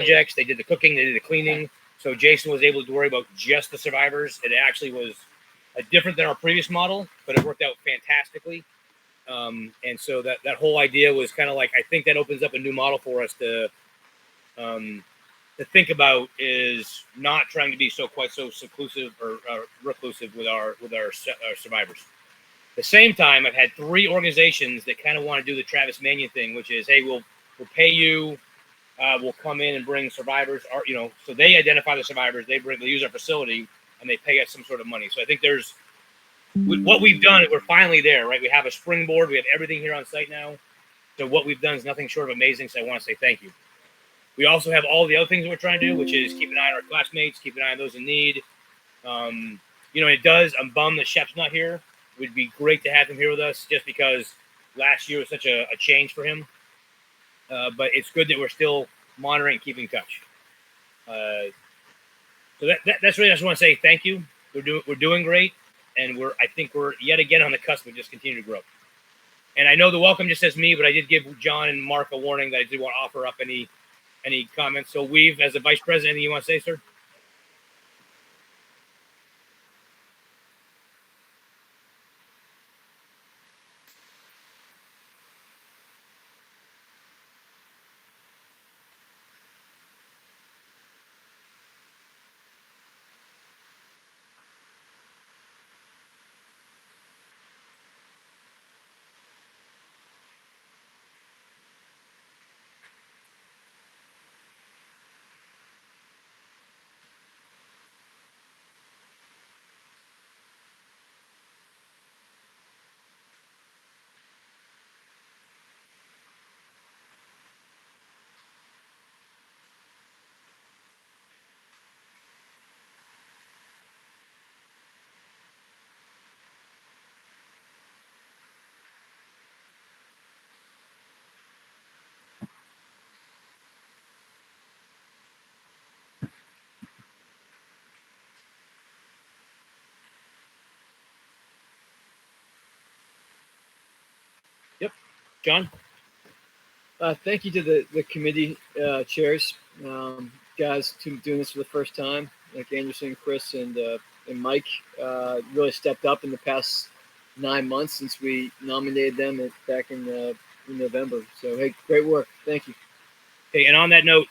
projects, they did the cooking, they did the cleaning. So Jason was able to worry about just the survivors. It actually was different than our previous model, but it worked out fantastically. And so that whole idea was kind of like, I think that opens up a new model for us to think about, is not trying to be quite so seclusive or reclusive with our survivors. At the same time, I've had 3 organizations that kind of want to do the Travis Manion thing, which is, hey, we'll pay you, we'll come in and bring survivors, or, so they identify the survivors, they use our facility, and they pay us some sort of money. So I think there's what we've done. We're finally there, right? We have a springboard. We have everything here on site now. So what we've done is nothing short of amazing. So I want to say thank you. We also have all the other things that we're trying to do, which is keep an eye on our classmates, keep an eye on those in need. It does. I'm bummed that Shep's not here. It would be great to have him here with us, just because last year was such a change for him. But it's good that we're still monitoring and keeping in touch. So that's really, I just want to say thank you. We're doing great, and I think we're yet again on the cusp of just continue to grow. And I know the welcome just says me, but I did give John and Mark a warning that I did want to offer up any comments. So Weave, as a vice president, anything you want to say, sir? Yep. John? Thank you to the committee chairs, guys, doing this for the first time. Like Anderson, Chris, and Mike really stepped up in the past 9 months since we nominated them back in November. So, hey, great work. Thank you. Okay, and on that note,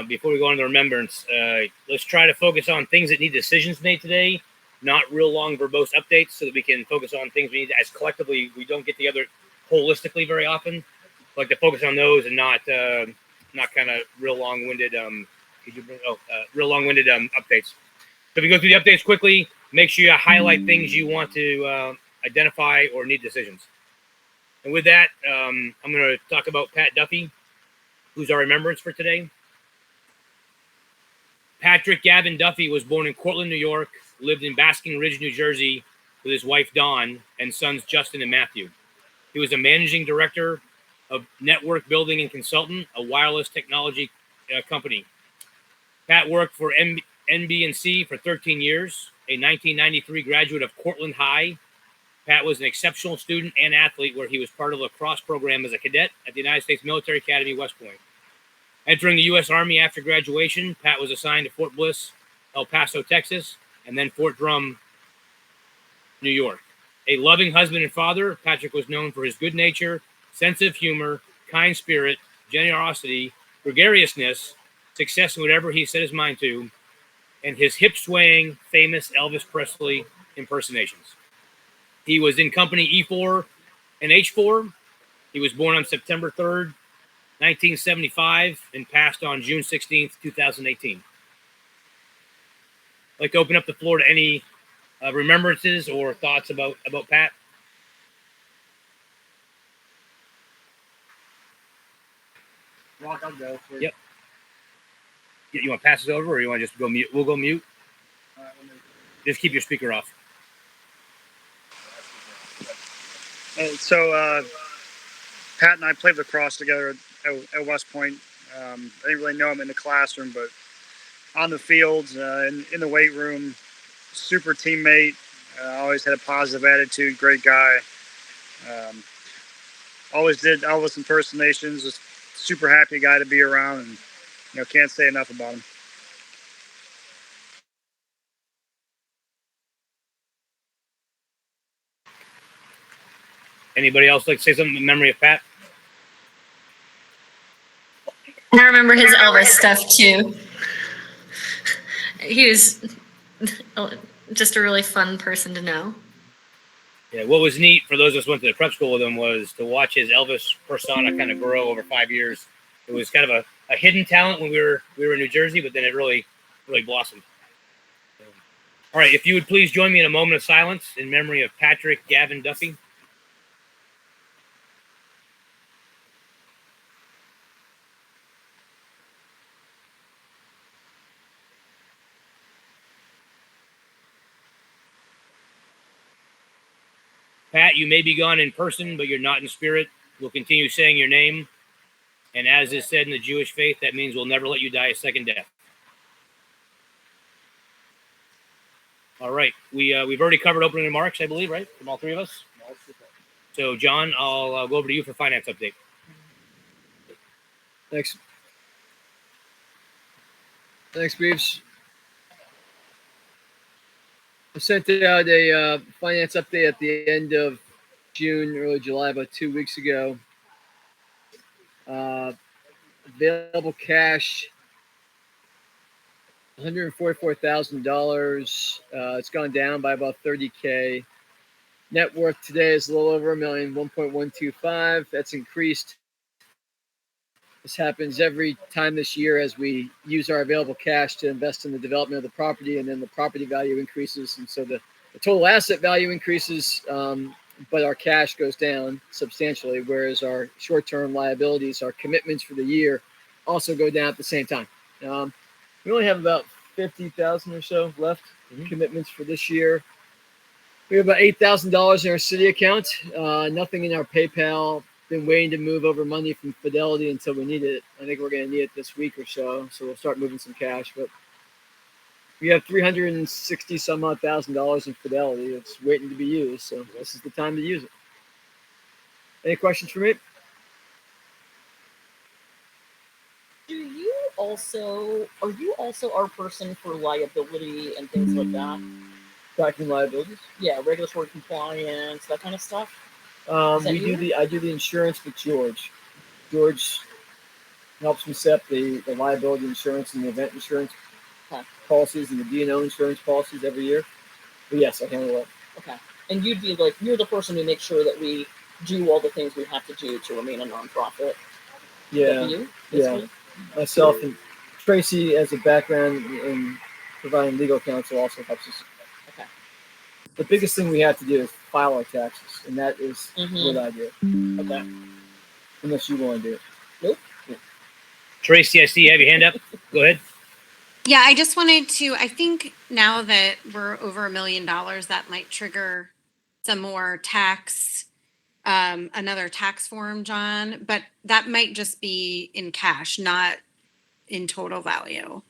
before we go on to Remembrance, let's try to focus on things that need decisions made today, not real long verbose updates, so that we can focus on things we need as collectively. We don't get together holistically very often. Like to focus on those and not kind of real long-winded updates. So if we go through the updates quickly, make sure you highlight things you want to identify or need decisions. And with that, I'm going to talk about Pat Duffy, who's our remembrance for today. Patrick Gavin Duffy was born in Cortland, New York, lived in Basking Ridge, New Jersey, with his wife Dawn and sons Justin and Matthew. He was a managing director of Network Building and Consultant, a wireless technology company. Pat worked for NBC for 13 years, a 1993 graduate of Cortland High. Pat was an exceptional student and athlete, where he was part of the lacrosse program as a cadet at the United States Military Academy, West Point. Entering the U.S. Army after graduation, Pat was assigned to Fort Bliss, El Paso, Texas, and then Fort Drum, New York. A loving husband and father, Patrick was known for his good nature, sense of humor, kind spirit, generosity, gregariousness, success in whatever he set his mind to, and his hip-swaying, famous Elvis Presley impersonations. He was in company E4 and H4. He was born on September 3rd, 1975, and passed on June 16th, 2018. I'd like to open up the floor to any remembrances or thoughts about Pat. Rock, I'll go. Yep. You want to pass it over, or you want to just go mute? We'll go mute. All right, just keep your speaker off. So Pat and I played lacrosse together at West Point. I didn't really know him in the classroom, but on the field, in the weight room, super teammate. Always had a positive attitude, great guy. Always did Elvis impersonations. Was super happy guy to be around. And Can't say enough about him. Anybody else like to say something in memory of Pat? I remember his Elvis stuff too. He was just a really fun person to know. Yeah, what was neat for those of us who went to the prep school with him was to watch his Elvis persona kind of grow over 5 years. It was kind of a hidden talent when we were in New Jersey, but then it really blossomed. All right, if you would please join me in a moment of silence in memory of Patrick Gavin Duffy. Pat, you may be gone in person, but you're not in spirit. We'll continue saying your name. And as is said in the Jewish faith, that means we'll never let you die a second death. All right. We've already covered opening remarks, I believe, right? From all three of us? So, John, I'll go over to you for finance update. Thanks. Thanks, Briefs. I sent out a finance update at the end of June, early July, about 2 weeks ago. Available cash, $144,000. It's gone down by about $30K. Net worth today is a little over $1 million, 1.125. That's increased. This happens every time this year as we use our available cash to invest in the development of the property, and then the property value increases. And so the total asset value increases, but our cash goes down substantially, whereas our short-term liabilities, our commitments for the year, also go down at the same time. We only have about 50,000 or so left commitments for this year. We have about $8,000 in our city account, nothing in our PayPal. Been waiting to move over money from Fidelity until we need it. I think we're going to need it this week or so we'll start moving some cash. But we have $360 some odd thousand in Fidelity. It's waiting to be used, so this is the time to use it. Any questions for me? Are you also our person for liability and things like that? Tracking liabilities? Yeah, regulatory compliance, that kind of stuff. I do the insurance with George. George helps me set up the liability insurance and the event insurance policies and the D&O insurance policies every year. But yes, I handle it. Okay. And you'd be like, you're the person who makes sure that we do all the things we have to do to remain a nonprofit. Yeah. You, yeah. Myself and Tracy, as a background in providing legal counsel, also helps us. Okay. The biggest thing we have to do is file our taxes, and that is what I do. Okay. Unless you want to do it. Nope. Yeah. Tracy, I see you have your hand up. Go ahead. Yeah, I just wanted to, I think now that we're over $1 million, that might trigger some more tax, another tax form, John, but that might just be in cash, not in total value.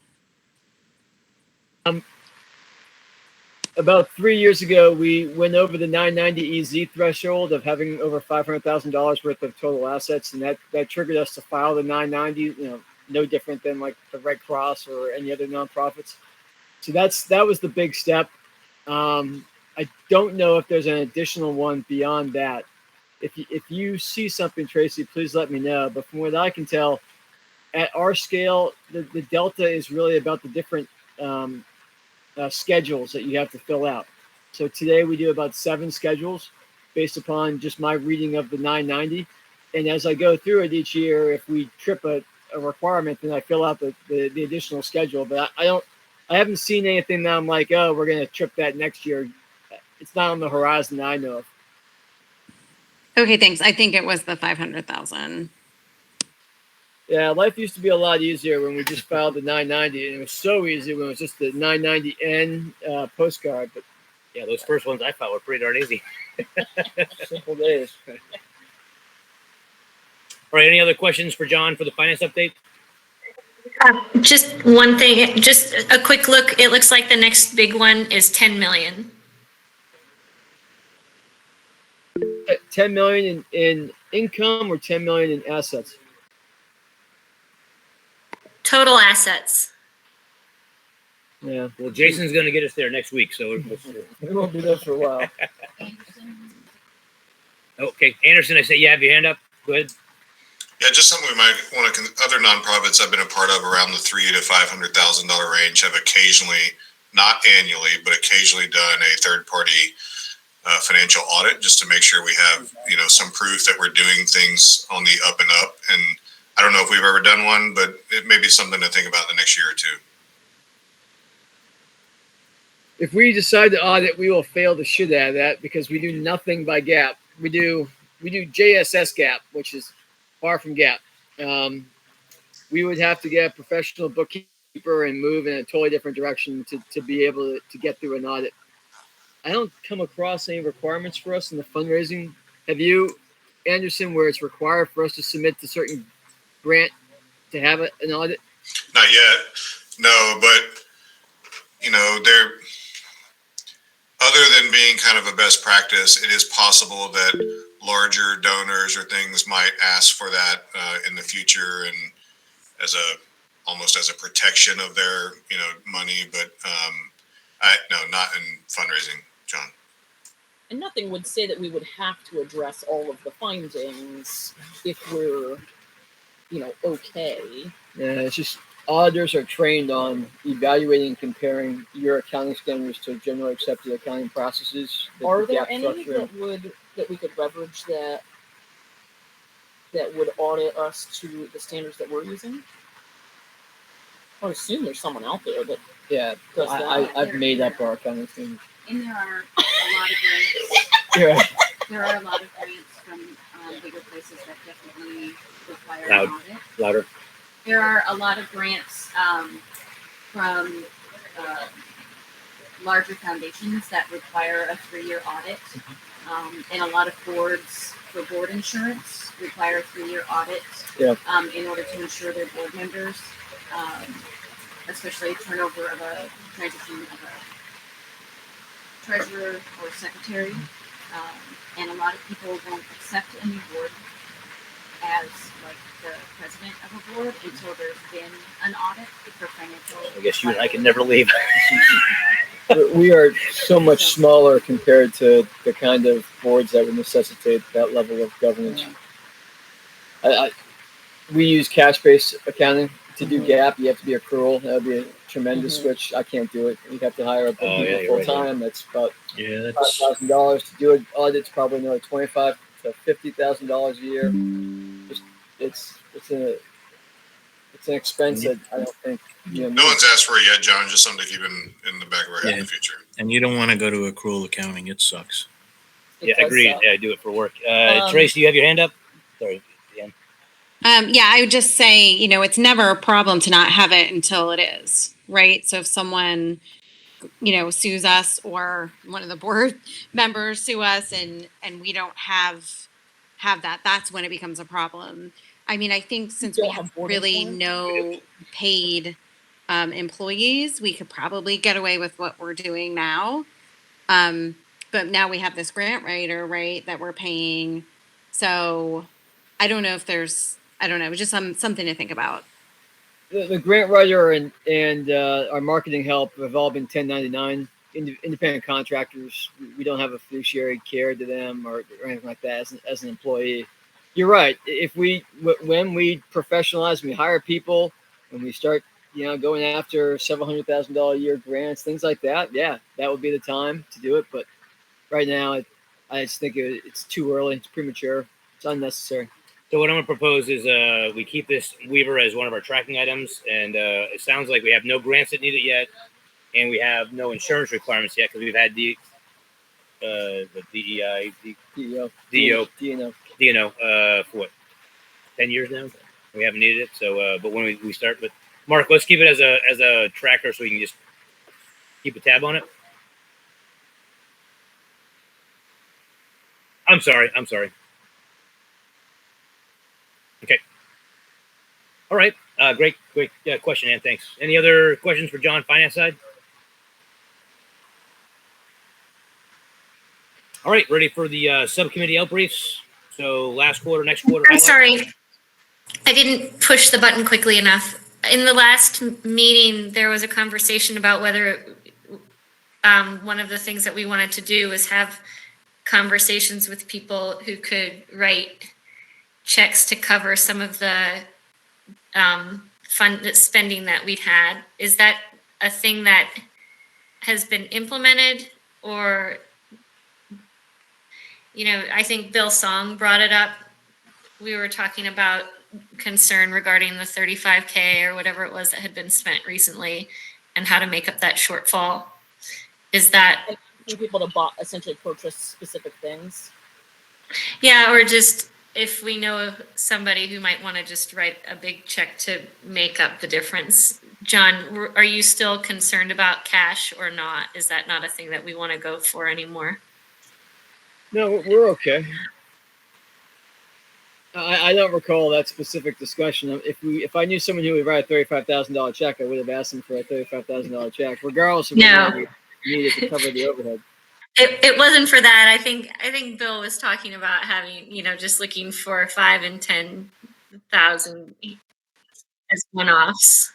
About 3 years ago, we went over the 990 EZ threshold of having over $500,000 worth of total assets, and that triggered us to file the 990. No different than like the Red Cross or any other nonprofits. So that was the big step. I don't know if there's an additional one beyond that. If you see something, Tracy, please let me know. But from what I can tell, at our scale, the delta is really about the different schedules that you have to fill out. So today we do about 7 schedules based upon just my reading of the 990. And as I go through it each year, if we trip a requirement, then I fill out the additional schedule. But I haven't seen anything that I'm like, oh, we're going to trip that next year. It's not on the horizon that I know of. Okay, thanks. I think it was the 500,000. Yeah, life used to be a lot easier when we just filed the 990, and it was so easy when it was just the 990N postcard. But yeah, those first ones I thought were pretty darn easy. Simple days. All right, any other questions for John for the finance update? Just one thing, just a quick look. It looks like the next big one is 10 million. 10 million in income or 10 million in assets? Total assets. Yeah, Well, Jason's going to get us there next week, so we won't be there for a while. okay. Anderson, I say you have your hand up. Go ahead. Yeah, just something we might want to. Other nonprofits I've been a part of around the $300,000 to $500,000 range have occasionally, not annually, but occasionally done a third-party financial audit just to make sure we have, some proof that we're doing things on the up and up. And I don't know if we've ever done one, but it may be something to think about the next year or two. If we decide to audit, we will fail the shit out of that because we do nothing by GAAP. We do JSS GAAP, which is far from GAAP. We would have to get a professional bookkeeper and move in a totally different direction to be able to get through an audit. I don't come across any requirements for us in the fundraising. Have you, Anderson, where it's required for us to submit to certain grant to have an audit? Not yet, no, but they're, other than being kind of a best practice, it is possible that larger donors or things might ask for that in the future, and almost as a protection of their money. But no, not in fundraising, John. And nothing would say that we would have to address all of the findings if we're, okay. Yeah, it's just auditors are trained on evaluating and comparing your accounting standards to generally accepted accounting processes. Are the there GAAP any structure. that we could leverage that would audit us to the standards that we're using? I would assume there's someone out there that Yeah, does that. I've made up our accounting standards. And there are a lot of grants. Yeah. There are a lot of grants from bigger places that definitely require Loud. an audit. Louder. There are a lot of grants from larger foundations that require a 3-year audit. And a lot of boards for board insurance require a 3-year audit in order to ensure their board members, especially turnover of a transition of a treasurer or secretary. And a lot of people won't accept a new board as like the president of a board until there's been an audit for financial. I guess you and I can never leave. We are so much smaller compared to the kind of boards that would necessitate that level of governance. We use cash-based accounting to do GAAP. You have to be accrual. That would be a tremendous switch. I can't do it. You'd have to hire a bookkeeper full time. That's about $5,000 to do an audit. It's probably another $25,000 to $50,000 a year. It's an expense that I don't think No one's asked for it yet, John. Just something to keep in the back of our head in the future. And you don't want to go to accrual accounting. It sucks. Yeah, agreed. Yeah, I do it for work. Trace, do you have your hand up? Sorry. Yeah, I would just say, it's never a problem to not have it until it is, right? So if someone, sues us or one of the board members sue us and we don't have that, that's when it becomes a problem. I mean, I think since we have really no paid employees, we could probably get away with what we're doing now. But now we have this grant writer, right, that we're paying. So I don't know if it's just something to think about. The grant writer and our marketing help have all been 1099 independent contractors. We don't have a fiduciary care to them or anything like that as an employee. You're right. When we professionalize, we hire people, when we start, going after several $100,000 a year grants, things like that. Yeah, that would be the time to do it. But right now, I just think it's too early. It's premature. It's unnecessary. So what I'm going to propose is we keep this Weaver as one of our tracking items, and it sounds like we have no grants that need it yet, and we have no insurance requirements yet because we've had the DEI, DNO for what, 10 years now? We haven't needed it. So, but when we start, but Mark, let's keep it as a tracker so we can just keep a tab on it. I'm sorry. Okay. All right. Great question, Ann. Thanks. Any other questions for John, finance side? All right. Ready for the subcommittee outbriefs? So last quarter, next quarter. I'm sorry. I didn't push the button quickly enough. in the last meeting, there was a conversation about whether one of the things that we wanted to do was have conversations with people who could write checks to cover some of the fund spending that we'd had. Is that a thing that has been implemented, or, I think Bill Song brought it up. We were talking about concern regarding the 35K or whatever it was that had been spent recently and how to make up that shortfall. Is that For people to essentially purchase specific things. Yeah, or just if we know of somebody who might want to just write a big check to make up the difference. John, are you still concerned about cash or not? Is that not a thing that we want to go for anymore? No, we're okay. I don't recall that specific discussion. If I knew someone who would write a $35,000 check, I would have asked them for a $35,000 check, regardless of whether we needed to cover the overhead. It wasn't for that. I think Bill was talking about having, just looking for 5,000 and 10,000 as one-offs.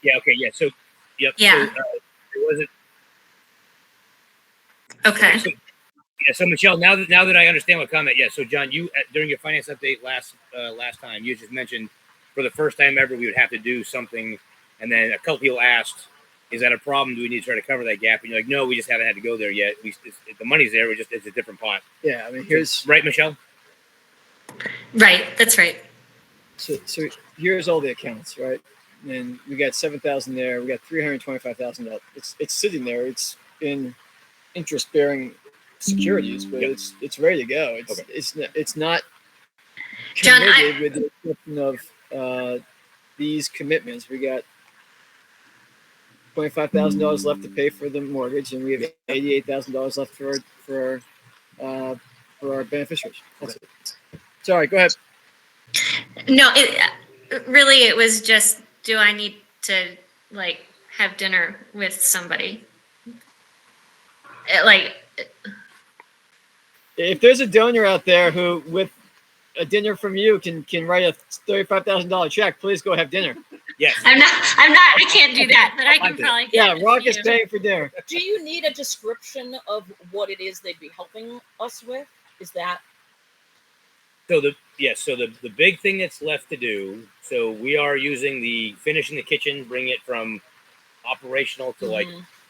Yeah. Okay. Yeah. So. Yep. Yeah. So, it wasn't. Okay. So Michelle, now that I understand what comment, yeah. So John, you during your finance update last time, you just mentioned for the first time ever we would have to do something, and then a couple people asked, "Is that a problem? Do we need to try to cover that gap?" And you're like, "No, we just haven't had to go there yet. The money's there. It's a different pot." Yeah, I mean, here's right, Michelle. Right. That's right. So here's all the accounts, right? And we got 7,000 there. We got 325,000. It's sitting there. It's in interest-bearing securities, but it's ready to go. It's not committed John, with the exception of these commitments. We got $25,000 left to pay for the mortgage, and we have $88,000 left for our beneficiaries. That's it. Sorry, go ahead. No, it was just, do I need to have dinner with somebody? If there's a donor out there who, with a dinner from you, can write a $35,000 check, please go have dinner. Yes. I'm not. I can't do that, but I can probably. Yeah, Rock is paying for dinner. Do you need a description of what it is they'd be helping us with? Is that? So the big thing that's left to do. So we are using finishing the kitchen, bring it from operational to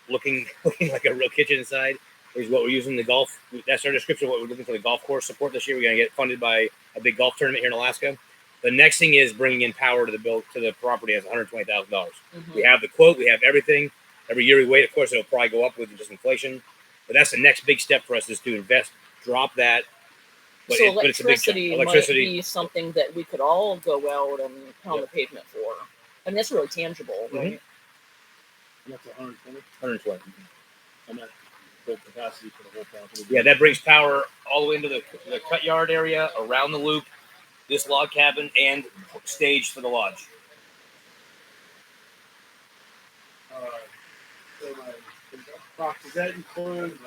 looking like a real kitchen inside. Is what we're using the golf. That's our description of what we're looking for the golf course support this year. We're going to get funded by a big golf tournament here in Alaska. The next thing is bringing in power to the property as $120,000. We have the quote. We have everything. Every year we wait. Of course, it'll probably go up with just inflation. But that's the next big step for us is to invest, drop that. But it's a big chunk. Electricity might be something that we could all go out and pound the pavement for. I mean, that's really tangible, right? And that's 120. 120. And that full capacity for the whole property. Yeah, that brings power all the way into the cut yard area, around the loop, this log cabin, and stage for the lodge. Does that include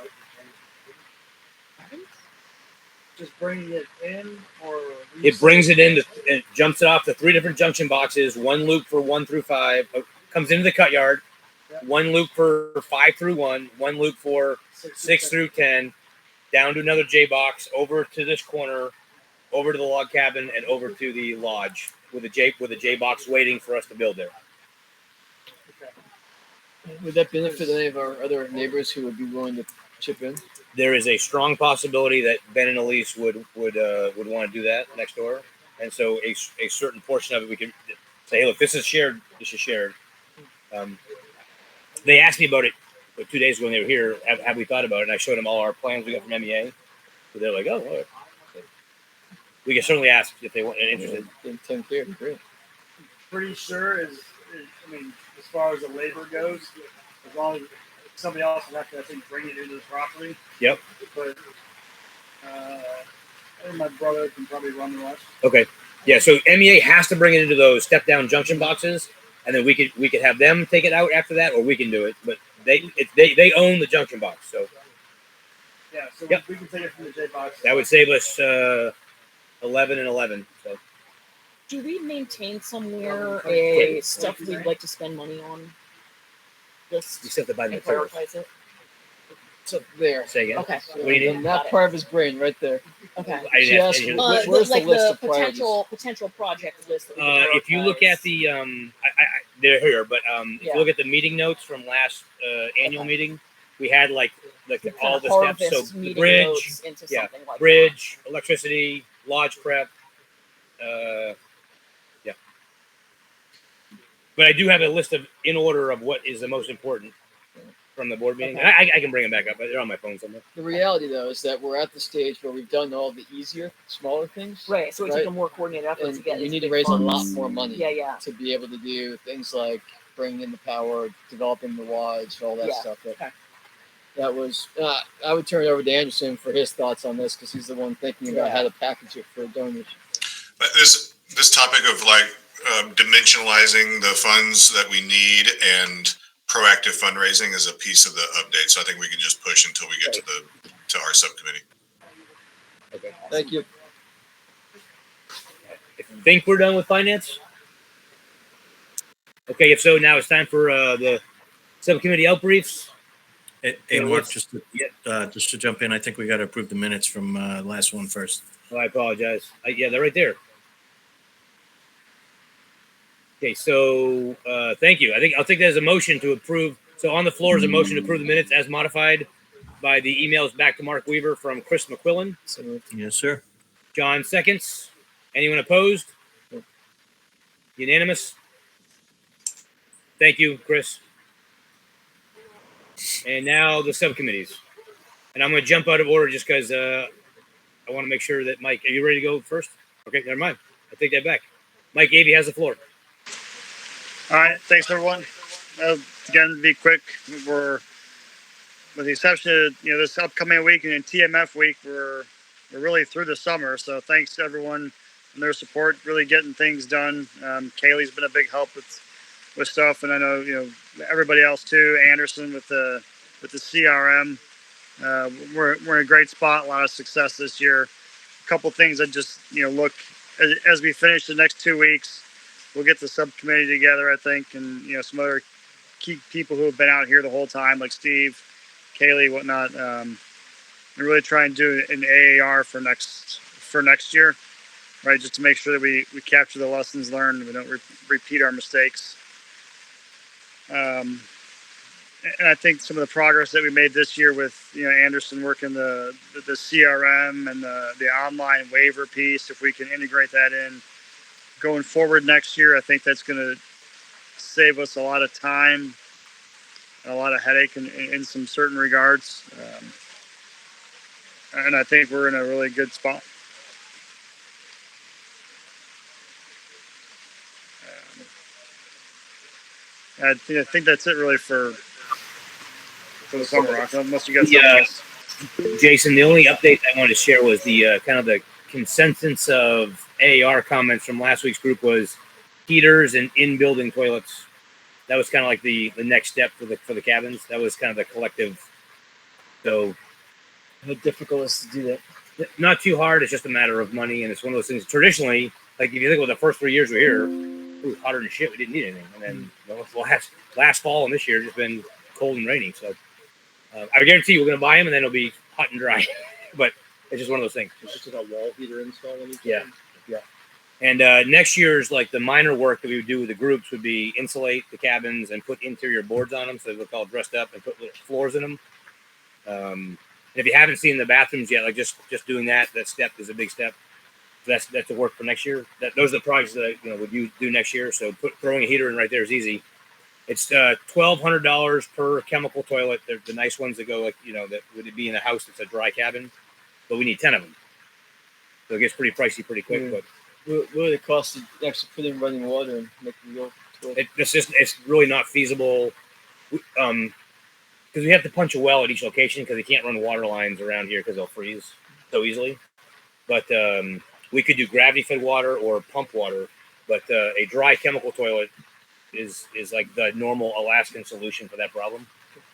just bringing it in, or it brings it in? It jumps it off the 3 different junction boxes. One loop for 1 through 5 comes into the cut yard. Yep. One loop for 5 through 1. One loop for 6 through 10. Down to another J box. Over to this corner. Over to the log cabin and over to the lodge with a J box waiting for us to build there. Would that benefit any of our other neighbors who would be willing to chip in? There is a strong possibility that Ben and Elise would want to do that next door, and so a certain portion of it we could say, hey, look, this is shared. This is shared. They asked me about it 2 days ago when they were here. Have we thought about it? And I showed them all our plans we got from MEA. So they're like, oh, well, we can certainly ask if they want interested. Great. Pretty sure I mean, as far as the labor goes, as long as somebody else would have to, I think, bring it into the property. Yep. But I think my brother can probably run the rest. Okay. Yeah. So MEA has to bring it into those step down junction boxes, and then we could have them take it out after that, or we can do it. But they own the junction box. So Yeah, so Yep. we can take it from the J box. That would save us 11 and 11. So Do we maintain somewhere Quick. a stuff we'd like to spend money on list you still have to buy the and materials. prioritize it? So there. Say again. Okay. What do you need? And that part of his brain right there. Okay. I She didn't ask asked, any of Where's the like list the of priorities? potential project list. That we could If you look at prioritize. the they're here, but if Yeah. you look at the meeting notes from last annual meeting, we had like We all kinda the steps. So harvest the meeting bridge, notes into yeah, something like bridge, electricity, lodge prep, yeah. But I do have a list of in order of what is the most important from the board meeting. Okay. I can bring them back up, but they're on my phone somewhere. The reality, though, is that we're at the stage where we've done all the easier, smaller things. that. Right. So it's Right. like a more coordinated effort And to get. we these need to big raise a lot funds. more money Yeah, yeah. to be able to do things like bringing in the power, developing the lodge, all that Yeah. stuff. Okay. That was, I would turn it over to Anderson for his thoughts on this because he's the one thinking about how to package it for donors. But this topic of like dimensionalizing the funds that we need and proactive fundraising is a piece of the update. So I think we can just push until we get to our subcommittee. Okay. Thank you. I think we're done with finance. Okay, if so, now it's time for the subcommittee outbriefs. Hey, Mark, just to jump in, I think we got to approve the minutes from last one first. Oh, I apologize. Yeah, they're right there. Okay, so thank you. I think I'll take that as a motion to approve. So on the floor is a motion to approve the minutes as modified by the emails back to Mark Weaver from Chris McQuillan. So Yes, sir. John seconds. Anyone opposed? Unanimous. Thank you, Chris. And now the subcommittees. And I'm going to jump out of order just because I want to make sure that Mike, are you ready to go first? Okay, never mind. I take that back. Mike Avey has the floor. All right, thanks everyone. Again, to be quick, we're with the exception of this upcoming week and in TMF week, we're really through the summer. So thanks to everyone and their support, really getting things done. Kaylee's been a big help with stuff, and I know everybody else too. Anderson with the CRM. We're in a great spot. A lot of success this year. A couple things that just look as we finish the next 2 weeks. We'll get the subcommittee together, I think, and some other key people who have been out here the whole time, like Steve, Kaylee, whatnot. And really try and do an AAR for next year, right? Just to make sure that we capture the lessons learned, we don't repeat our mistakes. And I think some of the progress that we made this year with Anderson working the CRM and the online waiver piece, if we can integrate that in going forward next year, I think that's going to save us a lot of time and a lot of headache in some certain regards. And I think we're in a really good spot. I think that's it really for the summer rock, unless you got something else. Jason, the only update I wanted to share was the kind of the consensus of AAR comments from last week's group was heaters and in-building toilets. That was kind of like the next step for the cabins. That was kind of the collective. So how difficult is it to do that? Not too hard. It's just a matter of money, and it's one of those things. Traditionally, like if you think about the first 3 years we're here, it was hotter than shit. We didn't need anything, and then last fall and this year just been cold and rainy. So I guarantee you, we're gonna buy them, and then it'll be hot and dry. But it's just one of those things. It's just like a wall heater install. Yeah. And next year's like the minor work that we would do with the groups would be insulate the cabins and put interior boards on them so they look all dressed up and put little floors in them. And if you haven't seen the bathrooms yet, like just doing that step is a big step. That's the work for next year. Those are the projects that would you do next year. So throwing a heater in right there is easy. It's $1,200 per chemical toilet. They're the nice ones that go like that would be in a house that's a dry cabin, but we need 10 of them. So it gets pretty pricey pretty quick. Yeah. But what would it cost to actually put in running water and make the real toilet? It's really not feasible. Because we have to punch a well at each location because we can't run water lines around here because they'll freeze so easily. But we could do gravity fed water or pump water. But a dry chemical toilet is like the normal Alaskan solution for that problem.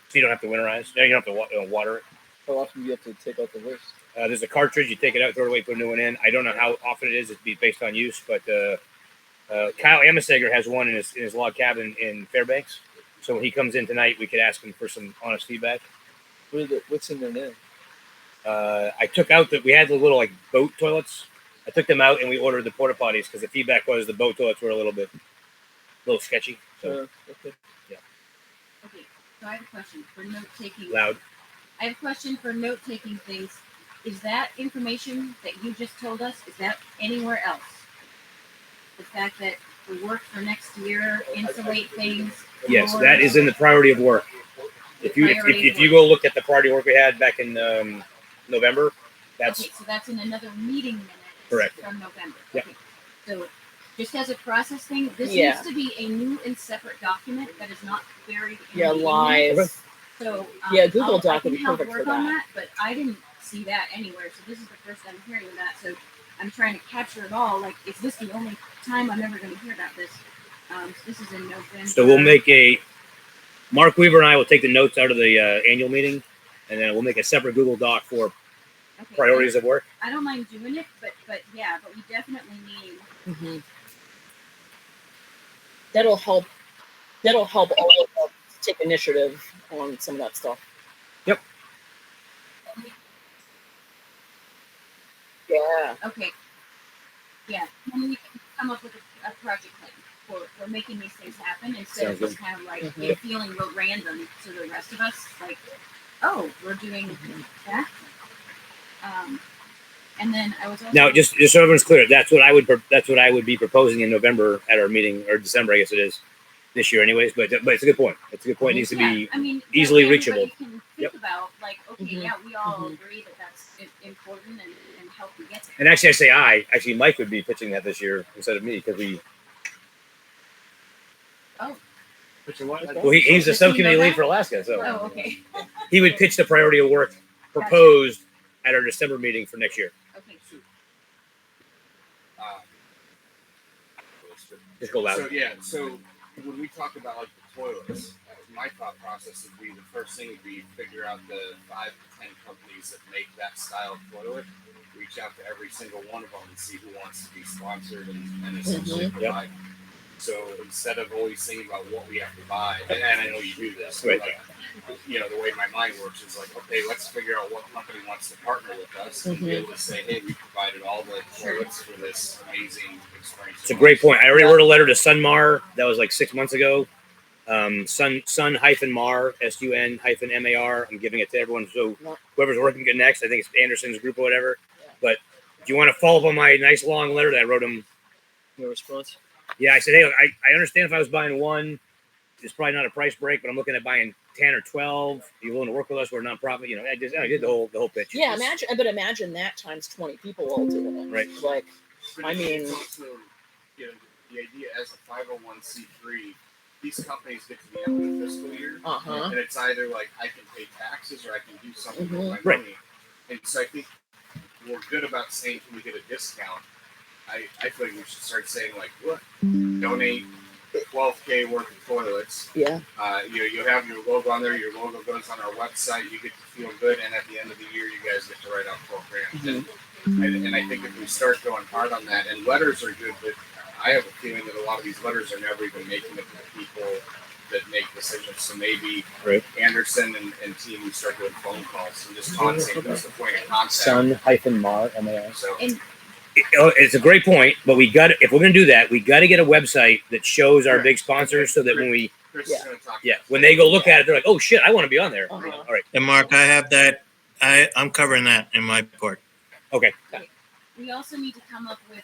So you don't have to winterize. You don't have to water it. How often do you have to take out the list? There's a cartridge. You take it out, throw it away, put a new one in. I don't know how often it is. It'd be based on use, but Kyle Amaseger has one in his log cabin in Fairbanks. So when he comes in tonight, we could ask him for some honest feedback. What's in there now? I took out we had the little like boat toilets. I took them out and we ordered the porta potties because the feedback was the boat toilets were a little sketchy. So Okay. Okay, so I have a question for note taking. Loud. I have a question for note taking things. Is that information that you just told us, is that anywhere else? The fact that the work for next year, insulate things. Yes, floors, that is in the priority of work. If you go look at the priority of work we had back in November, that's okay, so that's in another meeting minute. Correct. From November. Yeah. Okay. So just as a process thing, this Yeah. needs to be a new and separate document that is not buried in Yeah, the live. minutes. So Yeah, Google Doc I can would be help perfect work for on that. that, but I didn't see that anywhere. So this is the first I'm hearing of that. So I'm trying to capture it all. Like, is this the only time I'm ever going to hear about this? So this is in November. so we'll make Mark Weaver and I will take the notes out of the annual meeting, and then we'll make a separate Google Doc for Okay, priorities of work. I don't mind doing it, but yeah, but we definitely need. Mm-hmm. That'll help all of us take initiative on some of that stuff. Yep. Yeah. Okay. Yeah, and we can come up with a project plan for making these things happen instead Sounds of just kind of like Mhm. it feeling real random to the rest of us. Like, oh, we're doing that. And then I was also Now, just so everyone's clear, that's what I would be proposing in November at our meeting, or December, I guess it is, this year, anyways. But it's a good point. It's a good point. It needs to be I mean, that easily way reachable. everybody Can think about like, okay, Mhm. yeah, we all Mhm. agree that that's important and help you get there. And actually, actually Mike would be pitching that this year instead of me because But you what? well, he's the Does he know subcommittee lead that? for Alaska, so Oh, okay. he would pitch the priority of work proposed at our December meeting for next year. Okay. Just go loud. So yeah, so when we talk about like the toilets, my thought process would be the first thing would be figure out the 5 to 10 companies that make that style of toilet, reach out to every single one of them and see who wants to be sponsored and essentially provide. So instead of always thinking about what we have to buy, and I know you do this, Right. like, you know, the way my mind works is like, okay, let's figure out what company wants to partner with us and be able to say, hey, we provided all the toilets for this amazing experience. It's a great point. I already wrote a letter to Sunmar. That was like 6 months ago. Sun-Mar, SUN-MAR. I'm giving it to everyone. So whoever's working good next, I think it's Anderson's group or whatever. But do you want to follow up on my nice long letter that I wrote him? No response. Yeah, I said, hey, look, I understand if I was buying one, it's probably not a price break, but I'm looking at buying 10 or 12. Are you willing to work with us? We're a nonprofit. You know, I did the whole pitch. Yeah, imagine that times 20 people all doing it. Right. Like, But I mean, it's also, you know, the idea as a 501c3, these companies get to the end of the fiscal year, and it's either like I can pay taxes or I can do something with my Right. money. And so I think we're good about saying, can we get a discount? I feel like we should start saying like, look, donate $12K worth of toilets. Yeah. You have your logo on there. Your logo goes on our website. You get to feel good, and at the end of the year, you guys get to write out programs. And I think if we start going hard on that, and letters are good, but I have a feeling that a lot of these letters are never even making it to the people that make decisions. So maybe Anderson and team, we start doing phone calls and just constantly who's the point of contact. Sun-Mar, MAR. So. It's a great point, but if we're going to do that, we got to get a website that shows our big sponsors so that when we, when they go look at it, they're like, oh shit, I want to be on there. All right. And Mark, I have that. I'm covering that in my report. Okay. We also need to come up with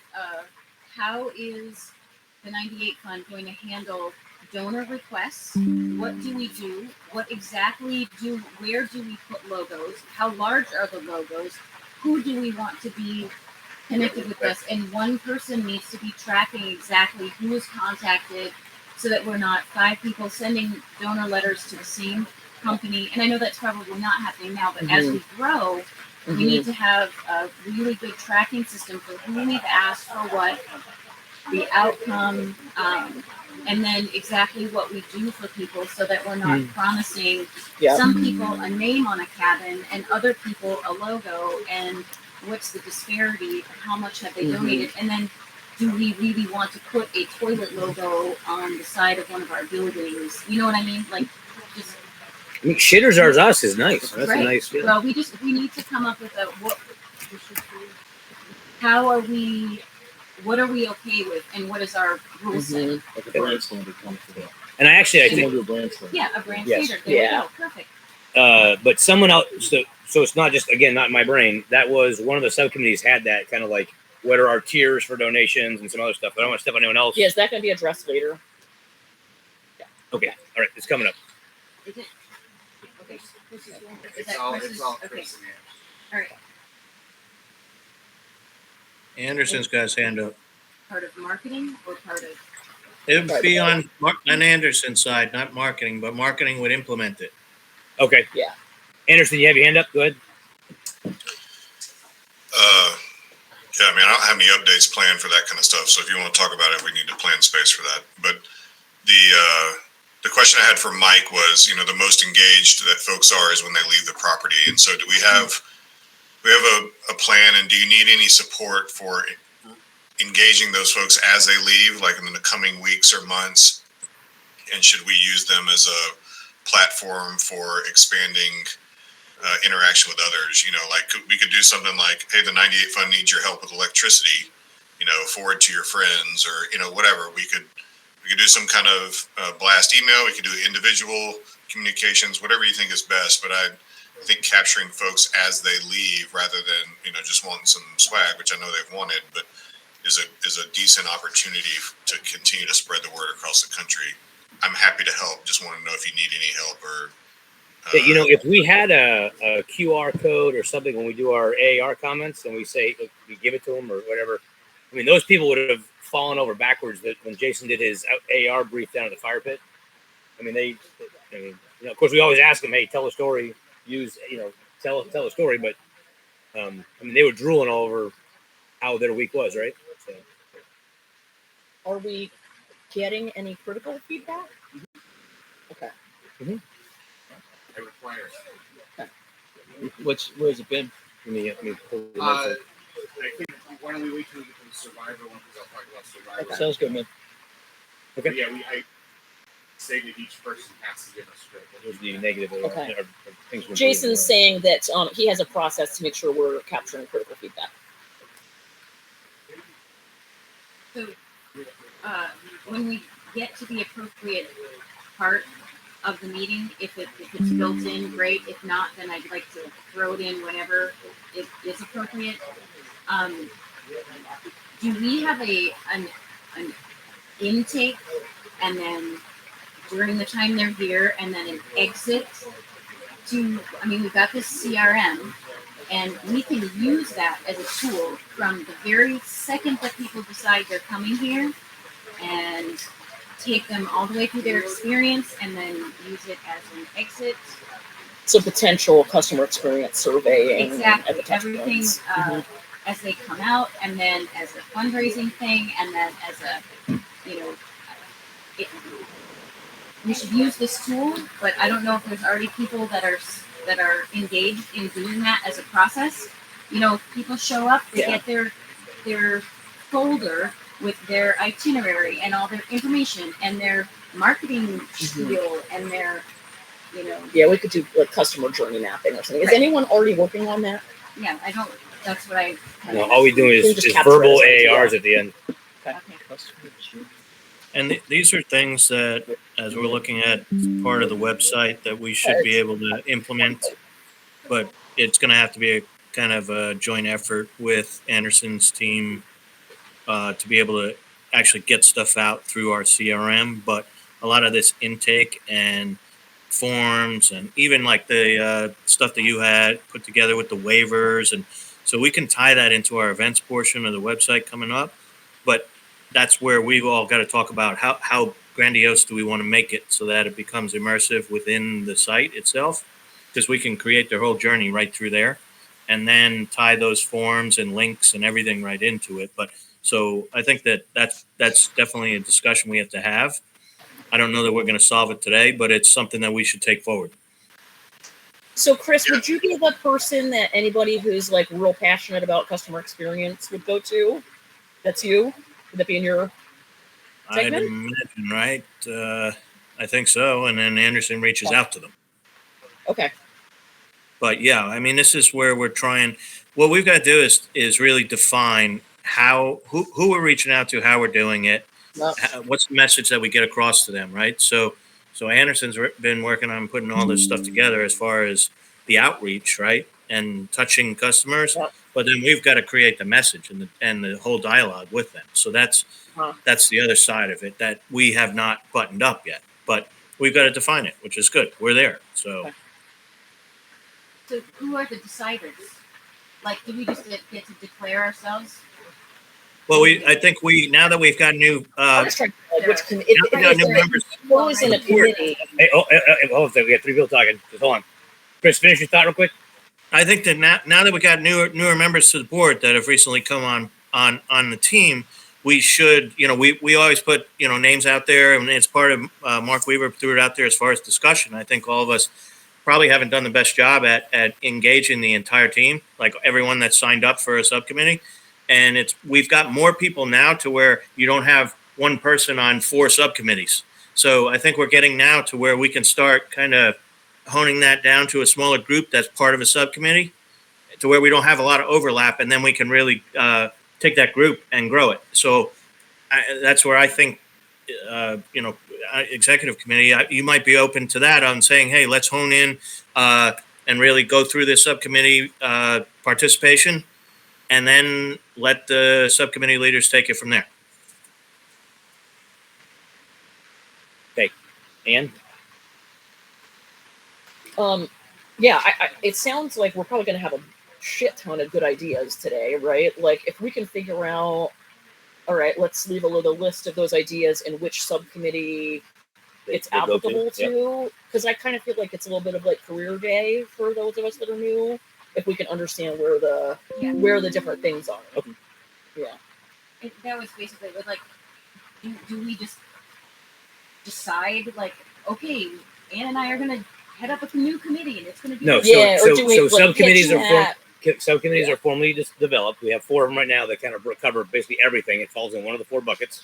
how is the 98 Fund going to handle donor requests? What do we do? What exactly where do we put logos? How large are the logos? Who do we want to be connected with us? And one person needs to be tracking exactly who is contacted so that we're not 5 people sending donor letters to the same company. And I know that's probably not happening now, but as we grow, we need to have a really good tracking system for who we've asked for what, the outcome, and then exactly what we do for people so that we're not promising Yeah. some people a name on a cabin and other people a logo, and what's the disparity? How much have they donated? And then do we really want to put a toilet logo on the side of one of our buildings? You know what I mean? Like, just I mean, shitters are us is nice. That's right. a nice feeling. Well, we need to come up with a how are we, what are we okay with, and what is our rule set? Like a brand standard comes to that. And I think Similar to a brand standard. Yeah, a brand Yes. standard. There Yeah. we go. Perfect. but someone else, so it's not just, again, not in my brain. That was one of the subcommittees had that kind of like, what are our tiers for donations and some other stuff. I don't want to step on anyone else. Yeah, is that going to be addressed later? Okay. All right. It's coming up. Is it? Okay. This is one. Is It's that all Chris's? Chris Okay. and Ann. All right. Anderson's got his hand up. Part of marketing or part of? It would be on Anderson's side, not marketing, but marketing would implement it. Okay. Yeah. Anderson, you have your hand up? Go ahead. Yeah, I mean, I don't have any updates planned for that kind of stuff. So if you want to talk about it, we need to plan space for that. But the question I had for Mike was, the most engaged that folks are is when they leave the property. And so do we have a plan, and do you need any support for engaging those folks as they leave, like in the coming weeks or months? And should we use them as a platform for expanding interaction with others? Like we could do something like, hey, the 98 Fund needs your help with electricity, forward to your friends, or, whatever. We could do some kind of blast email. We could do individual communications, whatever you think is best. But I think capturing folks as they leave rather than, just wanting some swag, which I know they've wanted, but is a decent opportunity to continue to spread the word across the country. I'm happy to help. Just want to know if you need any help or. If we had a QR code or something when we do our AAR comments and we say, we give it to them or whatever, I mean, those people would have fallen over backwards that when Jason did his AAR brief down at the fire pit. I mean, of course, we always ask them, hey, tell a story, tell a story, but I mean, they were drooling all over how their week was, right? So. Are we getting any critical feedback? Okay. It requires. Where's it been? I think why don't we wait till we get to the survivor one, because I'll talk about survivor. Okay. Sounds good, man. Okay. Yeah, I say that each person has to give us critical. Those are the negative Okay. things. Jason's saying that he has a process to make sure we're capturing critical feedback. So, when we get to the appropriate part of the meeting, if it's built in, great. If not, then I'd like to throw it in whenever it is appropriate. Do we have an intake, and then during the time they're here, and then an exit? We've got this CRM, and we can use that as a tool from the very second that people decide they're coming here, and take them all the way through their experience, and then use it as an exit. So potential customer experience surveying. Exactly. At the touch Everything points. as they come out, and then as a fundraising thing, and then as a, we should use this tool, but I don't know if there's already people that are engaged in doing that as a process. People show up, they get their folder with their itinerary and all their information and their marketing spiel and their, Yeah, we could do like customer journey mapping or something. Is anyone already working on that? Yeah, that's what I. All we do is verbal AARs at the end. Okay. And these are things that, as we're looking at part of the website, that we should be able to implement, but it's going to have to be a kind of a joint effort with Anderson's team to be able to actually get stuff out through our CRM. But a lot of this intake and forms, and even like the stuff that you had put together with the waivers, and so we can tie that into our events portion of the website coming up. But that's where we've all got to talk about how grandiose do we want to make it so that it becomes immersive within the site itself, because we can create their whole journey right through there and then tie those forms and links and everything right into it. But so I think that's definitely a discussion we have to have. I don't know that we're going to solve it today, but it's something that we should take forward. So, Chris, would you be the person that anybody who's like real passionate about customer experience would go to? That's you? Would that be in your I'd segment? imagine, right? I think so. And then Anderson reaches out to them. Okay. But yeah, I mean, this is where we're trying. What we've got to do is really define who we're reaching out to, how we're doing it, what's the message that we get across to them, right? So Anderson's been working on putting all this stuff together as far as the outreach, right, and touching customers. Yep. But then we've got to create the message and the whole dialogue with them. So that's the other side of it that we have not buttoned up yet. But we've got to define it, which is good. We're there. So. Okay. So who are the deciders? Like, do we just get to declare ourselves? Well, I think now that we've got new, I'm just trying to which members. Who is in a committee? Hey, hold on a second. We got 3 people talking. Just hold on. Chris, finish your thought real quick. I think that now that we got newer members to the board that have recently come on the team, we should, we always put, names out there, and it's part of Mark Weaver threw it out there as far as discussion. I think all of us probably haven't done the best job at engaging the entire team, like everyone that's signed up for a subcommittee. And we've got more people now to where you don't have one person on 4 subcommittees. So I think we're getting now to where we can start kind of honing that down to a smaller group that's part of a subcommittee, to where we don't have a lot of overlap, and then we can really take that group and grow it. So that's where I think, executive committee, you might be open to that on saying, hey, let's hone in and really go through this subcommittee participation, and then let the subcommittee leaders take it from there. Okay. And? Yeah, it sounds like we're probably going to have a shit ton of good ideas today, right? Like, if we can figure out, all right, let's leave a little list of those ideas and which subcommittee it's applicable to, because I kind of feel like it's a little bit of like career day for those of us that are new, if we can understand where the different things are. Okay. Yeah. That was basically with like, do we just decide like, okay, Ann and I are gonna head up a new committee and it's gonna be so subcommittees are formally just developed. We have 4 of them right now that kind of cover basically everything. It falls in one of the 4 buckets.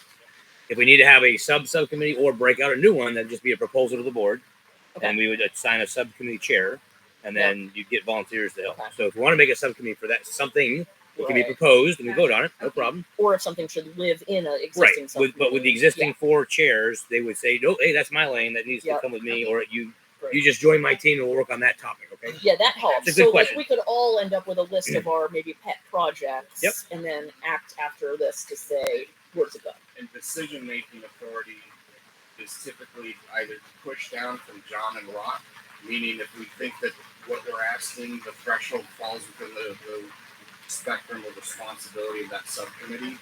If we need to have a subcommittee or break out a new one, that'd just be a proposal to the board, and we would assign a subcommittee chair, and then you'd get volunteers to help. So if we want to make a subcommittee for that something, it can be proposed and we vote on it, no problem. Or if something should live in an existing subcommittee. But with the existing 4 chairs, they would say, no, hey, that's my lane. That needs to come with me, or you just join my team and we'll work on that topic, okay? Yeah, that helps. It's a good question. Like, we could all end up with a list of our maybe pet projects, and then act after this to say, where's it go? And decision-making authority is typically either pushed down from John and Rock, meaning if we think that what we're asking, the threshold falls within the spectrum of responsibility of that subcommittee,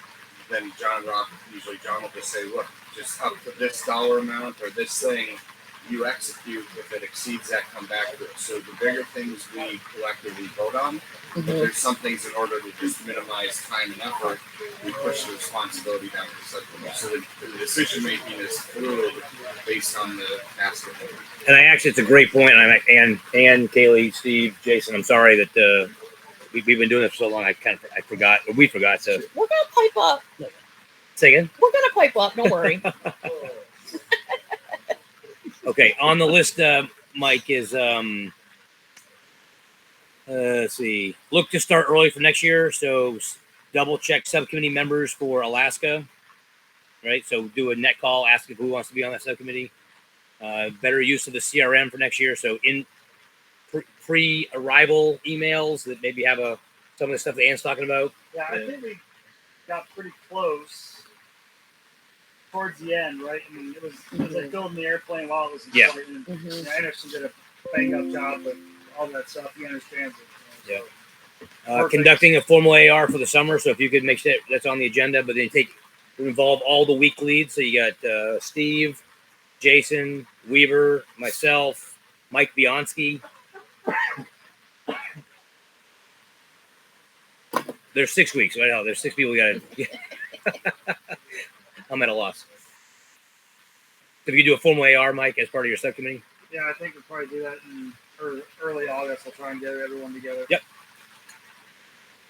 then John will just say, look, just up to this dollar amount or this thing, you execute. If it exceeds that, come back to it. So the bigger things we collectively vote on, but there's some things in order to just minimize time and effort, we push the responsibility down to the subcommittee. So the decision making is fluid based on the task. And it's a great point. And Kaylee, Steve, Jason, I'm sorry that we've been doing this for so long. I forgot, or we forgot. So we're gonna pipe up. Say again. We're gonna pipe up. Don't worry. Okay, on the list, Mike, is let's see. Look to start early for next year. So double check subcommittee members for Alaska. Right. So do a net call, ask who wants to be on that subcommittee. Better use of the CRM for next year. So in pre-arrival emails that maybe have some of the stuff that Ann's talking about. Yeah, I think we got pretty close towards the end, right? I mean, it was like building the airplane while it was in flight. And Anderson did a bang-up job with all that stuff. He understands it. Conducting a formal AR for the summer. So if you could make sure that's on the agenda, but then involve all the week leads. So you got Steve, Jason, Weaver, myself, Mike Bianchi. There's 6 weeks. Right now, there's 6 people. I'm at a loss. If you do a formal AR, Mike, as part of your subcommittee. Yeah, I think we'll probably do that in early August. I'll try and get everyone together. Yep.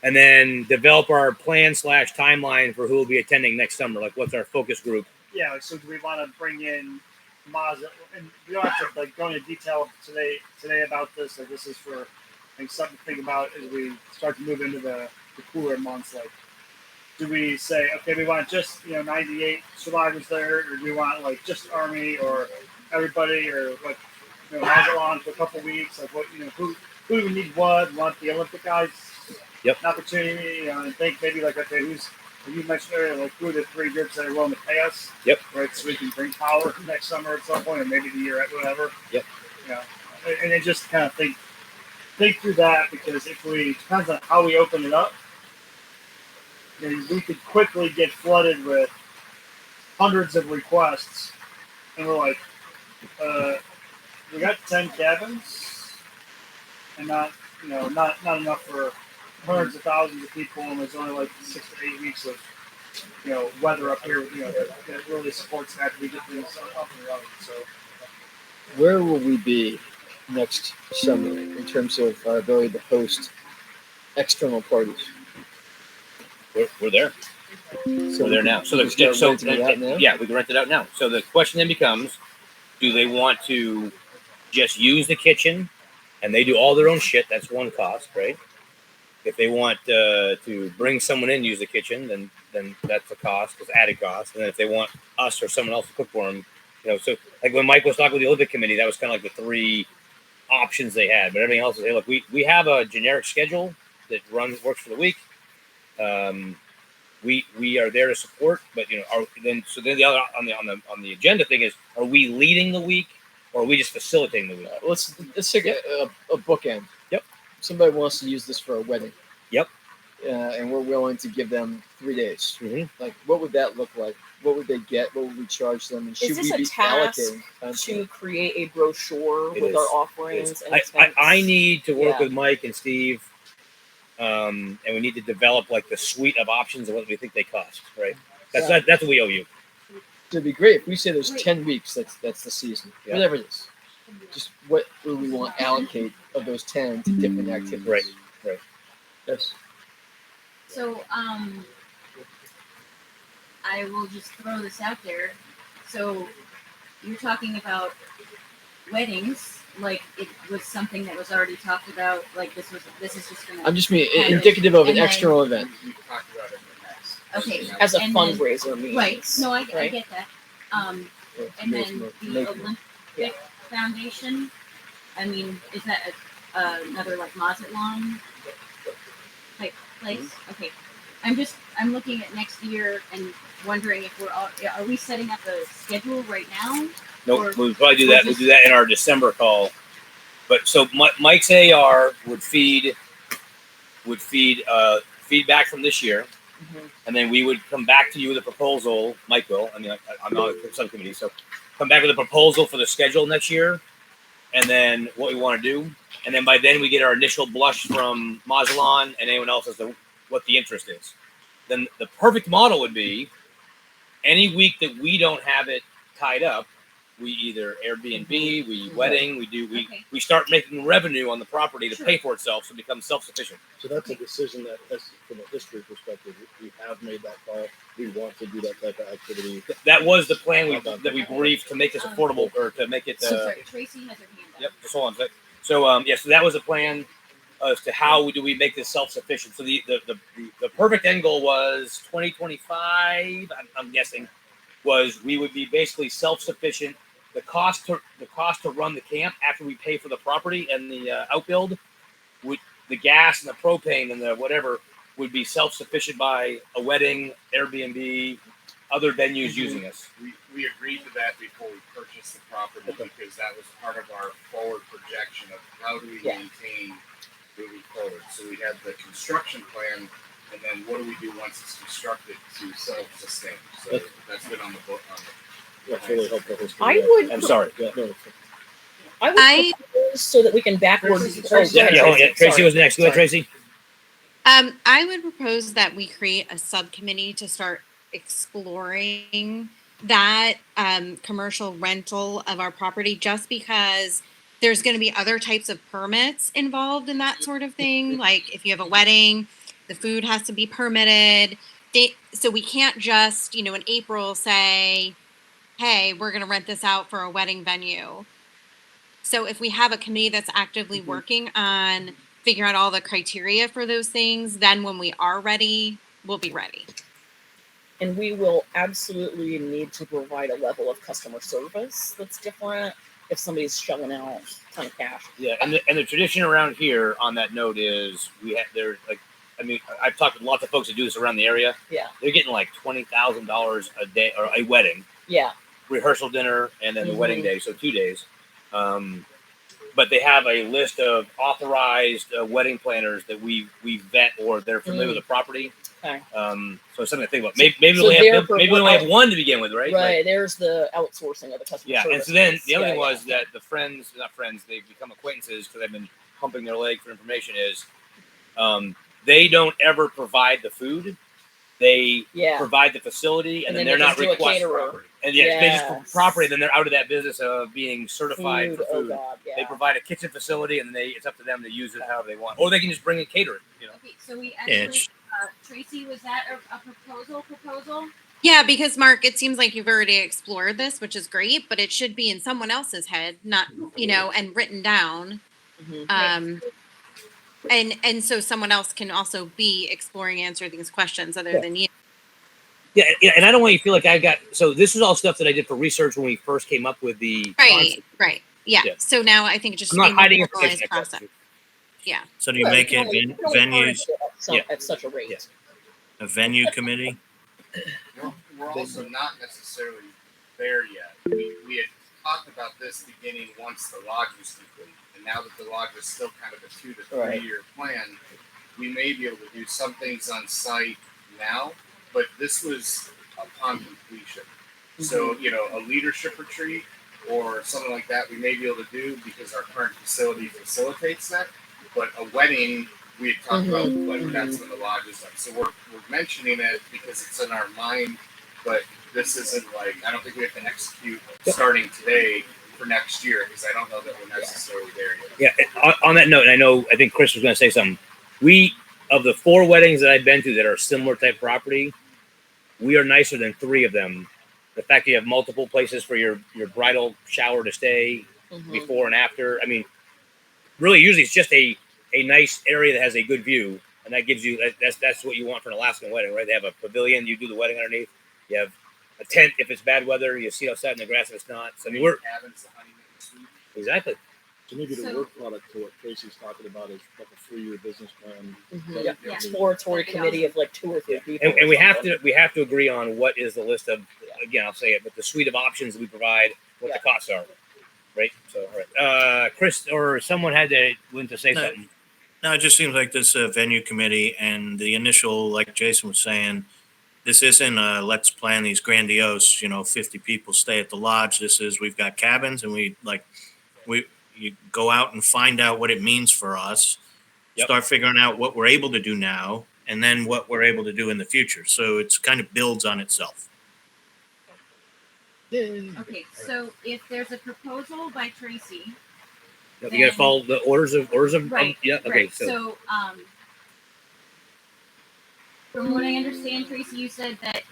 And then develop our plan / timeline for who will be attending next summer. Like, what's our focus group? Yeah. So do we want to bring in Mazda? And we don't have to like go into detail today about this. Like, this is for I think something to think about as we start to move into the cooler months. Like, do we say, okay, we want just 98 survivors there, or do we want like just Army or everybody, or like Mazatlan for a couple weeks? Like, what who do we need? What want the Olympic guys? Yep. An opportunity, and think maybe like, okay, who's you mentioned earlier, like who are the 3 groups that are willing to pay us? Yep. Right, so we can bring power next summer at some point, or maybe the year, whatever. Yep. And then just kind of think through that, because if we depends on how we open it up, we could quickly get flooded with hundreds of requests, and we're like, we got 10 cabins, and not enough for hundreds of thousands of people, and there's only like 6 to 8 weeks of weather up here, that really supports that we get things up and running. So Where will we be next summer in terms of our ability to host external parties? We're there. So We're there now. So we can start renting it out now? yeah, we can rent it out now. So the question then becomes, do they want to just use the kitchen and they do all their own shit? That's one cost, right? If they want to bring someone in, use the kitchen, then that's a cost, it's added cost. And then if they want us or someone else to cook for them, so like when Mike was talking with the Olympic Committee, that was kind of like the 3 options they had. But everything else is, hey, look, we have a generic schedule that works for the week. We are there to support, but then the other on the agenda thing is, are we leading the week or are we just facilitating the week? Let's take a bookend. Yep. Somebody wants to use this for a wedding. Yep. And we're willing to give them 3 days. Mm-hmm. Like, what would that look like? What would they get? What would we charge them? And should Is this we a be task allocating time for to it? create a brochure It with is. our It offerings is. and I expense? need to work Yeah. with Mike and Steve, and we need to develop like the suite of options of what we think they cost. Right. That's what we owe you. It'd be great if we say there's 10 weeks. That's the season. Yeah. Whatever it is. Just what do we want to allocate of those 10 to different activities? Right. Right. Yes. So, I will just throw this out there. So, you're talking about weddings, like it was something that was already talked about. Like this is just gonna. I'm just being kind of- indicative of an and then- external event. We talked about it in the past. Okay. As a and then- fundraiser means. Right. No, I right? get that. And Make then more- the make more. Olympic Foundation. I mean, is that another like Mazatlan type place? Okay. I'm looking at next year and wondering if are we setting up a schedule right now? Nope, Or- we'll probably do that. or We'll just- do that in our December call. But so Mike's AR would feed feedback from this year, Mhm. and then we would come back to you with a proposal. Mike will. I mean, I'm not a subcommittee, so come back with a proposal for the schedule next year, and then what we want to do, and then by then we get our initial blush from Mazatlan and anyone else as to what the interest is. Then the perfect model would be any week that we don't have it tied up, we either Airbnb, we wedding, Okay. we start making revenue on the property to pay for itself, so it becomes self-sufficient. So that's a decision that, from a history perspective, we have made that call. We want to do that type of activity. That was the plan that we briefed to make this affordable, or to make it. So sorry, Tracy has her hand up. Yep, just hold on. So that was a plan as to how do we make this self-sufficient. So the perfect end goal was 2025. I'm guessing was we would be basically self-sufficient. The cost to run the camp after we pay for the property and the outbuild, would the gas and the propane and the whatever would be self-sufficient by a wedding, Airbnb, other venues using us. We agreed to that before we purchased the property because that was part of our forward projection of how do we maintain moving forward. So we had the construction plan, and then what do we do once it's constructed to self-sustain? So that's been on the book. That's really helpful. I would. I'm sorry. Yeah, no, I would propose so that we can backwards. Tracy was next. Go ahead, Tracy. I would propose that we create a subcommittee to start exploring that commercial rental of our property, just because there's going to be other types of permits involved in that sort of thing. Like if you have a wedding, the food has to be permitted. So we can't just, in April say, hey, we're going to rent this out for a wedding venue. So if we have a committee that's actively working on figuring out all the criteria for those things, then when we are ready, we'll be ready. And we will absolutely need to provide a level of customer service that's different if somebody's shelling out a ton of cash. Yeah, and the tradition around here on that note is they're like, I mean, I've talked with lots of folks that do this around the area. Yeah. They're getting like $20,000 a day or a wedding. Yeah. Rehearsal dinner and then the wedding day, so 2 days. But they have a list of authorized wedding planners that we vet or they're familiar with the property. Okay. So something to think about. Maybe we only have one to begin with, right? Right. Like, there's the outsourcing of the customer service. Yeah, and so then the other thing was that the not friends, they've become acquaintances because I've been pumping their leg for information. Is they don't ever provide the food. They provide the facility, and then they're not required. And they just property, then they're out of that business of being certified for food. Oh God, They provide a kitchen facility, and then it's up to them to use it however they want, or they can just bring in catering. Okay, so we actually, Tracy, was that a proposal? Yeah, because Mark, it seems like you've already explored this, which is great, but it should be in someone else's head, not and written down. And so someone else can also be exploring, answering these questions other than you. Yeah, and I don't want you to feel like I got. So this is all stuff that I did for research when we first came up with the right. Yeah. So now I think it just I'm not hiding information process. Yeah. So do you make it venues? At such a rate. A venue committee? We're also not necessarily there yet. We had talked about this beginning once the lodge was complete, and now that the lodge is still kind of a 2 to 3 year plan, we may be able to do some things on site now, but this was upon completion. So, a leadership retreat or something like that we may be able to do because our current facility facilitates that. But a wedding, we had talked about like that's when the lodge is like. So we're mentioning it because it's in our mind, but this isn't like, I don't think we have to execute starting today for next year because I don't know that we're necessarily there yet. Yeah, on that note, I think Chris was going to say something. Of the 4 weddings that I've been to that are similar type property, we are nicer than 3 of them. The fact that you have multiple places for your bridal shower to stay before and after. I mean, really, usually it's just a nice area that has a good view, and that gives you that's what you want for an Alaskan wedding, right? They have a pavilion, you do the wedding underneath. You have a tent if it's bad weather. You sit outside in the grass if it's not. So I mean, we're exactly. So maybe the work product to what Tracy's talking about is like a 3-year business plan. Exploratory committee of like 2 or 3 people. And we have to agree on what is the list of, again, I'll say it, but the suite of options that we provide, what the costs are, right? So, all right, Chris or someone had to say something. No, it just seems like this venue committee and the initial, like Jason was saying, this isn't let's plan these grandiose, 50 people stay at the lodge. This is, we've got cabins and you go out and find out what it means for us, start figuring out what we're able to do now, and then what we're able to do in the future. So it's kind of builds on itself. Okay, so if there's a proposal by Tracy, you got to follow the orders of right. Okay. Right. So from what I understand, Tracy, you said that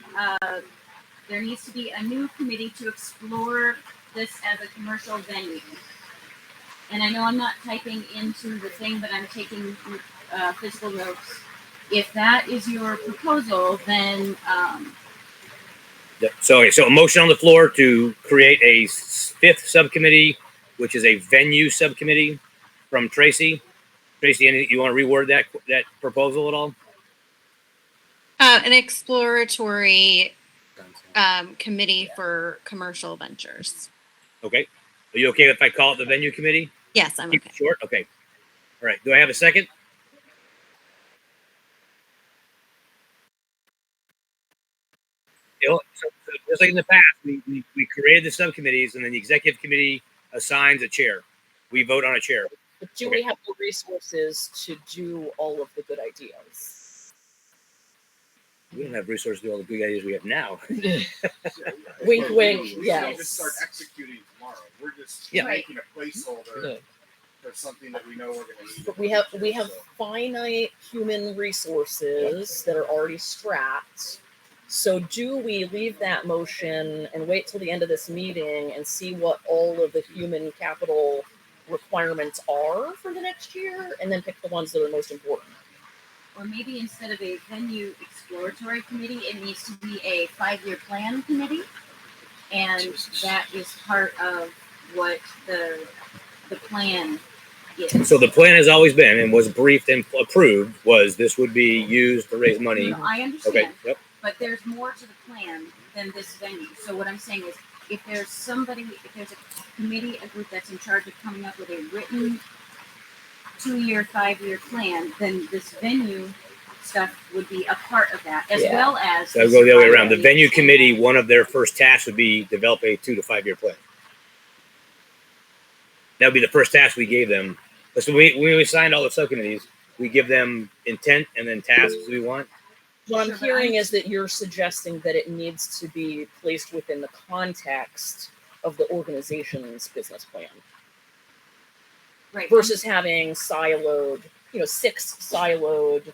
there needs to be a new committee to explore this as a commercial venue. And I know I'm not typing into the thing, but I'm taking physical notes. If that is your proposal, then So a motion on the floor to create a 5th subcommittee, which is a venue subcommittee from Tracy. Tracy, you want to reword that proposal at all? An exploratory committee for commercial ventures. Okay. Are you okay if I call it the venue committee? Yes, I'm Keep okay. it short? Okay. All right. Do I have a second? So just like in the past, we created the subcommittees, and then the executive committee assigns a chair. We vote on a chair. But do we have the resources to do all of the good ideas? We don't have resources to do all the good ideas we have now. Wink, wink. We Yes. don't just start executing tomorrow. We're just Yeah. making a placeholder Yeah. for something that we know we're going to need. But we have finite human resources that are already strapped. So do we leave that motion and wait till the end of this meeting and see what all of the human capital requirements are for the next year, and then pick the ones that are most important? Or maybe instead of a venue exploratory committee, it needs to be a 5-year plan committee. And that is part of what the plan is. So the plan has always been, and was briefed and approved, was this would be used to raise money. No, I understand. Okay, yep. But there's more to the plan than this venue. So what I'm saying is, if there's a committee, a group that's in charge of coming up with a written 2-year, 5-year plan, then this venue stuff would be a part of that, as well as. So I'll go the other way around. The venue committee, one of their first tasks would be develop a 2 to 5 year plan. That would be the first task we gave them. So when we signed all the subcommittees, we give them intent and then tasks we want. What I'm hearing is that you're suggesting that it needs to be placed within the context of the organization's business plan. Right. Versus having siloed, 6 siloed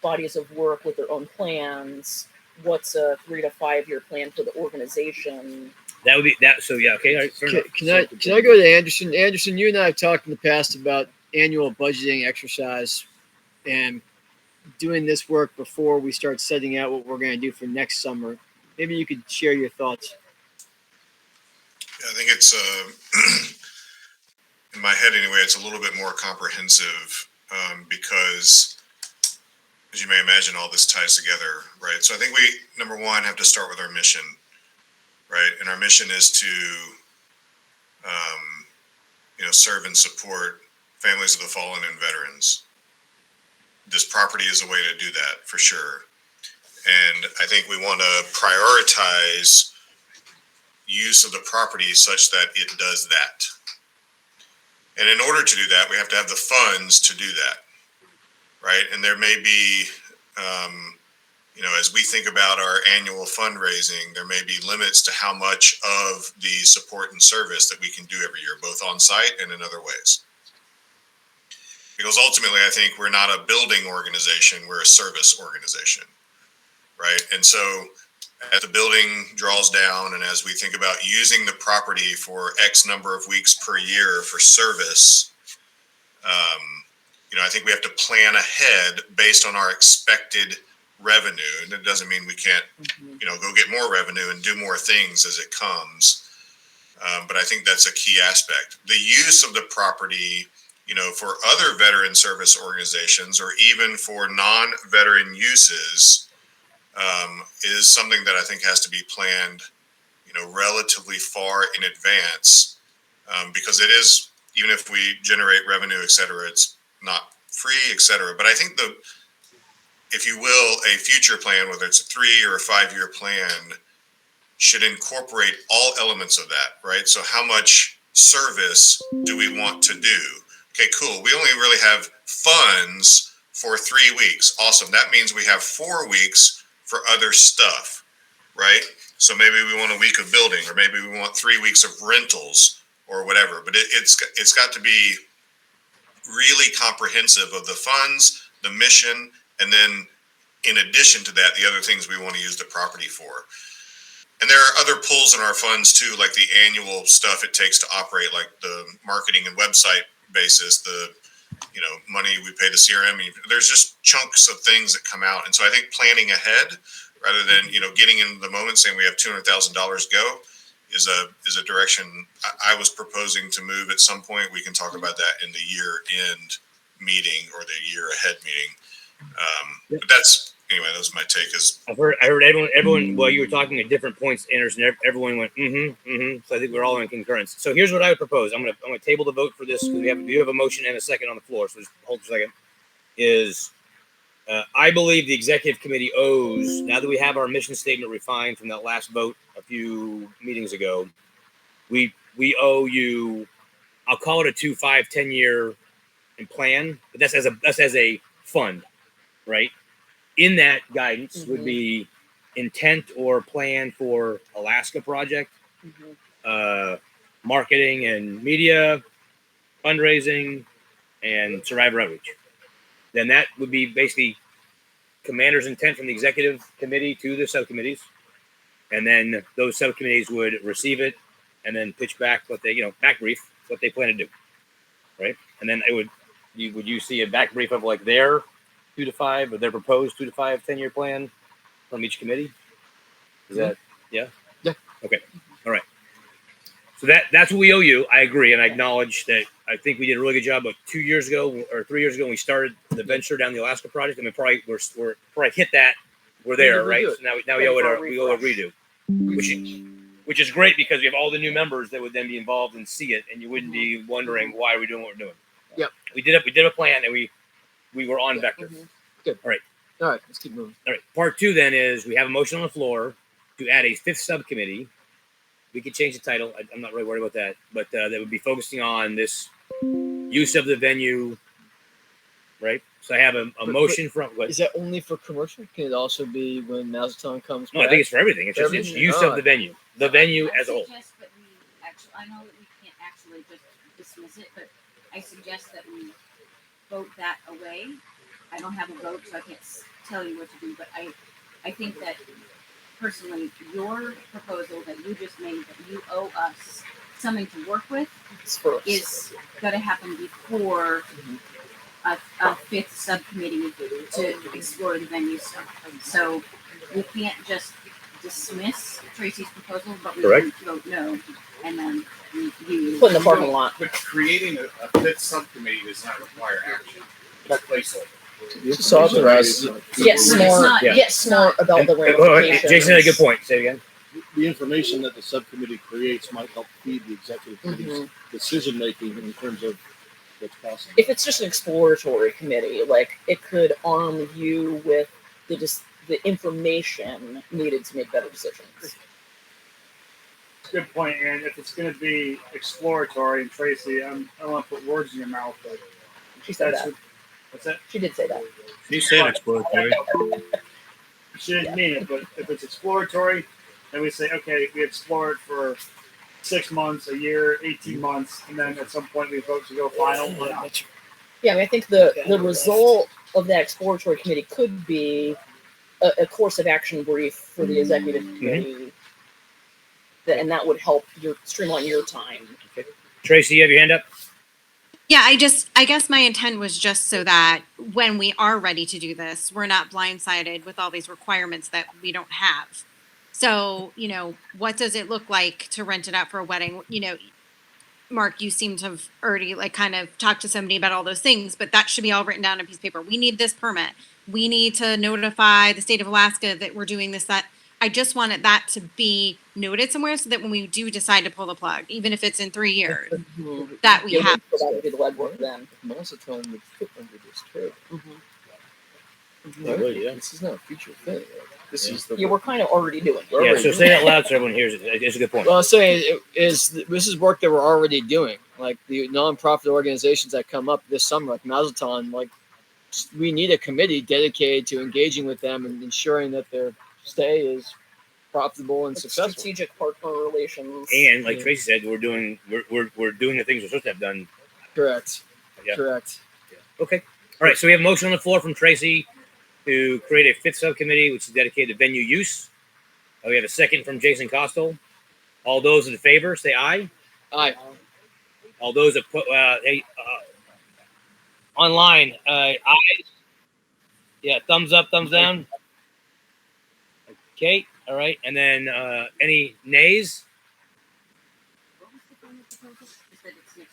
bodies of work with their own plans. What's a 3 to 5 year plan for the organization? That would be that. So yeah, okay. All right, Can I go to Anderson? Anderson, you and I have talked in the past about annual budgeting exercise and doing this work before we start setting out what we're going to do for next summer. Maybe you could share your thoughts. Yeah, I think it's in my head anyway. It's a little bit more comprehensive because, as you may imagine, all this ties together, right? So I think we, number one, have to start with our mission, right? And our mission is to, serve and support families of the fallen and veterans. This property is a way to do that for sure. And I think we want to prioritize use of the property such that it does that. And in order to do that, we have to have the funds to do that, right? And there may be, as we think about our annual fundraising, there may be limits to how much of the support and service that we can do every year, both on site and in other ways. Because ultimately, I think we're not a building organization, we're a service organization, right? And so as the building draws down and as we think about using the property for X number of weeks per year for service, I think we have to plan ahead based on our expected revenue. And it doesn't mean we can't, go get more revenue and do more things as it comes. But I think that's a key aspect. The use of the property, for other veteran service organizations or even for non-veteran uses is something that I think has to be planned, relatively far in advance because it is, even if we generate revenue, et cetera, it's not free, et cetera. But I think if you will, a future plan, whether it's a 3 or a 5 year plan, should incorporate all elements of that, right? So how much service do we want to do? Okay, cool. We only really have funds for 3 weeks. Awesome. That means we have 4 weeks for other stuff, right? So maybe we want a week of building, or maybe we want 3 weeks of rentals or whatever. But it's got to be really comprehensive of the funds, the mission, and then in addition to that, the other things we want to use the property for. And there are other pulls in our funds too, like the annual stuff it takes to operate, like the marketing and website basis, the money we pay the CRM. There's just chunks of things that come out. And so I think planning ahead rather than, getting in the moment saying we have $200,000 go is a direction I was proposing to move at some point. We can talk about that in the year end meeting or the year ahead meeting. But that's, anyway, that was my take. I heard everyone, while you were talking at different points, Anderson, everyone went, So I think we're all in concurrence. So here's what I would propose. I'm gonna table the vote for this because we have a motion and a second on the floor. So just hold a second. I believe the executive committee owes, now that we have our mission statement refined from that last vote a few meetings ago, we owe you, I'll call it a 2, 5, 10 year plan, but that's as a fund, right? in that guidance would be intent or plan for Alaska project, marketing and media, fundraising, and survivor outreach. Then that would be basically commander's intent from the executive committee to the subcommittees. And then those subcommittees would receive it and then pitch back what they, back brief what they plan to do. Right. And then would you see a back brief of like their 2 to 5 or their proposed 2 to 5 10-year plan from each committee? Is that, yeah? Yeah. Okay. All right. So that's what we owe you. I agree. And I acknowledge that I think we did a really good job. But 2 years ago or 3 years ago, when we started the venture down the Alaska project, I mean, we're probably hit that. We're there, right? So now we owe a redo, which is great because we have all the new members that would then be involved and see it, and you wouldn't be wondering why we're doing what we're doing. Yep. We did a plan, and we were on vector. Good. All right. Let's keep moving. All right. Part 2 then is we have a motion on the floor to add a 5th subcommittee. We could change the title. I'm not really worried about that, but that would be focusing on this use of the venue, right? So I have a motion from. Is that only for commercial? Can it also be when Mazatlan comes? No, I think it's for everything. It's just use of the venue, the venue as a whole. I know that we can't actually just dismiss it, but I suggest that we vote that away. I don't have a vote, so I can't tell you what to do, but I think that personally, your proposal that you just made, that you owe us something to work with, is going to happen before a 5th subcommittee to explore the venue stuff. So we can't just dismiss Tracy's proposal, but we can vote no, and then you put in the parking lot. But creating a 5th subcommittee does not require action. It's placeholder. Just authorize. Get smart about the ramifications. Jason had a good point. Say it again. The information that the subcommittee creates might help feed the executive committee's decision making in terms of what's possible. If it's just an exploratory committee, like it could arm you with the information needed to make better decisions. Good point. And if it's going to be exploratory, and Tracy, I don't want to put words in your mouth, but she said that. What's that? She did say that. She said exploratory. She didn't mean it, but if it's exploratory, then we say, okay, we explore it for 6 months, a year, 18 months, and then at some point we vote to go final. Yeah, I mean, I think the result of that exploratory committee could be a course of action brief for the executive committee, and that would help streamline your time. Okay. Tracy, you have your hand up? Yeah, I guess my intent was just so that when we are ready to do this, we're not blindsided with all these requirements that we don't have. So, what does it look like to rent it out for a wedding? Mark, you seem to have already kind of talked to somebody about all those things, but that should be all written down on a piece of paper. We need this permit. We need to notify the state of Alaska that we're doing this, that. I just wanted that to be noted somewhere so that when we do decide to pull the plug, even if it's in 3 years, that we have. That would be the legwork then. Mazatlan would fit under this too. Yeah. This is not a future thing. This is the. Yeah, we're kind of already doing it. Yeah, so say that loud so everyone hears it. It's a good point. Well, I'm saying this is work that we're already doing. Like the nonprofit organizations that come up this summer, like Mazatlan, we need a committee dedicated to engaging with them and ensuring that their stay is profitable and successful. Strategic partner relations. And like Tracy said, we're doing the things we're supposed to have done. Correct. Yeah. Correct. Yeah. Okay. All right. So we have a motion on the floor from Tracy to create a 5th subcommittee, which is dedicated to venue use. We have a second from Jason Costel. All those in favor, say aye. Aye. All those that put online, aye. Yeah, thumbs up, thumbs down. Okay, all right, and then any nays?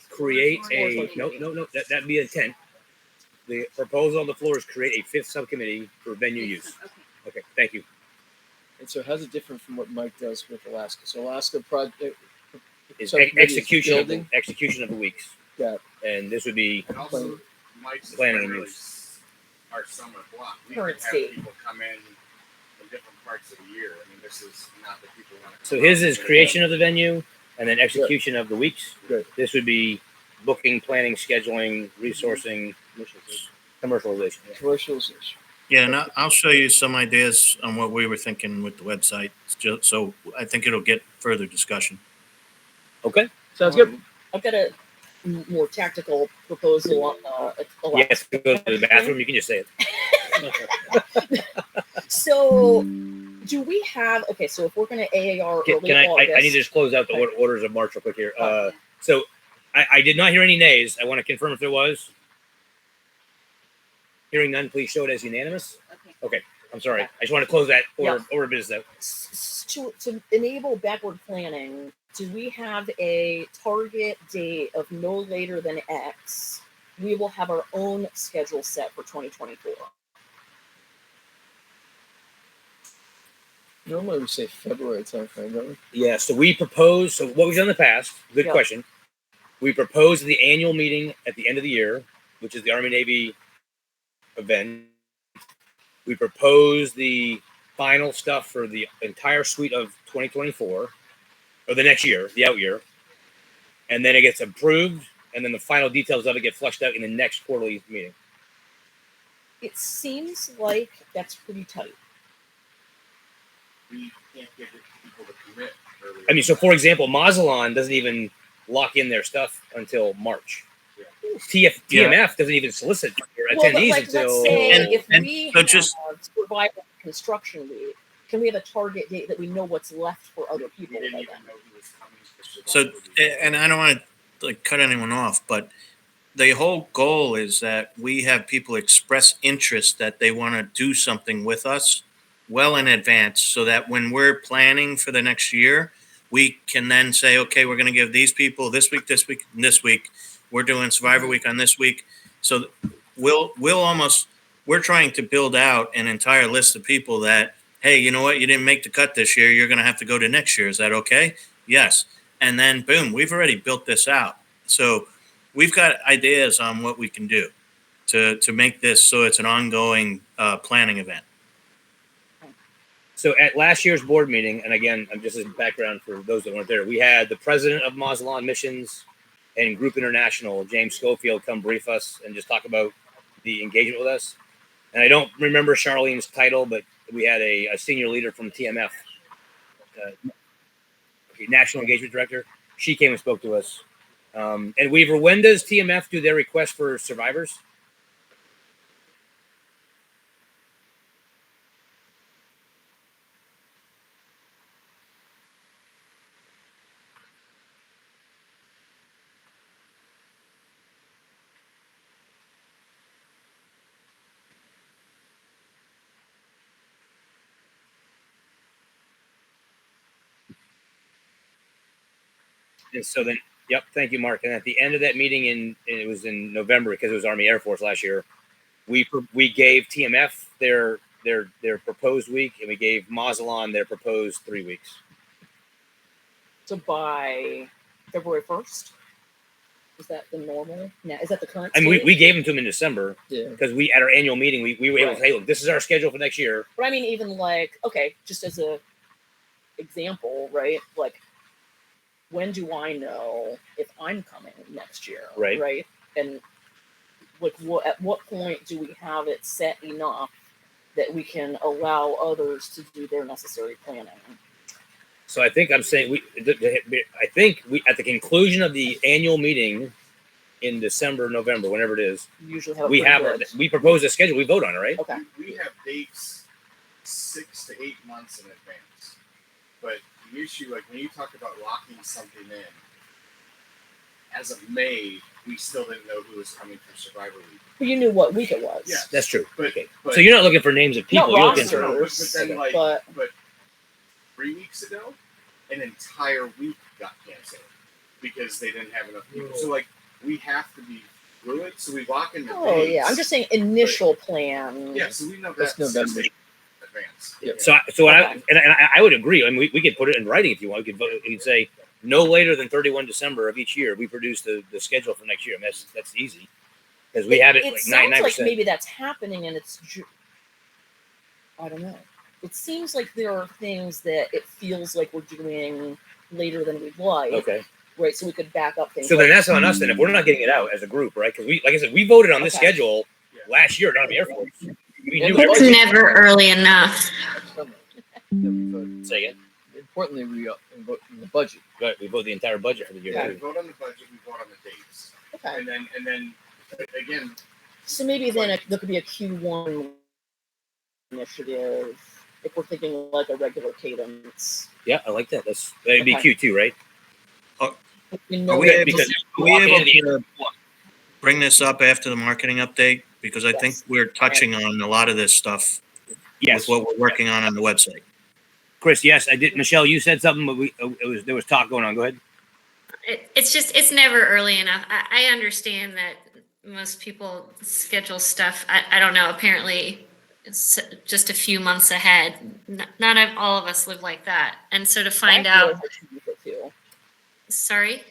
Create a no. That'd be intent. The proposal on the floor is create a 5th subcommittee for venue use. Okay, thank you. And so, how's it different from what Mike does with Alaska? So, Alaska project is execution of the weeks. Yeah, and this would be Mike's planning and use. Our summer block. We Current have state. people come in different parts of the year. I mean, this is not that people want to. So his is creation of the venue and then execution of the weeks. Good. This would be booking, planning, scheduling, resourcing, commercialization. Commercialization. Yeah, and I'll show you some ideas on what we were thinking with the website, just so I think it'll get further discussion. Okay. Sounds good. I've got a more tactical proposal. Yes, to go to the bathroom. You can just say it. So, do we have? Okay, so if we're going to AAR Can early I August, need to just close out the orders of March real quick here. So I did not hear any nays. I want to confirm if there was. Hearing none, please show it as unanimous. Okay. I'm sorry. I just want to close that order of business out. To enable backward planning, do we have a target date of no later than X? We will have our own schedule set for 2024. Normally we say February timeframe, don't we? Yeah. So we propose. So what we've done in the past. Good question. We propose the annual meeting at the end of the year, which is the Army Navy event. We propose the final stuff for the entire suite of 2024, or the next year, the out year, and then it gets approved, and then the final details of it get fleshed out in the next quarterly meeting. It seems like that's pretty tight. We can't get people to commit early. I mean, so for example, Mazatlan doesn't even lock in their stuff until March. TMF doesn't even solicit attendees until. Let's say if we so just survival construction week, can we have a target date that we know what's left for other people by then? So, and I don't want to like cut anyone off, but the whole goal is that we have people express interest that they want to do something with us well in advance, so that when we're planning for the next year, we can then say, okay, we're going to give these people this week, this week, and this week. We're doing Survivor Week on this week. So we're trying to build out an entire list of people that, hey, you know what? You didn't make the cut this year. You're going to have to go to next year. Is that okay? Yes. And then boom, we've already built this out. So we've got ideas on what we can do to make this so it's an ongoing planning event. So at last year's board meeting, and again, I'm just as background for those that weren't there, we had the president of Mazatlan Missions and Group International, James Schofield, come brief us and just talk about the engagement with us. And I don't remember Charlene's title, but we had a senior leader from TMF, National Engagement Director. She came and spoke to us. And Weaver, when does TMF do their request for survivors? And so then, yep, thank you, Mark. And at the end of that meeting, it was in November because it was Army Air Force last year, we gave TMF their proposed week, and we gave Mazatlan their proposed 3 weeks. So by February 1st, is that the normal? Now, is that the current? I mean, we gave them to them in December because we at our annual meeting we were able to say, hey, look, this is our schedule for next year. But I mean, even like, okay, just as a example, right? Like, when do I know if I'm coming next year? Right. And like, at what point do we have it set enough that we can allow others to do their necessary planning? So I think I'm saying I think at the conclusion of the annual meeting in December, November, whenever it is, we we propose a schedule. We vote on it, right? Okay. We have dates 6 to 8 months in advance, but the issue, like when you talk about locking something in, as of May, we still didn't know who was coming for Survivor Week. But you knew what week it was. Yes. That's true. But so you're not looking for names of people. You're looking for. But 3 weeks ago, an entire week got canceled because they didn't have enough people. So like we have to be fluid. So we lock in the dates. Yeah. I'm just saying initial plan. Yeah. So we know that's November. Advance. Yeah. So I would agree. I mean, we could put it in writing if you want. We could say no later than 31 December of each year we produce the schedule for next year. I mean, that's easy because we have it like 99%. Sounds like maybe that's happening, and it's I don't know. It seems like there are things that it feels like we're doing later than we'd like. Okay. Right. So we could back up things. So then that's on us then if we're not getting it out as a group, right? Because like I said, we voted on this schedule last year, not the Air Force. We And knew the It's budget- never early enough. that we voted. Say again. Importantly, we vote in the budget. Right, we vote the entire budget for the year. Yeah, too. we vote on the budget, we vote on the dates. Okay. And then again, So maybe then there could be a Q1 initiative if we're thinking like a regular cadence. Yeah, I like that. That'd be Okay. Q2, right? You Are know, we that able, because are we walk able into to bring this up after the marketing update? Because I think Yes. we're touching on a lot of this stuff Yes, with what we're working on the website. Chris. Yes, I did. Michelle, you said something, but there was talk going on. Go ahead. It's never early enough. I understand that most people schedule stuff. I don't know. Apparently, it's just a few months ahead. Not all of us live like that, and so to find I feel out. like I should use it too. Sorry.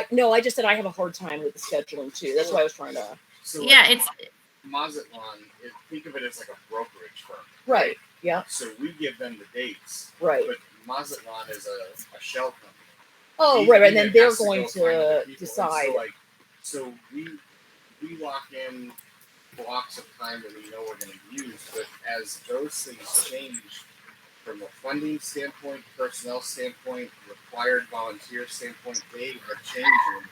No, I just said I have a hard time with the scheduling too. That's why I was trying to. so Yeah, it's Mazatlan, think of it as like a brokerage firm. Right. Yeah. So we give them the dates, Right. but Mazatlan is a shell company. Oh, He- right. he And then has they're to going go find other to people. And decide. So we lock in blocks of time that we know we're going to use, but as those things change from a funding standpoint, personnel standpoint, required volunteer standpoint, they are changing.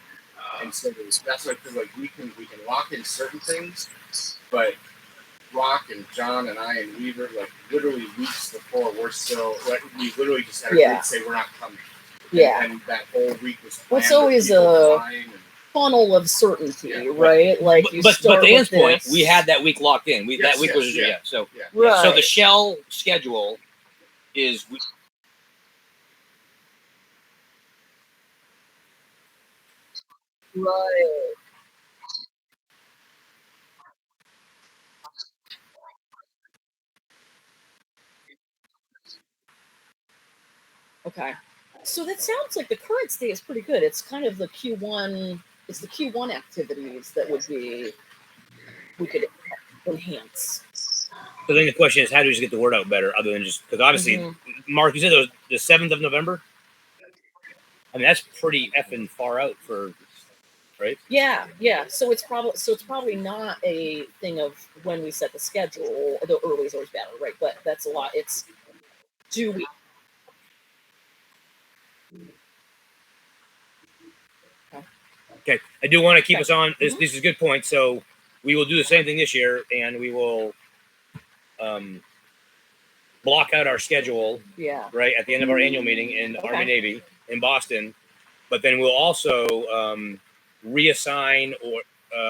And so that's why I feel like we can lock in certain things, but Rock and John and I and Weaver, like literally weeks before, we're still like we literally just had a Yeah. group say we're not coming. Yeah. And that whole week was Well, it's planned with always people a flying and- funnel of certainty, Yeah. right? Like you But start to Ann's with point, this. we had that week locked in. Yes, That week yes, was yeah. So yeah. Right. so the shell schedule is Right. Okay. So that sounds like the current state is pretty good. It's kind of the Q1. It's the Q1 activities that we could enhance. So then the question is, how do we just get the word out better, other than just because obviously, Mhm. Mark, you said it was the 7th of November. I mean, that's pretty effing far out for, right? Yeah, yeah. So it's probably not a thing of when we set the schedule. The early is always better, right? But that's a lot. It's do we? Okay, I do want to keep Okay. us on. This is a good point. So we will do the same thing this year, and we will block out our schedule Yeah. right at the end of our annual meeting in Okay. Army Navy in Boston. But then we'll also reassign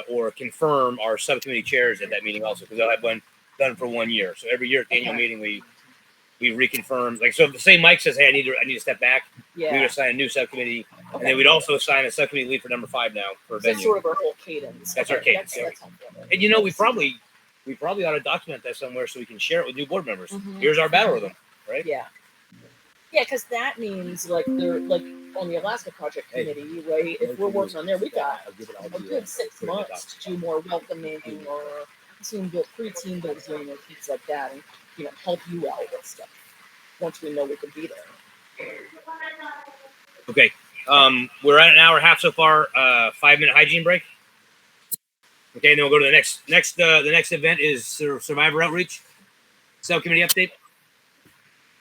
or confirm our subcommittee chairs at that meeting also, because they'll have one done for 1 year. So every year at the annual Okay. meeting, we reconfirm. Like, so if the same Mike says, "Hey, I need to step back," we would Yeah. assign a new subcommittee, and Okay. then we'd also assign a subcommittee lead for number 5 now for So that's venue. sort of our whole cadence. That's our Okay, cadence, yeah. That's helpful. And we probably ought to document that somewhere so we can share it with new board members. Mhm. Here's our battle rhythm, right? Yeah. Yeah, because that means like they're like on the Alaska Project Committee, right? If we're working on there, we got a good 6 months to do more welcoming or pre-team building or things like that, and help you out with stuff once we know we can be there. Okay. We're at an hour and a half so far. 5-minute hygiene break. Okay, and then we'll go to the next event is Survivor Outreach Subcommittee update.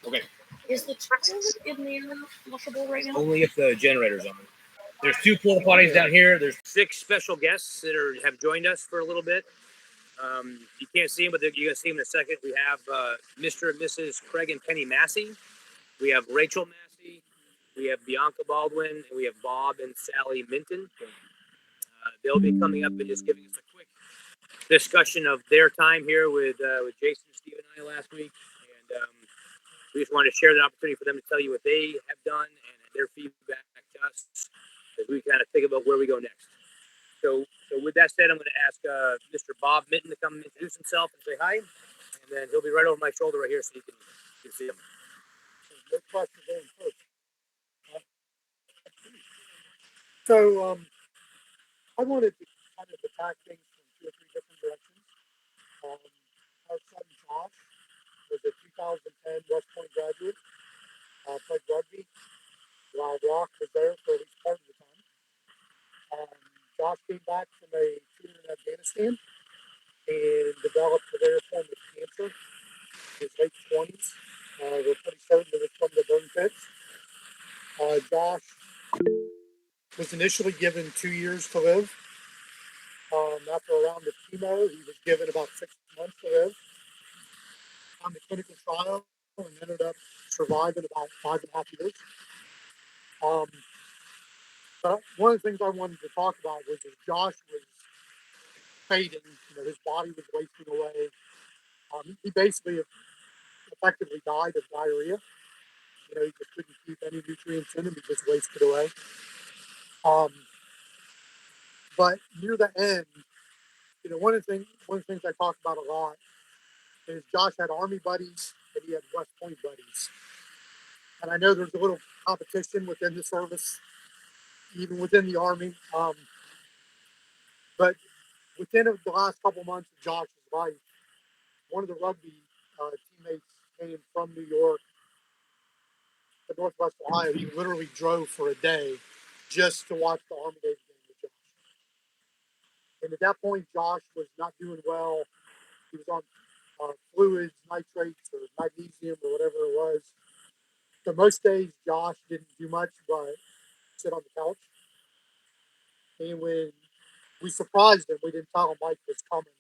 Okay. Is the toilet in there flushable right now? Only if the generator's on. There's 2 porta potties down here. There's 6 special guests that have joined us for a little bit. You can't see them, but you're gonna see them in a second. We have Mr. and Mrs. Craig and Penny Massey. We have Rachel Massey. We have Bianca Baldwin, and we have Bob and Sally Minton. They'll be coming up and just giving us a quick discussion of their time here with Jason, Steve, and I last week, and we just wanted to share the opportunity for them to tell you what they have done and their feedback to us as we kind of think about where we go next. So with that said, I'm going to ask Mr. Bob Minton to come and introduce himself and say hi, and then he'll be right over my shoulder right here so you can see him. Good question, Darren, first. So I wanted to kind of attack things from 2 or 3 different directions. Our son Josh was a 2010 West Point graduate, played rugby while Rock was there for at least part of the time. Josh came back from a tour in Afghanistan and developed a very We're pretty certain that it's from the burn pits. Josh was initially given 2 years to live. After a round of chemo, he was given about 6 months to live on the clinical trial and ended up surviving about 5.5 years. But one of the things I wanted to talk about was that Josh was fading. His body was wasting away. He basically effectively died of diarrhea. He just couldn't keep any nutrients in him. He just wasted away. But near the end, one of the things I talk about a lot is Josh had Army buddies and he had West Point buddies. And I know there's a little competition within the service, even within the Army. But within the last couple months of Josh's life, one of the rugby teammates came from New York to Northwest Ohio. He literally drove for a day just to watch the Army Navy game with Josh. And at that point, Josh was not doing well. He was on fluids, nitrates, or magnesium, or whatever it was. So most days, Josh didn't do much but sit on the couch. And when we surprised him, we didn't tell him Mike was coming.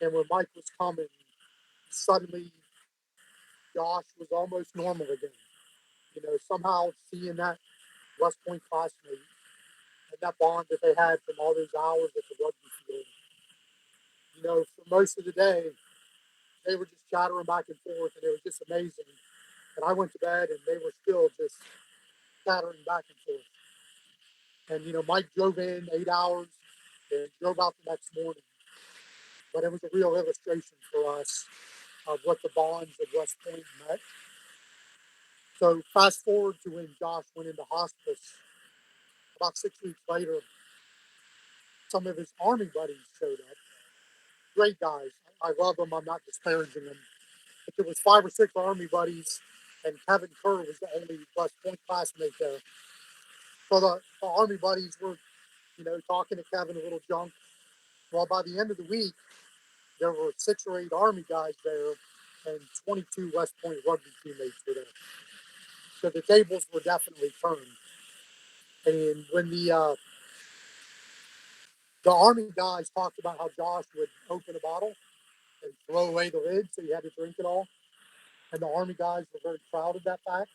And when Mike was coming, suddenly Josh was almost normal again. Somehow seeing that West Point classmate and that bond that they had from all those hours at the rugby field. For most of the day, they were just chattering back and forth, and it was just amazing. And I went to bed, and they were still just chattering back and forth. And, Mike drove in 8 hours and drove out the next morning. But it was a real illustration for us of what the bonds of West Point meant. So fast forward to when Josh went into hospice, about 6 weeks later, some of his Army buddies showed up. Great guys. I love them. I'm not disparaging them. But there was 5 or 6 Army buddies, and Kevin Kerr was the only West Point classmate there. So the Army buddies were, talking to Kevin a little junk. Well, by the end of the week, there were 6 or 8 Army guys there, and 22 West Point rugby teammates were there. So the tables were definitely turned. And when the Army guys talked about how Josh would open a bottle and throw away the lid, so you had to drink it all, and the Army guys were very proud of that fact,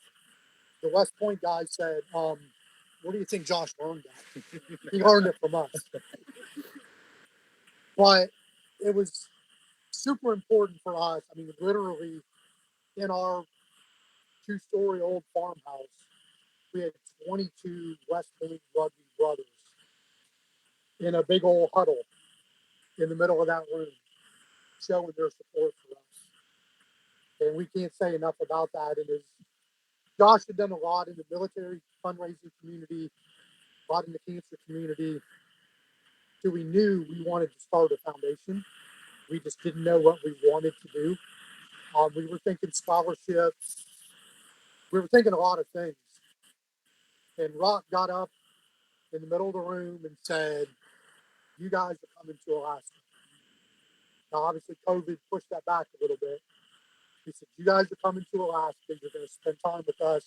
the West Point guys said, "Where do you think Josh learned that?" He learned it from us. But it was super important for us. I mean, literally, in our 2-story old farmhouse, we had 22 West Point rugby brothers in a big old huddle in the middle of that room, showing their support for us. And we can't say enough about that. And Josh had done a lot in the military fundraising community, a lot in the cancer community. So we knew we wanted to start a foundation. We just didn't know what we wanted to do. We were thinking scholarships. We were thinking a lot of things. And Rock got up in the middle of the room and said, "You guys are coming to Alaska." Now, obviously, COVID pushed that back a little bit. He said, "You guys are coming to Alaska. You're going to spend time with us."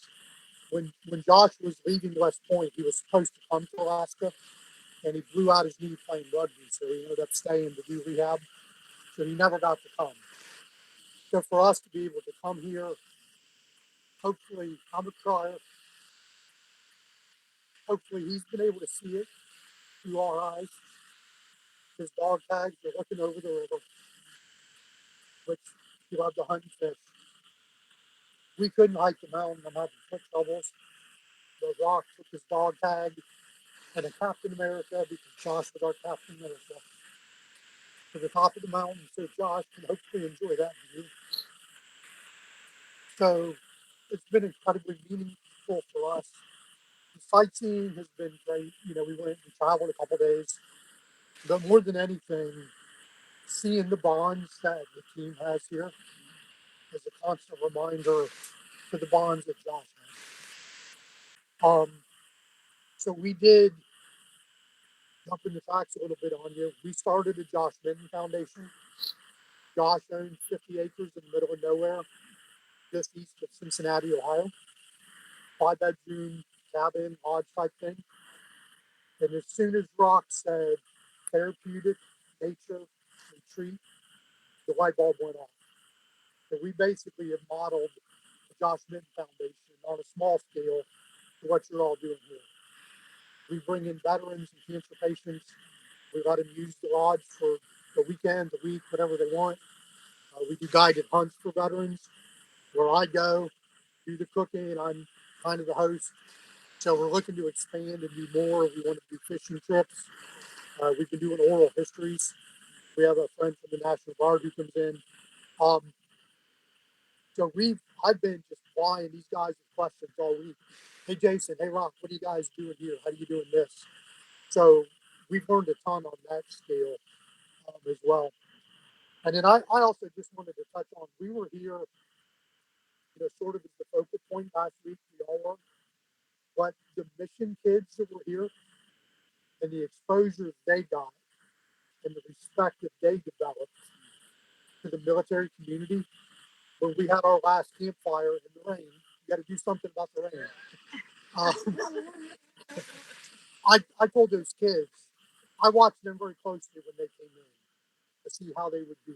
When Josh was leaving West Point, he was supposed to come to Alaska, and he blew out his knee playing rugby, so he ended up staying to do rehab. So he never got to come. So for us to be able to come here, hopefully, I'm a crier. Hopefully, he's been able to see it through our eyes. His dog tags are looking over the river, which he loved to hunt and fish. We couldn't hike the mountain. I'm having foot troubles. The Rock took his dog tag and a Captain America, because Josh was our Captain America, to the top of the mountain, so Josh can hopefully enjoy that view. So it's been incredibly meaningful for us. The sightseeing has been great. We traveled a couple days, but more than anything, seeing the bonds that the team has here is a constant reminder to the bonds that Josh has. So we did, jumping the facts a little bit on you, we started a Josh Minton Foundation. Josh owns 50 acres in the middle of nowhere. just east of Cincinnati, Ohio. 5-bedroom cabin, lodge type thing. And as soon as Rock said therapeutic, nature, retreat, the light bulb went off. So we basically have modeled the Josh Minton Foundation on a small scale to what you're all doing here. We bring in veterans and cancer patients. We let them use the lodge for the weekend, the week, whatever they want. We do guided hunts for veterans where I go, do the cooking, and I'm kind of the host. So we're looking to expand and do more. We want to do fishing trips. We've been doing oral histories. We have a friend from the National Guard who comes in. So I've been just flying these guys with questions all week. Hey Jason, hey Rock, what are you guys doing here? How are you doing this? So we've learned a ton on that scale as well. And then I also just wanted to touch on, we were here, sort of as the focal point last week, we all were. But the mission kids that were here and the exposure they got and the respect that they developed to the military community, when we had our last campfire in the rain, you got to do something about the rain. I told those kids, I watched them very closely when they came in to see how they would be.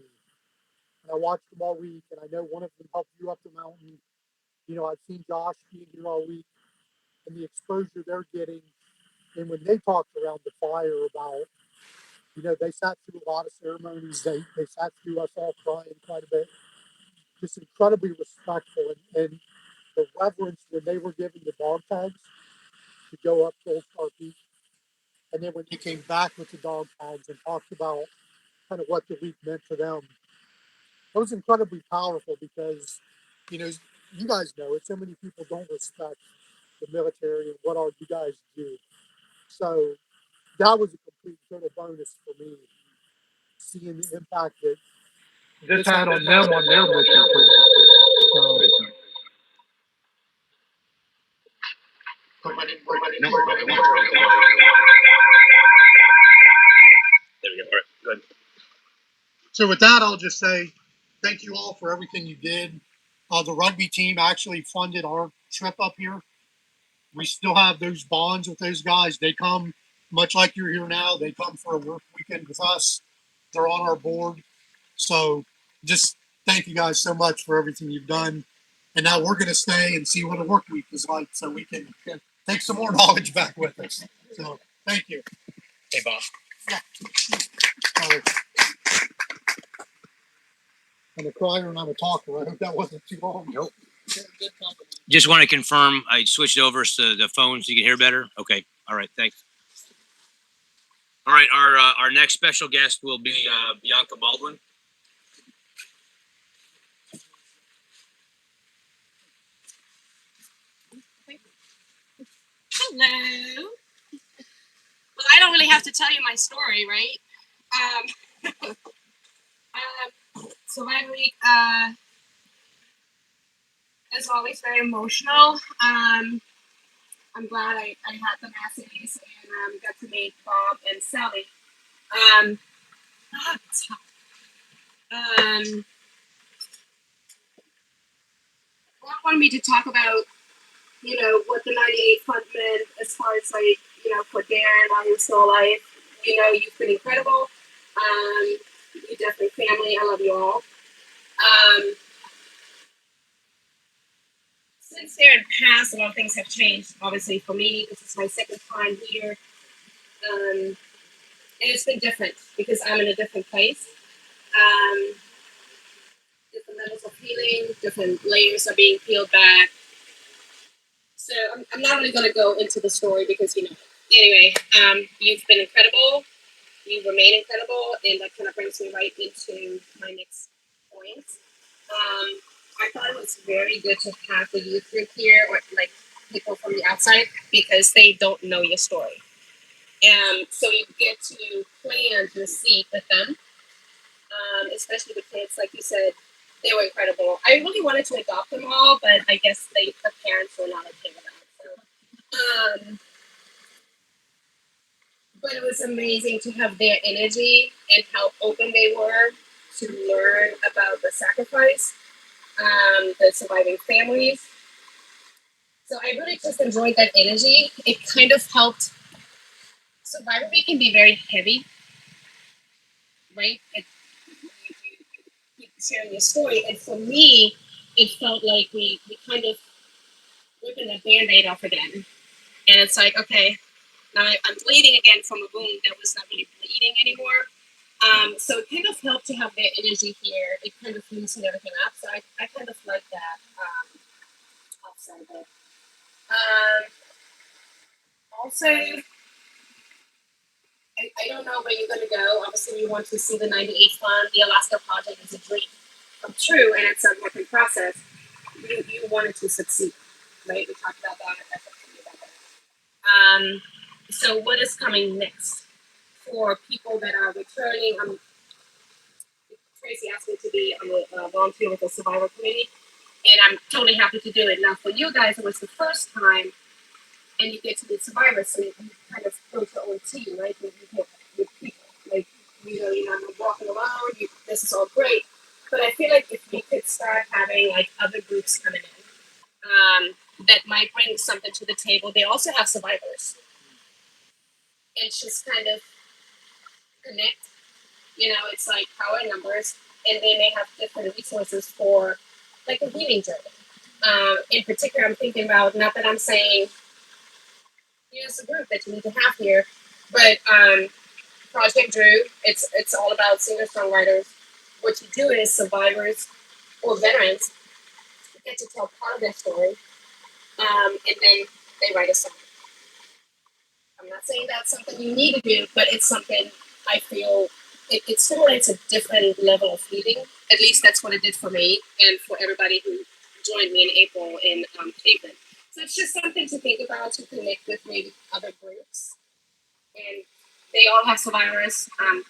And I watched them all week, and I know one of them helped you up the mountain. I've seen Josh being here all week, and the exposure they're getting. And when they talked around the fire about, they sat through a lot of ceremonies. They sat through us all crying quite a bit. Just incredibly respectful. And the reverence when they were given the dog tags to go up Gold Star Peak. And then when they came back with the dog tags and talked about kind of what the week meant to them, it was incredibly powerful because, you guys know it. So many people don't respect the military and what all you guys do. So that was a complete total bonus for me, seeing the impact that this had on them on their mission trip. There we go. All right, good. So with that, I'll just say thank you all for everything you did. The rugby team actually funded our trip up here. We still have those bonds with those guys. They come, much like you're here now, they come for a work weekend with us. They're on our board. So just thank you guys so much for everything you've done. And now we're going to stay and see what a work week is like so we can take some more knowledge back with us. So thank you. Hey, Bob. Yeah. I'm a crier and I'm a talker. I hope that wasn't too long. Nope. Just want to confirm I switched over to the phone so you can hear better. Okay. All right. Thanks. All right. Our next special guest will be Bianca Baldwin. Hello. Well, I don't really have to tell you my story, right? So my week, as always, very emotional. I'm glad I had the Masseys and got to meet Bob and Sally. Bob wanted me to talk about, what the 98Fund meant as far as for Darren while he was still alive. You've been incredible. You're definitely family. I love you all. Since Darren passed, a lot of things have changed. Obviously, for me, this is my second time here, and it's been different because I'm in a different place. Different levels of healing, different layers are being peeled back. So I'm not really going to go into the story because Anyway, you've been incredible. You remain incredible, and that kind of brings me right into my next point. I thought it was very good to have the youth group here, or like people from the outside, because they don't know your story. So you get to plan your seat with them, especially the kids, like you said, they were incredible. I really wanted to adopt them all, but I guess the parents were not okay with that. So, but it was amazing to have their energy and how open they were to learn about the sacrifice. the surviving families. So I really just enjoyed that energy. It kind of helped. Survivor Week can be very heavy, right? You keep sharing your story, and for me, it felt like we kind of ripping a band-aid off again. And it's like, okay, now I'm bleeding again from a wound that was not really bleeding anymore. So it kind of helped to have their energy here. It kind of loosened everything up. So I kind of like that upside of it. Also, I don't know where you're going to go. Obviously, we want to see the 98Fund. The Alaska Project is a dream come true, and it's a work in process. You wanted to succeed, right? We talked about that. I talked to you about that. So what is coming next for people that are returning? Tracy asked me to be on a volunteer with the Survivor Committee, and I'm totally happy to do it. Now, for you guys, it was the first time, and you get to be survivors, so you kind of build your own team, right? You get with people, like, you're not walking around, this is all great, but I feel like if we could start having, like, other groups coming in, that might bring something to the table. They also have survivors, and just kind of connect, it's like power numbers, and they may have different resources for, like, a healing journey. In particular, I'm thinking about, not that I'm saying here's a group that you need to have here, but Project Drew, it's all about singer-songwriters. What you do is survivors or veterans get to tell part of their story, and then they write a song. I'm not saying that's something you need to do, but it's something I feel it stimulates a different level of healing. At least that's what it did for me and for everybody who joined me in April in Cleveland. So it's just something to think about, to connect with maybe other groups. And they all have survivors.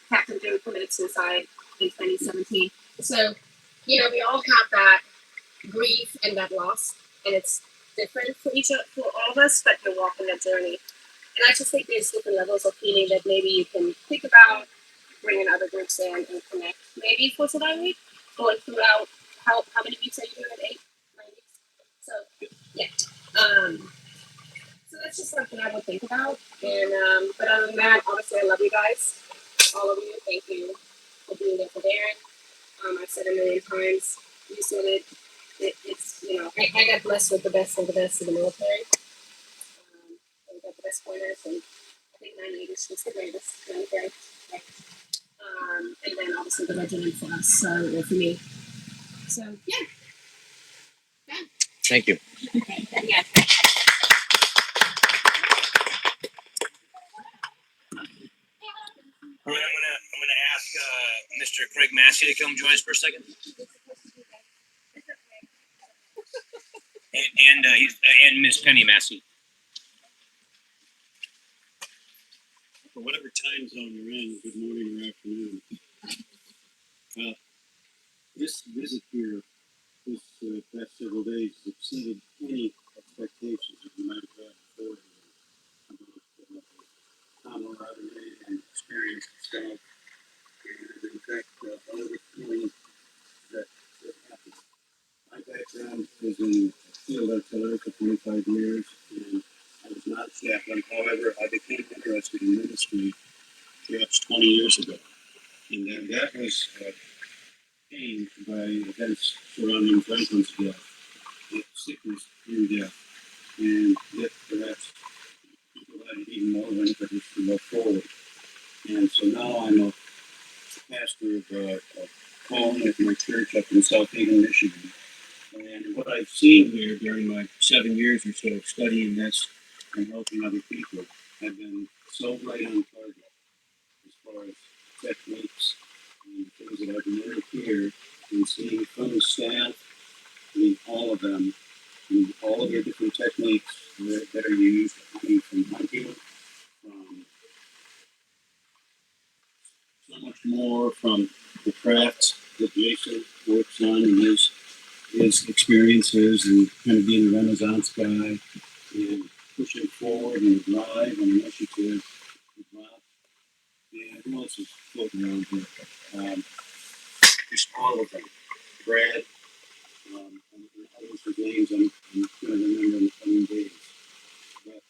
Captain Joe committed suicide in 2017. So, we all have that grief and that loss, and it's different for all of us, but we're walking that journey. And I just think there's different levels of healing that maybe you can think about bringing other groups in and connect. Maybe for Survivor Week, going throughout how many weeks are you doing? 8, 9 weeks. So yeah. So that's just something I would think about. And but other than that, honestly, I love you guys, all of you. Thank you for being there for Darren. I've said it a million times. You said it. It's I got blessed with the best of the best in the military. We got the best pointers, and I think 98 is just the greatest military. Right? And then obviously the regiment for us, so for me. So yeah. Thank you. Yeah. All right, I'm gonna ask Mr. Craig Massey to come join us for a second. And Miss Penny Massey. For whatever time zone you're in, good morning or afternoon. This visit here, this past several days, has exceeded any expectations that you might have had before. Camaraderie and experience itself, and in fact, all the feelings that happened. My background was in field artillery for 25 years, and I was not a chaplain. However, I became interested in ministry perhaps 20 years ago. And then that was changed by events surrounding Franklin's death, sickness and death, and that perhaps people had even more impetus to move forward. And so now I'm a pastor of a home at my church up in South Haven, Michigan. And what I've seen here during my 7 years or so of studying this and helping other people have been so right on target as far as techniques and things that I've learned here and seeing from the staff, all of them, and all of your different techniques that are used, from hunting, from so much more from the crafts that Jason works on and his experiences and kind of being a Renaissance guy and pushing forward and the drive and initiative. And who else is floating around here? Just all of them. Brad, And all those are names I'm going to remember in the coming days. But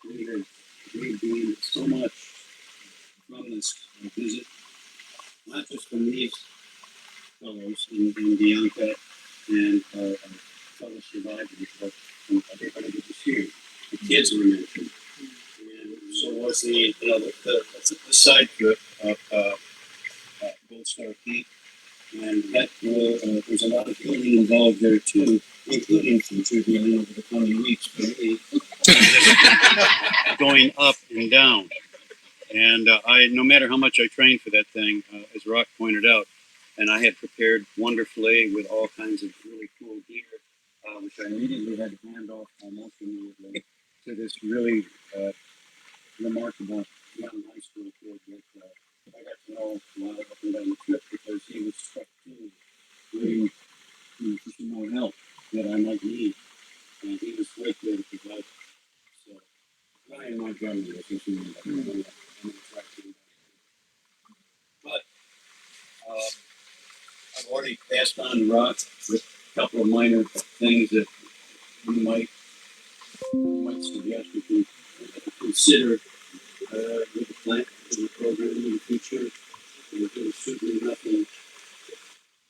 we've gained so much from this visit, not just from these fellows and Bianca and our fellow survivors, but from everybody that was here. The kids were mentioned. And so was the side trip of Gold Star Peak. And that will, there's a lot of building involved there too, including future building over the coming weeks for me. Going up and down. And no matter how much I trained for that thing, as Rock pointed out, and I had prepared wonderfully with all kinds of really cool gear, which I immediately had to hand off almost immediately to this really remarkable young high school kid that I got to know while up and down the trip because he was stuck too, waiting for some more help that I might need. And he was right there to provide it. So, Ryan MarkW was his name. But I've already passed on to Rock with a couple of minor things that you might suggest we can consider with the plan, with the program in the future. And there's certainly nothing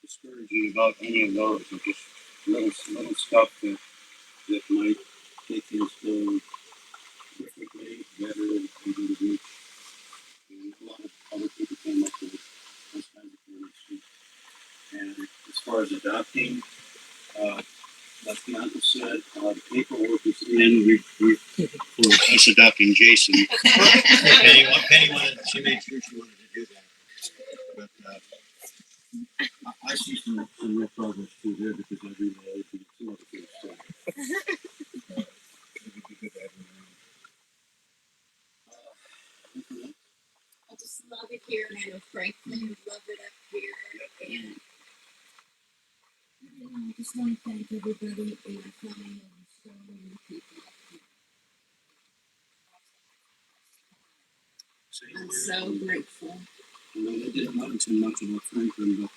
discouraging about any of those. They're just little stuff that might make things go differently, better, and do. And a lot of other people came up with those kinds of things. And as far as adopting, like Bianca said, the paperwork is in. For us adopting Jason. Penny wanted, she made sure she wanted to do that. But I see some real progress too there because I realized some other things too. It would be good to have them around. I just love it here, and I know Franklin love it up here. And I just want to thank everybody and my family and so many people up here. I'm so grateful. I didn't mention much about Franklin, but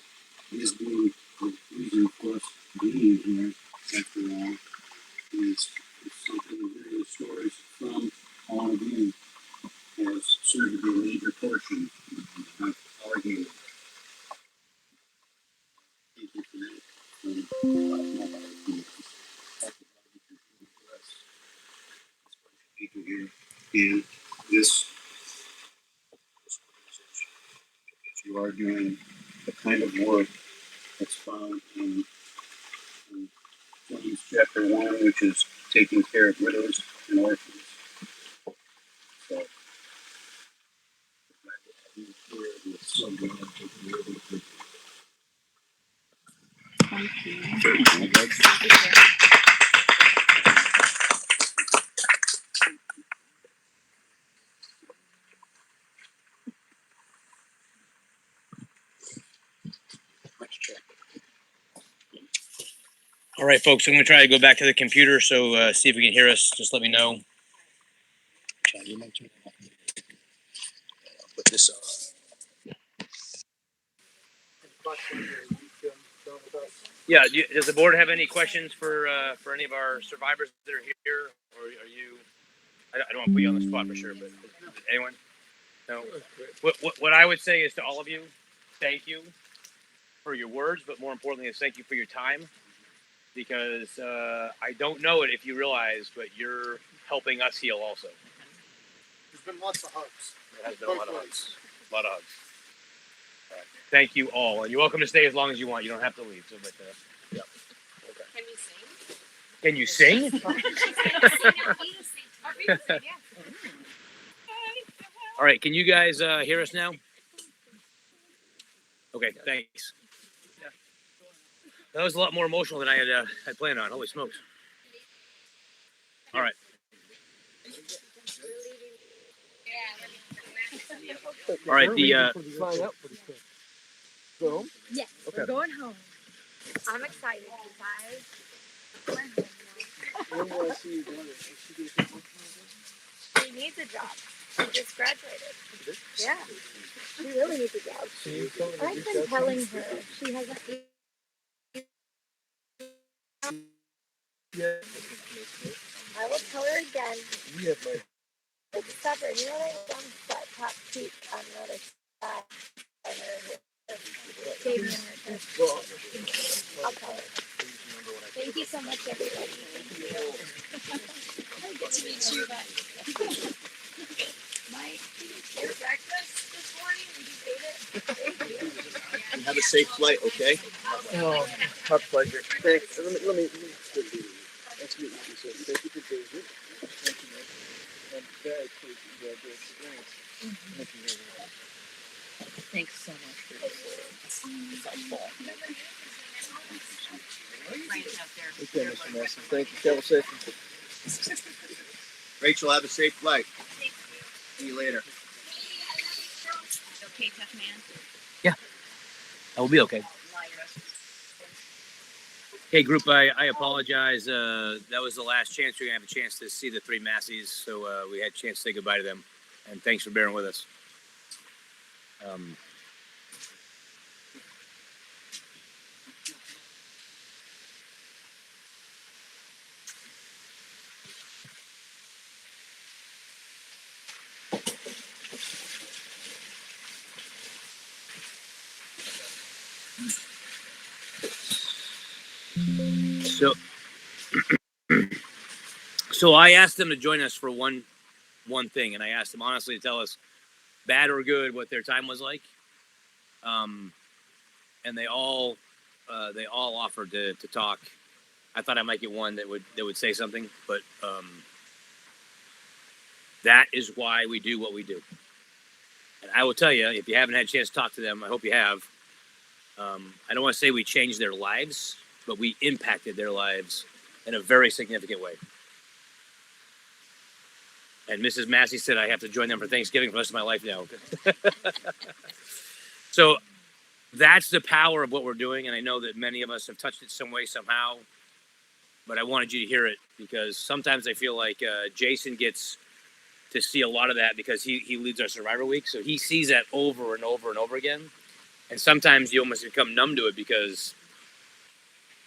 his being the reason for us being here after all is something to hear the stories from all of you has served to be a major portion of our game. Thank you for that. People here and this you are doing the kind of work that's found in James chapter 1, which is taking care of widows and orphans. So, it's so good to be able to. Thank you. All right, folks, I'm going to try to go back to the computer, so see if we can hear us. Just let me know. John, you mentioned put this on. Yeah, does the board have any questions for any of our survivors that are here? Or are you, I don't want to put you on the spot for sure, but anyone? No? What I would say is to all of you, thank you for your words, but more importantly is thank you for your time. Because I don't know it if you realize, but you're helping us heal also. There's been lots of hugs. There has been a lot of hugs. A lot of hugs. All right. Thank you all. And you're welcome to stay as long as you want. You don't have to leave. So, but, yeah. Okay. Can you sing? Can you sing? All right. Can you guys hear us now? Okay. Thanks. That was a lot more emotional than I had planned on. Holy smokes. All right. All right. Go home? Yes, okay. We're going home. I'm excited, you guys. We're home now. When will I see you going? She needs a job. She just graduated. She did? Yeah. She really needs a job. I've been telling her she hasn't Yeah. I will tell her again. We have my. It's stubborn. You know that one that top peak on the other side. Saving her. Well, I'll tell her. Thank you so much, everybody. Thank you. I get to meet you, but Mike, your breakfast this morning, did you save it? Thank you. and have a safe flight, okay? Oh, our pleasure. Thanks. Let me. Nice meeting you, sir. Thank you for being here. Thank you, man. I'm very pleased that you had the experience. Thank you very much. Thanks so much for this. Insightful. Okay, Mr. Massey. Thank you. Travel safe. Rachel, have a safe flight. See you later. Okay, tough man. Yeah, I will be okay. Hey, group, I apologize. That was the last chance we're going to have a chance to see the three Masseys, so we had a chance to say goodbye to them. And thanks for bearing with us. So I asked them to join us for one thing, and I asked them honestly to tell us, bad or good, what their time was like. And they all offered to talk. I thought I might get one that would say something, but that is why we do what we do. And I will tell you, if you haven't had a chance to talk to them, I hope you have. I don't want to say we changed their lives, but we impacted their lives in a very significant way. And Mrs. Massey said I have to join them for Thanksgiving for the rest of my life now. So that's the power of what we're doing. And I know that many of us have touched it some way, somehow. But I wanted you to hear it because sometimes I feel like Jason gets to see a lot of that because he leads our Survivor Week. So he sees that over and over and over again. And sometimes you almost become numb to it because,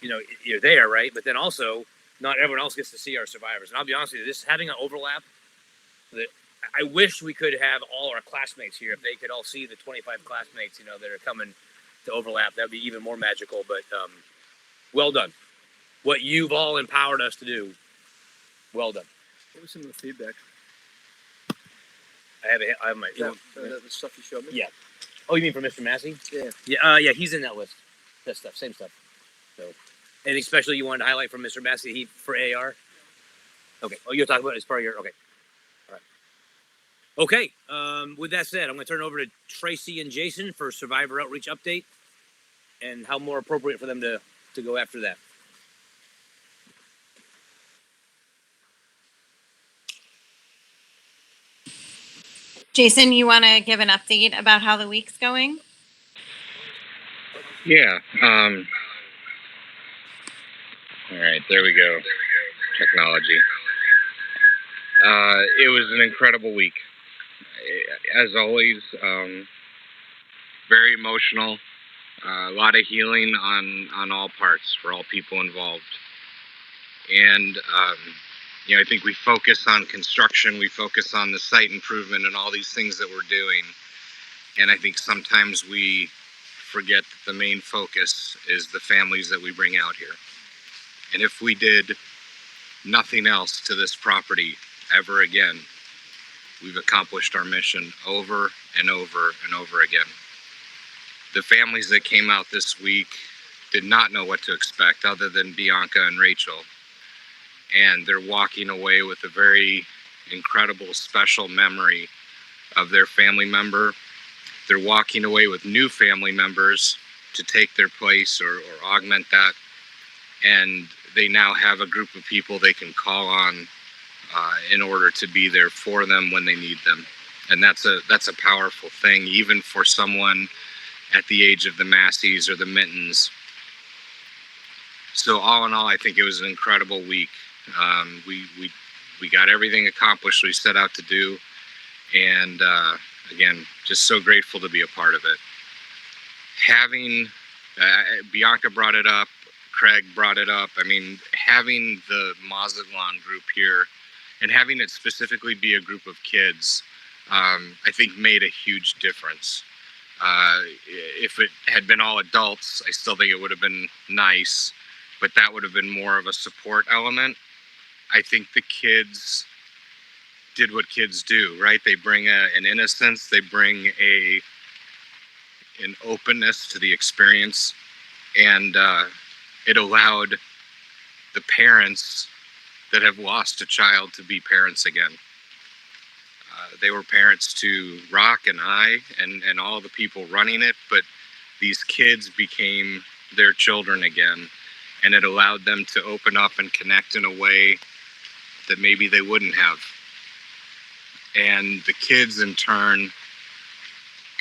you're there, right? But then also, not everyone else gets to see our survivors. And I'll be honest with you, this having an overlap, that I wish we could have all our classmates here. If they could all see the 25 classmates, that are coming to overlap, that'd be even more magical. But well done. What you've all empowered us to do, well done. What was some of the feedback? I have my. The stuff you showed me? Yeah. Oh, you mean for Mr. Massey? Yeah. Yeah, he's in that list. That stuff, same stuff. So, anything special you wanted to highlight from Mr. Massey for AR? Okay. Oh, you'll talk about it as part of your. Okay. All right. Okay. With that said, I'm going to turn it over to Tracy and Jason for Survivor Outreach update, and how more appropriate for them to go after that. Jason, you want to give an update about how the week's going? Yeah. All right, there we go. Technology. It was an incredible week. As always, very emotional. A lot of healing on all parts for all people involved. And, I think we focus on construction, we focus on the site improvement and all these things that we're doing. And I think sometimes we forget that the main focus is the families that we bring out here. And if we did nothing else to this property ever again, we've accomplished our mission over and over and over again. The families that came out this week did not know what to expect other than Bianca and Rachel. And they're walking away with a very incredible, special memory of their family member. They're walking away with new family members to take their place or augment that. And they now have a group of people they can call on in order to be there for them when they need them. And that's a powerful thing, even for someone at the age of the Masseys or the Mintons. So all in all, I think it was an incredible week. We got everything accomplished we set out to do. And again, just so grateful to be a part of it. Having, Bianca brought it up, Craig brought it up. I mean, having the Mazatlan group here and having it specifically be a group of kids, I think made a huge difference. If it had been all adults, I still think it would have been nice, but that would have been more of a support element. I think the kids did what kids do, right? They bring an innocence, they bring an openness to the experience, and it allowed the parents that have lost a child to be parents again. They were parents to Rock and I and all the people running it, but these kids became their children again, and it allowed them to open up and connect in a way that maybe they wouldn't have. And the kids in turn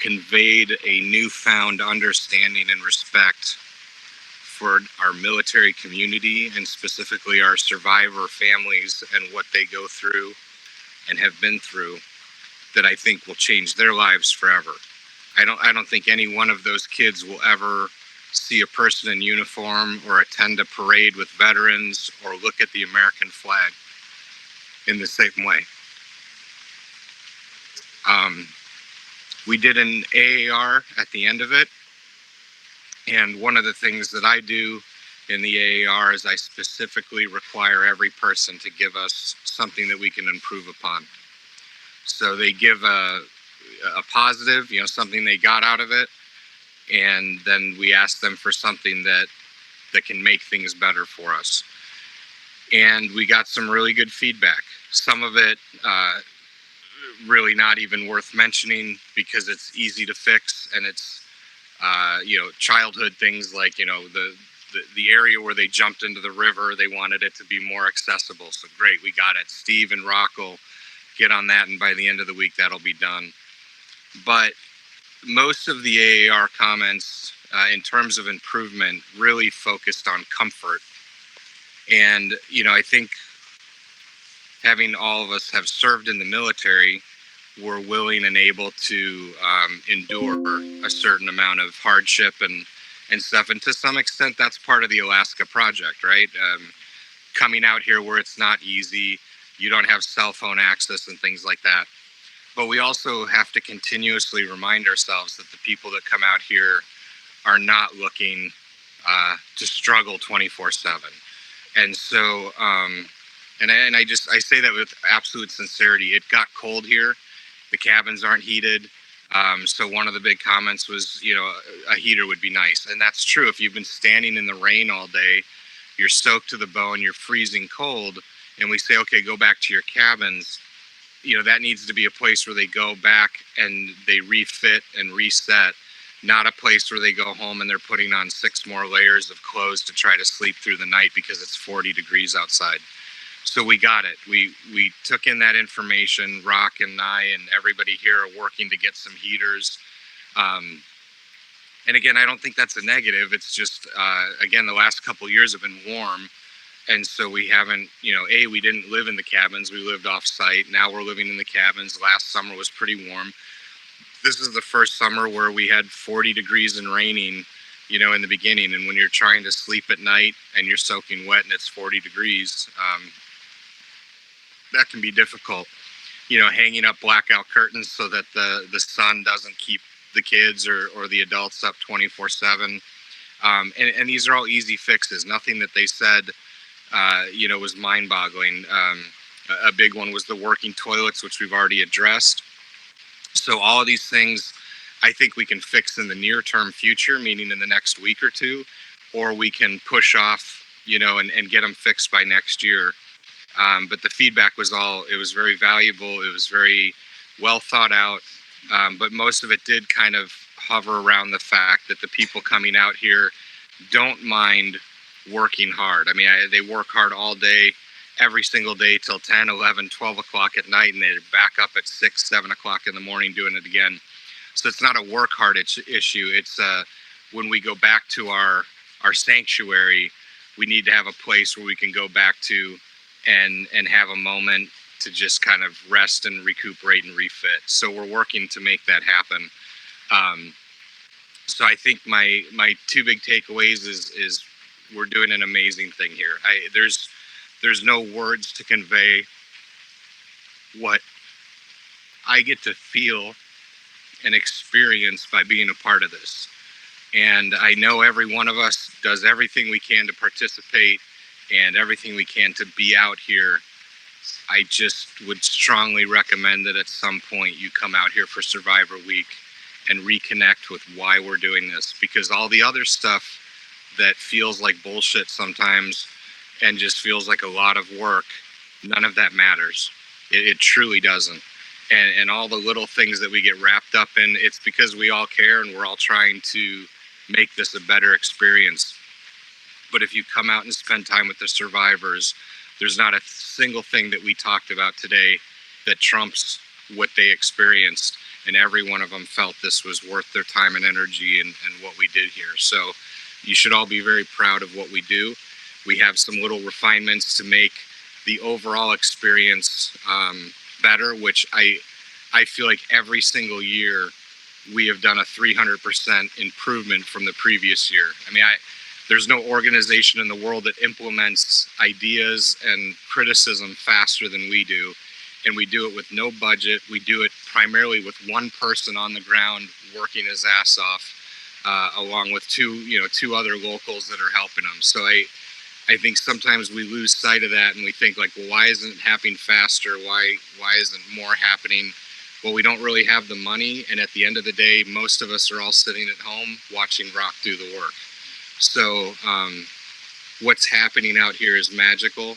conveyed a newfound understanding and respect for our military community, and specifically our survivor families and what they go through and have been through, that I think will change their lives forever. I don't think any one of those kids will ever see a person in uniform or attend a parade with veterans or look at the American flag in the same way. We did an AAR at the end of it, and one of the things that I do in the AAR is I specifically require every person to give us something that we can improve upon. So they give a positive, something they got out of it, and then we ask them for something that can make things better for us. And we got some really good feedback. Some of it really not even worth mentioning because it's easy to fix, and it's childhood things like the area where they jumped into the river, they wanted it to be more accessible. So great, we got it. Steve and Rock will get on that, and by the end of the week that'll be done. But most of the AAR comments in terms of improvement really focused on comfort. And I think having all of us have served in the military, we're willing and able to endure a certain amount of hardship and stuff. And to some extent, that's part of the Alaska project, right? Coming out here where it's not easy, you don't have cell phone access and things like that. But we also have to continuously remind ourselves that the people that come out here are not looking to struggle 24/7. And so, and I say that with absolute sincerity. It got cold here. The cabins aren't heated. So one of the big comments was, a heater would be nice. And that's true. If you've been standing in the rain all day, you're soaked to the bone, you're freezing cold, and we say, okay, go back to your cabins. That needs to be a place where they go back and they refit and reset, not a place where they go home and they're putting on 6 more layers of clothes to try to sleep through the night because it's 40 degrees outside. So we got it. We took in that information. Rock and I and everybody here are working to get some heaters. And again, I don't think that's a negative. It's just, again, the last couple of years have been warm. And so we haven't, we didn't live in the cabins. We lived off site. Now we're living in the cabins. Last summer was pretty warm. This is the first summer where we had 40 degrees and raining, in the beginning. And when you're trying to sleep at night and you're soaking wet and it's 40 degrees, that can be difficult. Hanging up blackout curtains so that the sun doesn't keep the kids or the adults up 24/7. And these are all easy fixes. Nothing that they said, was mind-boggling. A big one was the working toilets, which we've already addressed. So all of these things, I think we can fix in the near-term future, meaning in the next week or two, or we can push off, and get them fixed by next year. But the feedback was it was very valuable. It was very well thought out. But most of it did kind of hover around the fact that the people coming out here don't mind working hard. I mean, they work hard all day, every single day till 10, 11, 12 o'clock at night, and they're back up at 6, 7 o'clock in the morning doing it again. So it's not a work hard issue. It's when we go back to our sanctuary, we need to have a place where we can go back to and have a moment to just kind of rest and recuperate and refit. So we're working to make that happen. So I think my 2 big takeaways is we're doing an amazing thing here. There's no words to convey what I get to feel and experience by being a part of this. And I know every one of us does everything we can to participate and everything we can to be out here. I just would strongly recommend that at some point you come out here for Survivor Week and reconnect with why we're doing this, because all the other stuff that feels like bullshit sometimes and just feels like a lot of work, none of that matters. It truly doesn't. And all the little things that we get wrapped up in, it's because we all care and we're all trying to make this a better experience. But if you come out and spend time with the survivors, there's not a single thing that we talked about today that trumps what they experienced. And every one of them felt this was worth their time and energy and what we did here. So you should all be very proud of what we do. We have some little refinements to make the overall experience better, which I feel like every single year we have done a 300% improvement from the previous year. I mean, there's no organization in the world that implements ideas and criticism faster than we do. And we do it with no budget. We do it primarily with one person on the ground working his ass off, along with two other locals that are helping him. So I think sometimes we lose sight of that and we think like, well, why isn't it happening faster? Why isn't more happening? Well, we don't really have the money. And at the end of the day, most of us are all sitting at home watching Rock do the work. So what's happening out here is magical.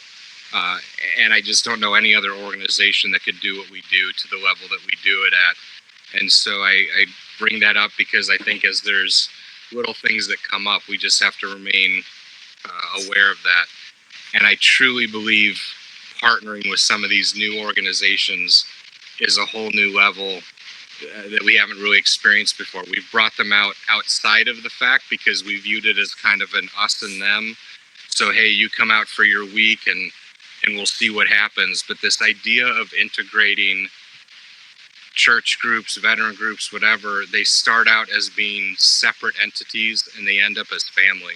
And I just don't know any other organization that could do what we do to the level that we do it at. And so I bring that up because I think as there's little things that come up, we just have to remain aware of that. And I truly believe partnering with some of these new organizations is a whole new level that we haven't really experienced before. We've brought them outside of the fact because we viewed it as kind of an us and them. So, hey, you come out for your week and we'll see what happens. But this idea of integrating church groups, veteran groups, whatever, they start out as being separate entities and they end up as family.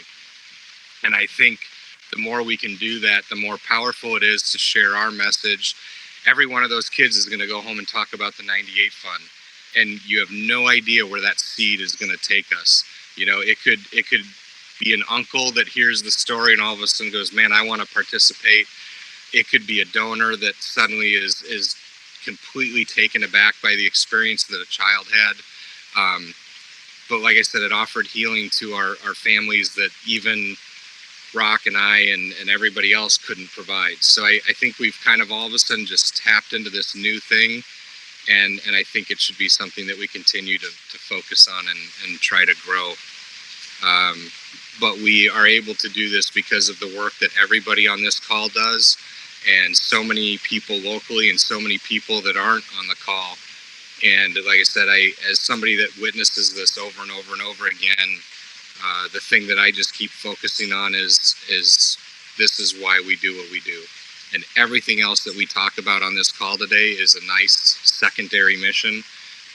And I think the more we can do that, the more powerful it is to share our message. Every one of those kids is going to go home and talk about the 98Fund. And you have no idea where that seed is going to take us. You know, it could be an uncle that hears the story and all of a sudden goes, man, I want to participate. It could be a donor that suddenly is completely taken aback by the experience that a child had. But like I said, it offered healing to our families that even Rock and I and everybody else couldn't provide. So I think we've kind of all of a sudden just tapped into this new thing. And I think it should be something that we continue to focus on and try to grow. But we are able to do this because of the work that everybody on this call does, and so many people locally and so many people that aren't on the call. And like I said, as somebody that witnesses this over and over and over again, the thing that I just keep focusing on is this is why we do what we do. And everything else that we talk about on this call today is a nice secondary mission,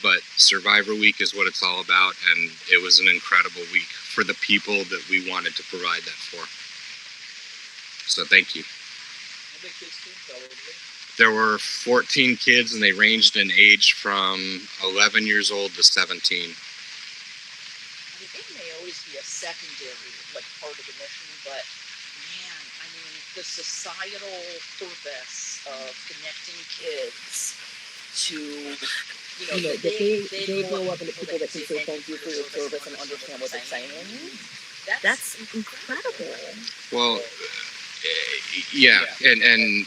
but Survivor Week is what it's all about, and it was an incredible week for the people that we wanted to provide that for. So thank you. How many kids came, There were 14 kids, and they ranged in age from 11 years old to 17. I mean, it may always be a secondary, part of the mission, but man, I mean, the societal purpose of connecting kids to, that they grow up into people that can say thank you for your service and understand what they're saying. That's incredible. Well, yeah, and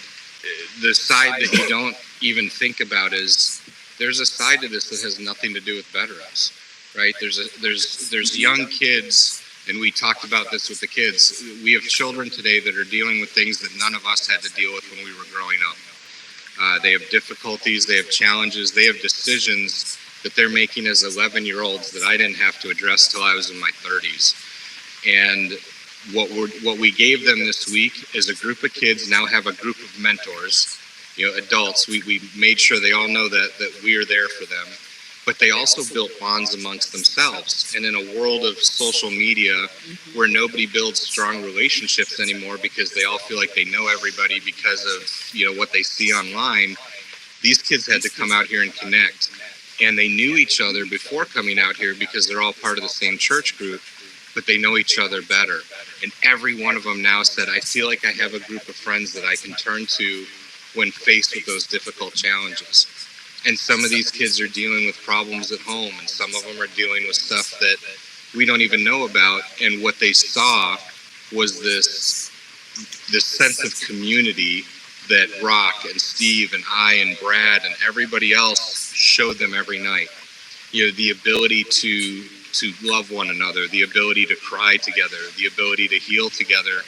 the side that you don't even think about is there's a side to this that has nothing to do with veterans, right? There's young kids, and we talked about this with the kids. We have children today that are dealing with things that none of us had to deal with when we were growing up. They have difficulties, they have challenges, they have decisions that they're making as 11-year-olds that I didn't have to address till I was in my 30s. And what we gave them this week is a group of kids now have a group of mentors, adults. We made sure they all know that we are there for them. but they also built bonds amongst themselves. And in a world of social media where nobody builds strong relationships anymore because they all feel like they know everybody because of, you know, what they see online, these kids had to come out here and connect. And they knew each other before coming out here because they're all part of the same church group, but they know each other better. And every one of them now said, I feel like I have a group of friends that I can turn to when faced with those difficult challenges. And some of these kids are dealing with problems at home, and some of them are dealing with stuff that we don't even know about. And what they saw was this sense of community that Rock and Steve and I and Brad and everybody else showed them every night. You know, the ability to love one another, the ability to cry together, the ability to heal together.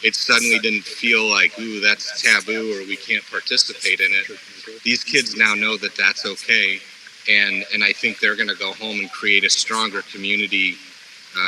It suddenly didn't feel like, ooh, that's taboo or we can't participate in it. These kids now know that that's okay, and I think they're going to go home and create a stronger community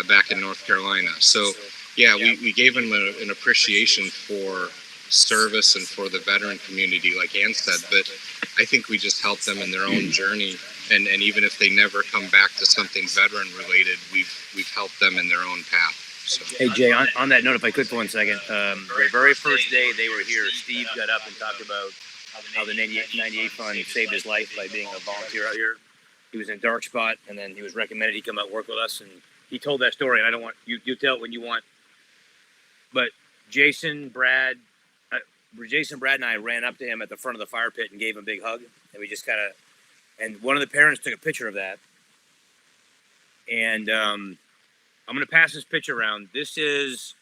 back in North Carolina. So, yeah, we gave them an appreciation for service and for the veteran community, like Ann said, but I think we just helped them in their own journey, and even if they never come back to something veteran related, we've helped them in their own path. So. Hey Jay, on that note, if I could for 1 second, the very first day they were here, Steve got up and talked about how the 98 Fund saved his life by being a volunteer out here. He was in a dark spot, and then he was recommended he come out and work with us, and he told that story. And I don't want you tell it when you want, but Jason, Brad, and I ran up to him at the front of the fire pit and gave him a big hug, and we just kind of, and one of the parents took a picture of that, and I'm going to pass this picture around. This is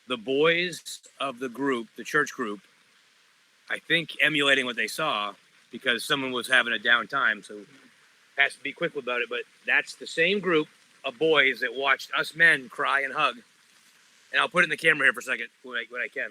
the boys of the group, the church group, I think emulating what they saw because someone was having a down time. So has to be quick about it. But that's the same group of boys that watched us men cry and hug. And I'll put it in the camera here for a second when I can.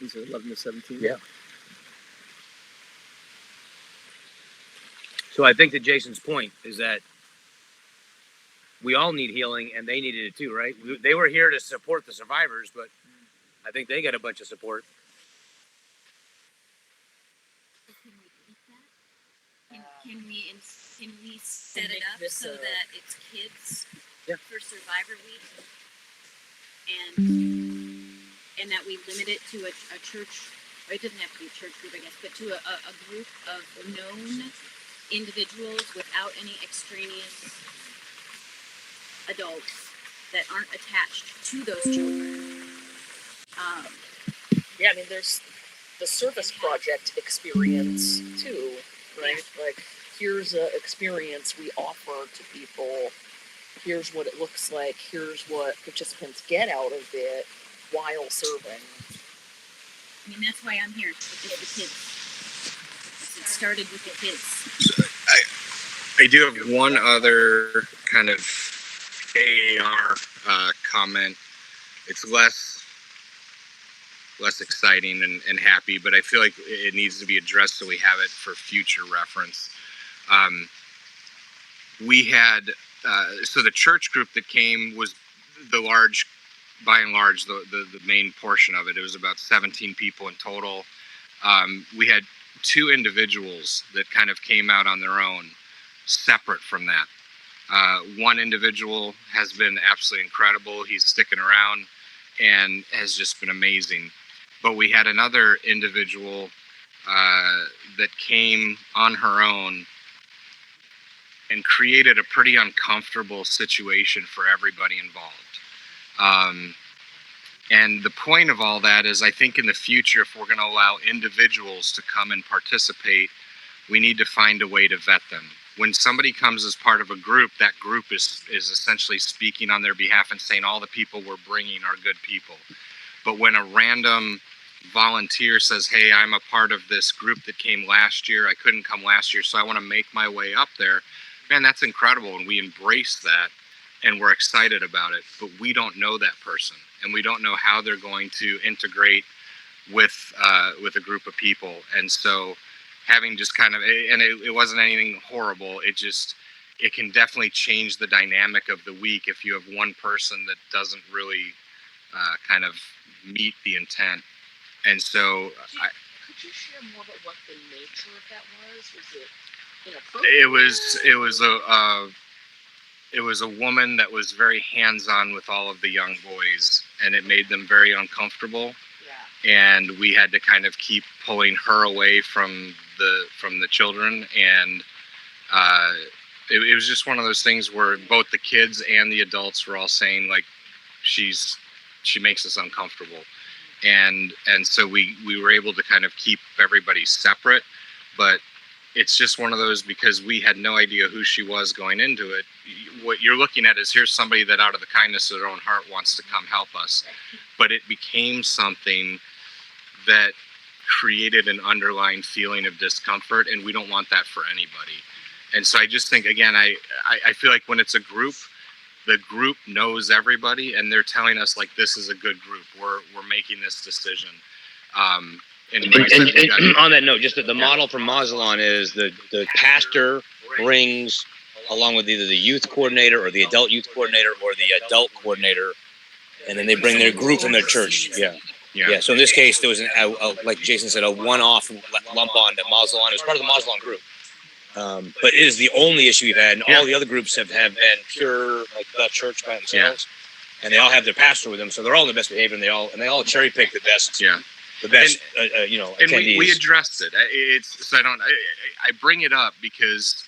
These are 11 to 17. Yeah. So I think that Jason's point is that we all need healing, and they needed it too, right? They were here to support the survivors, but I think they got a bunch of support. Can we set it up so that it's kids for Survivor Week, and that we limit it to a church? Or it doesn't have to be a church group, I guess, but to a group of known individuals without any extraneous adults that aren't attached to those children. Yeah, I mean, there's the service project experience too, right? Yeah. Like, here's an experience we offer to people. Here's what it looks like. Here's what participants get out of it while serving. I mean, that's why I'm here, with the kids. It started with the kids. I do have one other kind of AAR comment. It's less exciting and happy, but I feel like it needs to be addressed so we have it for future reference. We had, so the church group that came was by and large, the main portion of it. It was about 17 people in total. We had 2 individuals that kind of came out on their own, separate from that. One individual has been absolutely incredible. He's sticking around and has just been amazing. But we had another individual that came on her own and created a pretty uncomfortable situation for everybody involved. And the point of all that is, I think in the future, if we're going to allow individuals to come and participate, we need to find a way to vet them. When somebody comes as part of a group, that group is essentially speaking on their behalf and saying all the people we're bringing are good people. But when a random volunteer says, hey, I'm a part of this group that came last year, I couldn't come last year, so I want to make my way up there, man, that's incredible, and we embrace that, and we're excited about it, but we don't know that person, and we don't know how they're going to integrate with a group of people. And so having just kind of, and it wasn't anything horrible. It can definitely change the dynamic of the week if you have one person that doesn't really kind of meet the intent. And so could you share more about what the nature of that was? Was it inappropriate? It was a woman that was very hands-on with all of the young boys, and it made them very uncomfortable. Yeah. And we had to kind of keep pulling her away from the children, and it was just one of those things where both the kids and the adults were all saying, like, she makes us uncomfortable. And so we were able to kind of keep everybody separate, but it's just one of those, because we had no idea who she was going into it. What you're looking at is, here's somebody that out of the kindness of their own heart wants to come help us. But it became something that created an underlying feeling of discomfort, and we don't want that for anybody. And so I just think, again, I feel like when it's a group, the group knows everybody, and they're telling us, like, this is a good group. We're making this decision. And on that note, just the model from Mazatlan is the pastor brings, along with either the youth coordinator or the adult youth coordinator or the adult coordinator, and then they bring their group from their church. Yeah. So in this case, there was like Jason said, a one-off lump on to Mazatlan. It was part of the Mazatlan group. But it is the only issue we've had, and all the other groups have been pure, like the church by themselves, and they all have their pastor with them, so they're all in the best behavior, and they all cherry pick the best. Yeah. The best, attendees. And we addressed it. I bring it up because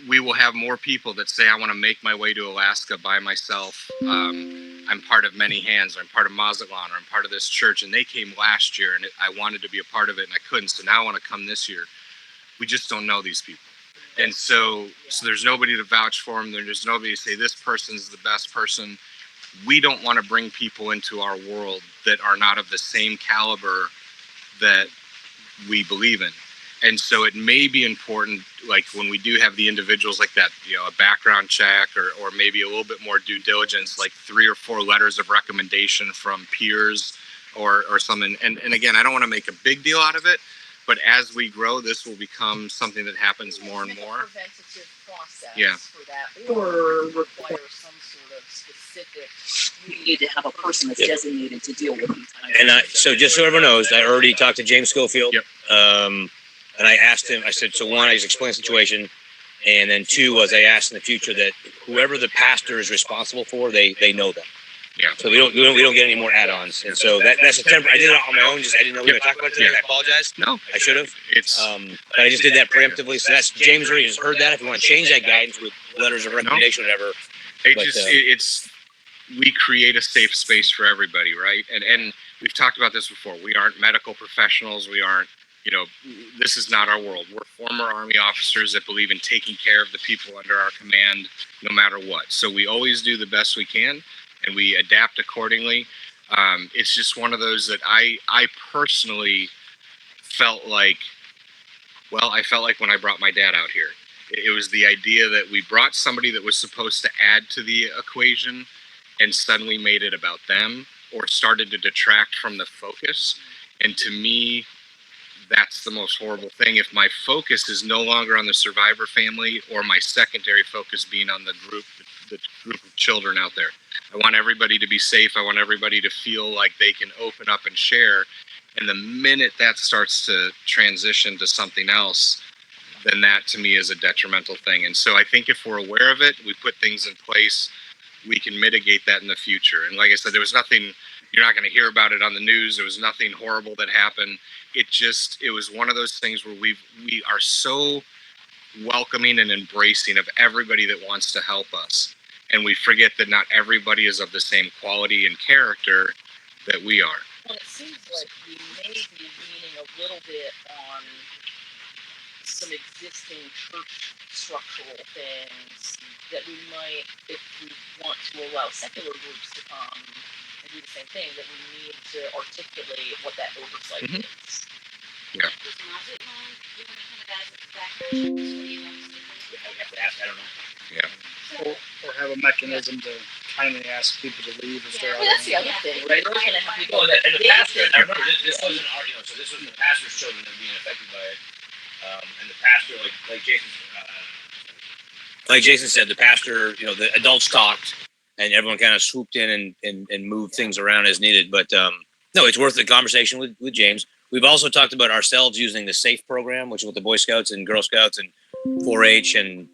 we will have more people that say, I want to make my way to Alaska by myself. I'm part of Many Hands, or I'm part of Mazatlan, or I'm part of this church. And they came last year, and I wanted to be a part of it, and I couldn't. So now I want to come this year. We just don't know these people. And so there's nobody to vouch for them. There's nobody to say this person's the best person. We don't want to bring people into our world that are not of the same caliber that we believe in. And so it may be important, like when we do have the individuals like that, a background check or maybe a little bit more due diligence, like 3 or 4 letters of recommendation from peers or something. And again, I don't want to make a big deal out of it, but as we grow, this will become something that happens more and more. Preventative process for that, or require some sort of specific. You need to have a person that's designated to deal with these kinds of things. So just so everyone knows, I already talked to James Schofield. And I asked him, I said, so one, I just explained the situation. And then 2 was I asked in the future that whoever the pastor is responsible for, they know them. Yeah. So we don't get any more add-ons. And so that's a temporary. I did it on my own. I didn't know we were going to talk about it today. I apologize. No, I should have. But I just did that preemptively. So that's James already has heard that. If you want to change that guidance with letters of recommendation, or whatever. We create a safe space for everybody, right? And we've talked about this before. We aren't medical professionals. We aren't. This is not our world. We're former Army officers that believe in taking care of the people under our command, no matter what. So we always do the best we can, and we adapt accordingly. It's just one of those that I personally felt like, I felt like when I brought my dad out here. It was the idea that we brought somebody that was supposed to add to the equation and suddenly made it about them or started to detract from the focus. And to me, that's the most horrible thing. If my focus is no longer on the survivor family, or my secondary focus being on the group of children out there. I want everybody to be safe. I want everybody to feel like they can open up and share. And the minute that starts to transition to something else, then that to me is a detrimental thing. And so I think if we're aware of it, we put things in place, we can mitigate that in the future. And like I said, there was nothing, you're not going to hear about it on the news. There was nothing horrible that happened. It was one of those things where we are so welcoming and embracing of everybody that wants to help us. And we forget that not everybody is of the same quality and character that we are. Well, it seems like we may be leaning a little bit on some existing church structural things that we might, if we want to allow secular groups to come and do the same thing, that we need to articulate what that oversight is. Yeah. I don't know. Yeah. Or have a mechanism to kindly ask people to leave if they're. Well, that's the other thing, right? We're going to have people. And the pastor, I remember this wasn't our, so this was the pastor's children that were being affected by it. And the pastor, like Jason said, the pastor, the adults talked, and everyone kind of swooped in and moved things around as needed. But no, it's worth the conversation with James. We've also talked about ourselves using the SAFE program, which is with the Boy Scouts and Girl Scouts and 4-H and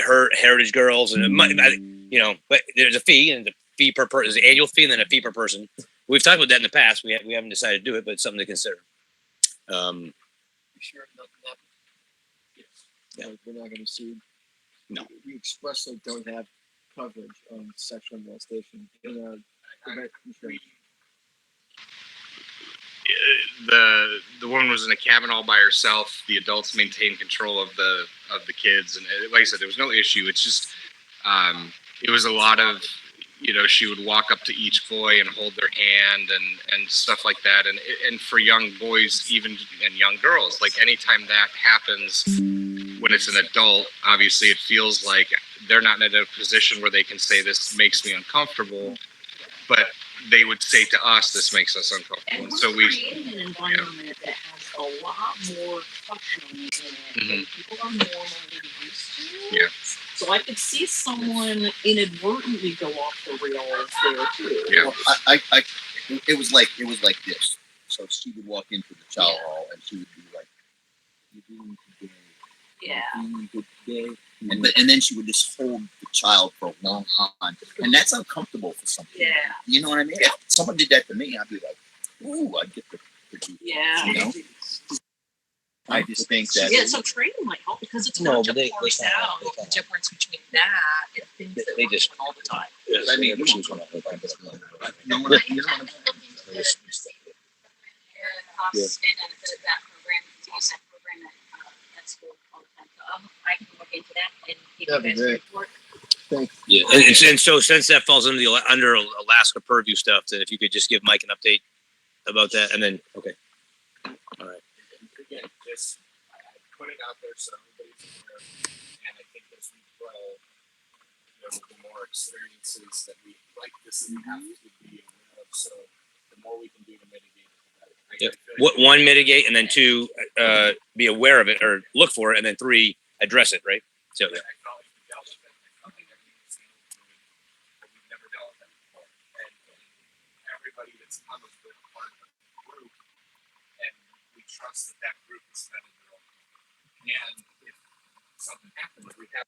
her Heritage Girls, and but there's a fee, and the fee per person is an annual fee, and then a fee per person. We've talked about that in the past. We haven't decided to do it, but it's something to consider. Sure, nothing happens. Yes. We're not going to sue. No. We expressly don't have coverage on sexual molestation in our event insurance. The woman was in a cabin all by herself. The adults maintained control of the kids, and like I said, there was no issue. It's just it was a lot of she would walk up to each boy and hold their hand and stuff like that, and for young boys even and young girls, like anytime that happens when it's an adult, obviously it feels like they're not in a position where they can say this makes me uncomfortable, but they would say to us, this makes us uncomfortable. And so we creating an environment that has a lot more functioning in it that people are normally used to. Yeah. So I could see someone inadvertently go off the rails there too. Yeah. Well, it was like this. So she would walk into the chow hall and she would be like, "You're doing today. Yeah. You're doing good today." And then she would just hold the child for a long time, and that's uncomfortable for some people. Yeah. You know what I mean? If someone did that to me, I'd be like, "Ooh, I'd get the Yeah. You know? I just think that. Yeah, so training might help because it's hard to parse out the difference between that and things that we're doing all the time. I mean, I can look into that and give you guys a report. Thanks. Yeah, and so since that falls under Alaska purview stuff, then if you could just give Mike an update about that, and then okay, all right. Again, just I put it out there so everybody's aware, and I think as we grow, the more experiences that we like this, we have to be aware of. So the more we can do to mitigate it, the better. What one, mitigate, and then two, be aware of it or look for it, and then three, address it. Right. So. Yeah. Trust that group is vetted their own. And if something happens, we have.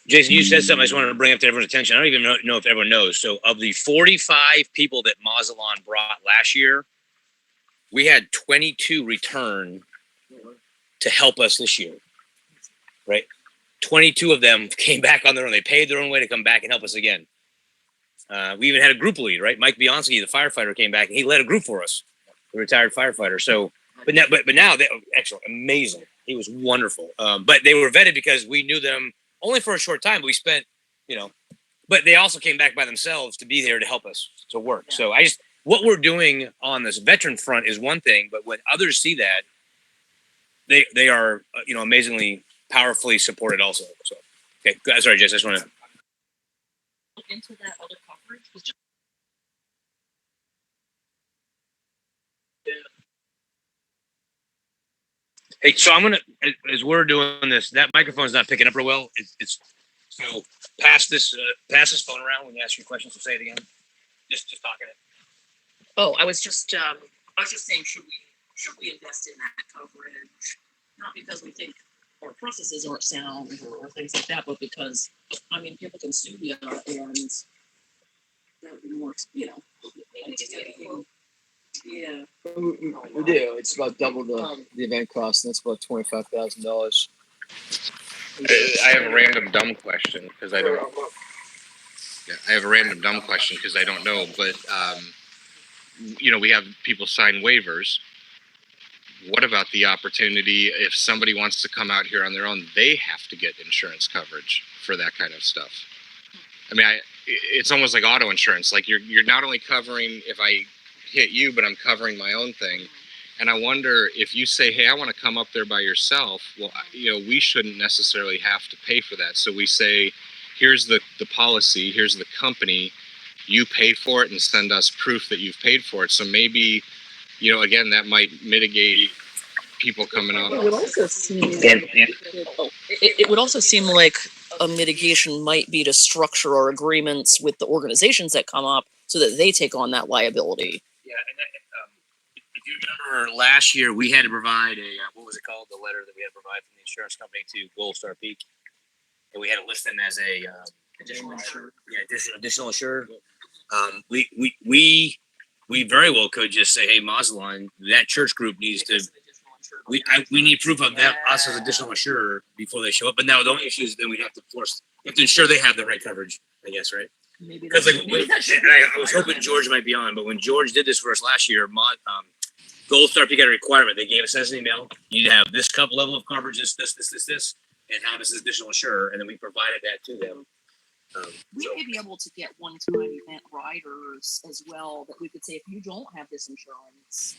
Jason, you said something I just wanted to bring up to everyone's attention. I don't even know if everyone knows. So of the 45 people that Mazatlan brought last year, we had 22 return to help us this year, right? 22 of them came back on their own. They paid their own way to come back and help us again. We even had a group lead, right? Mike Bianca, the firefighter, came back and he led a group for us, the retired firefighter. So, but now they excellent, amazing. He was wonderful. But they were vetted because we knew them only for a short time. But we spent, but they also came back by themselves to be there to help us to work. Yeah. So what we're doing on this veteran front is one thing, but when others see that, they are, amazingly powerfully supported also. So, okay, sorry, Jess, I just want to look into that other coverage. Hey, so I'm gonna, as we're doing this, that microphone's not picking up real well. It's so pass this phone around when you ask your questions. So say it again. Just talking it. Oh, I was just saying, should we invest in that coverage? Not because we think our processes aren't sound or things like that, but because people can sue you and that would be more, Yeah. We do. It's about double the event cost, and that's about $25,000. I have a random dumb question because I don't. Yeah, I have a random dumb question because I don't know, but we have people sign waivers. What about the opportunity if somebody wants to come out here on their own? They have to get insurance coverage for that kind of stuff. It's almost like auto insurance. Like you're not only covering if I hit you, but I'm covering my own thing. And I wonder if you say, hey, I want to come up there by yourself. Well, we shouldn't necessarily have to pay for that. So we say, here's the policy, here's the company, you pay for it and send us proof that you've paid for it. So maybe, again, that might mitigate people coming up. It would also seem it would also seem like a mitigation might be to structure our agreements with the organizations that come up so that they take on that liability. Yeah, and if you remember last year, we had to provide what was it called? The letter that we had to provide from the insurance company to Gold Star Peak, and we had to list them as a additional insured. Yeah, additional insured. We very well could just say, hey, Mazalon, that church group needs to. We need proof of them, us as additional insurer before they show up. But now the only issue is then we have to ensure they have the right coverage, I guess, right? Because I was hoping George might be on, but when George did this for us last year, Gold Star Peak had a requirement. They gave us as an email. You need to have this couple level of coverage, this, and have this additional insurer, and then we provided that to them. We may be able to get one-time event riders as well that we could say, if you don't have this insurance,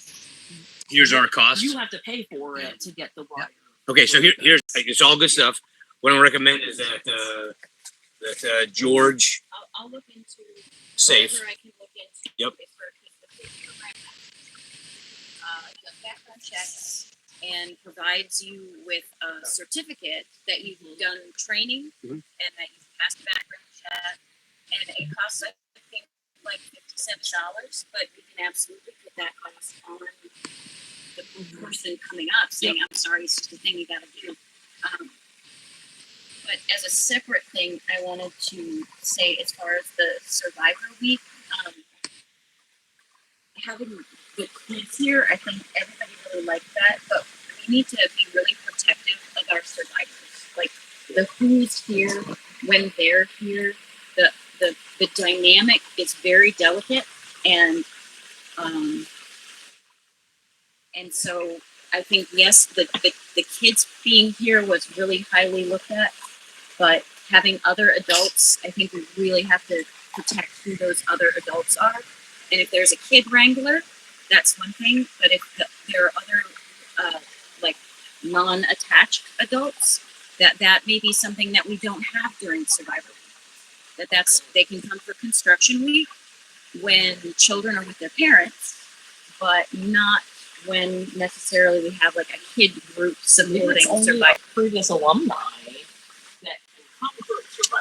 here's our cost. You have to pay for it to get the rider. Okay, so here's it's all good stuff. What I recommend is that George. I'll look into Safe. I can look into. Yep. Does background checks and provides you with a certificate that you've done training and that you've passed the background check, and it costs I think like $57, but you can absolutely put that cost on the person coming up saying, I'm sorry, it's just a thing you got to do. But as a separate thing, I wanted to say, as far as the Survivor Week, having the kids here, I think everybody really liked that, but we need to be really protective of our survivors. Like the who's here, when they're here, the dynamic is very delicate, and so I think yes, the kids being here was really highly looked at, but having other adults, I think we really have to protect who those other adults are. And if there's a kid wrangler, that's one thing. But if there are other like non-attached adults, that may be something that we don't have during Survivor Week. They can come for Construction Week when children are with their parents, but not when necessarily we have like a kid group supporting Survivor. Previous alumni.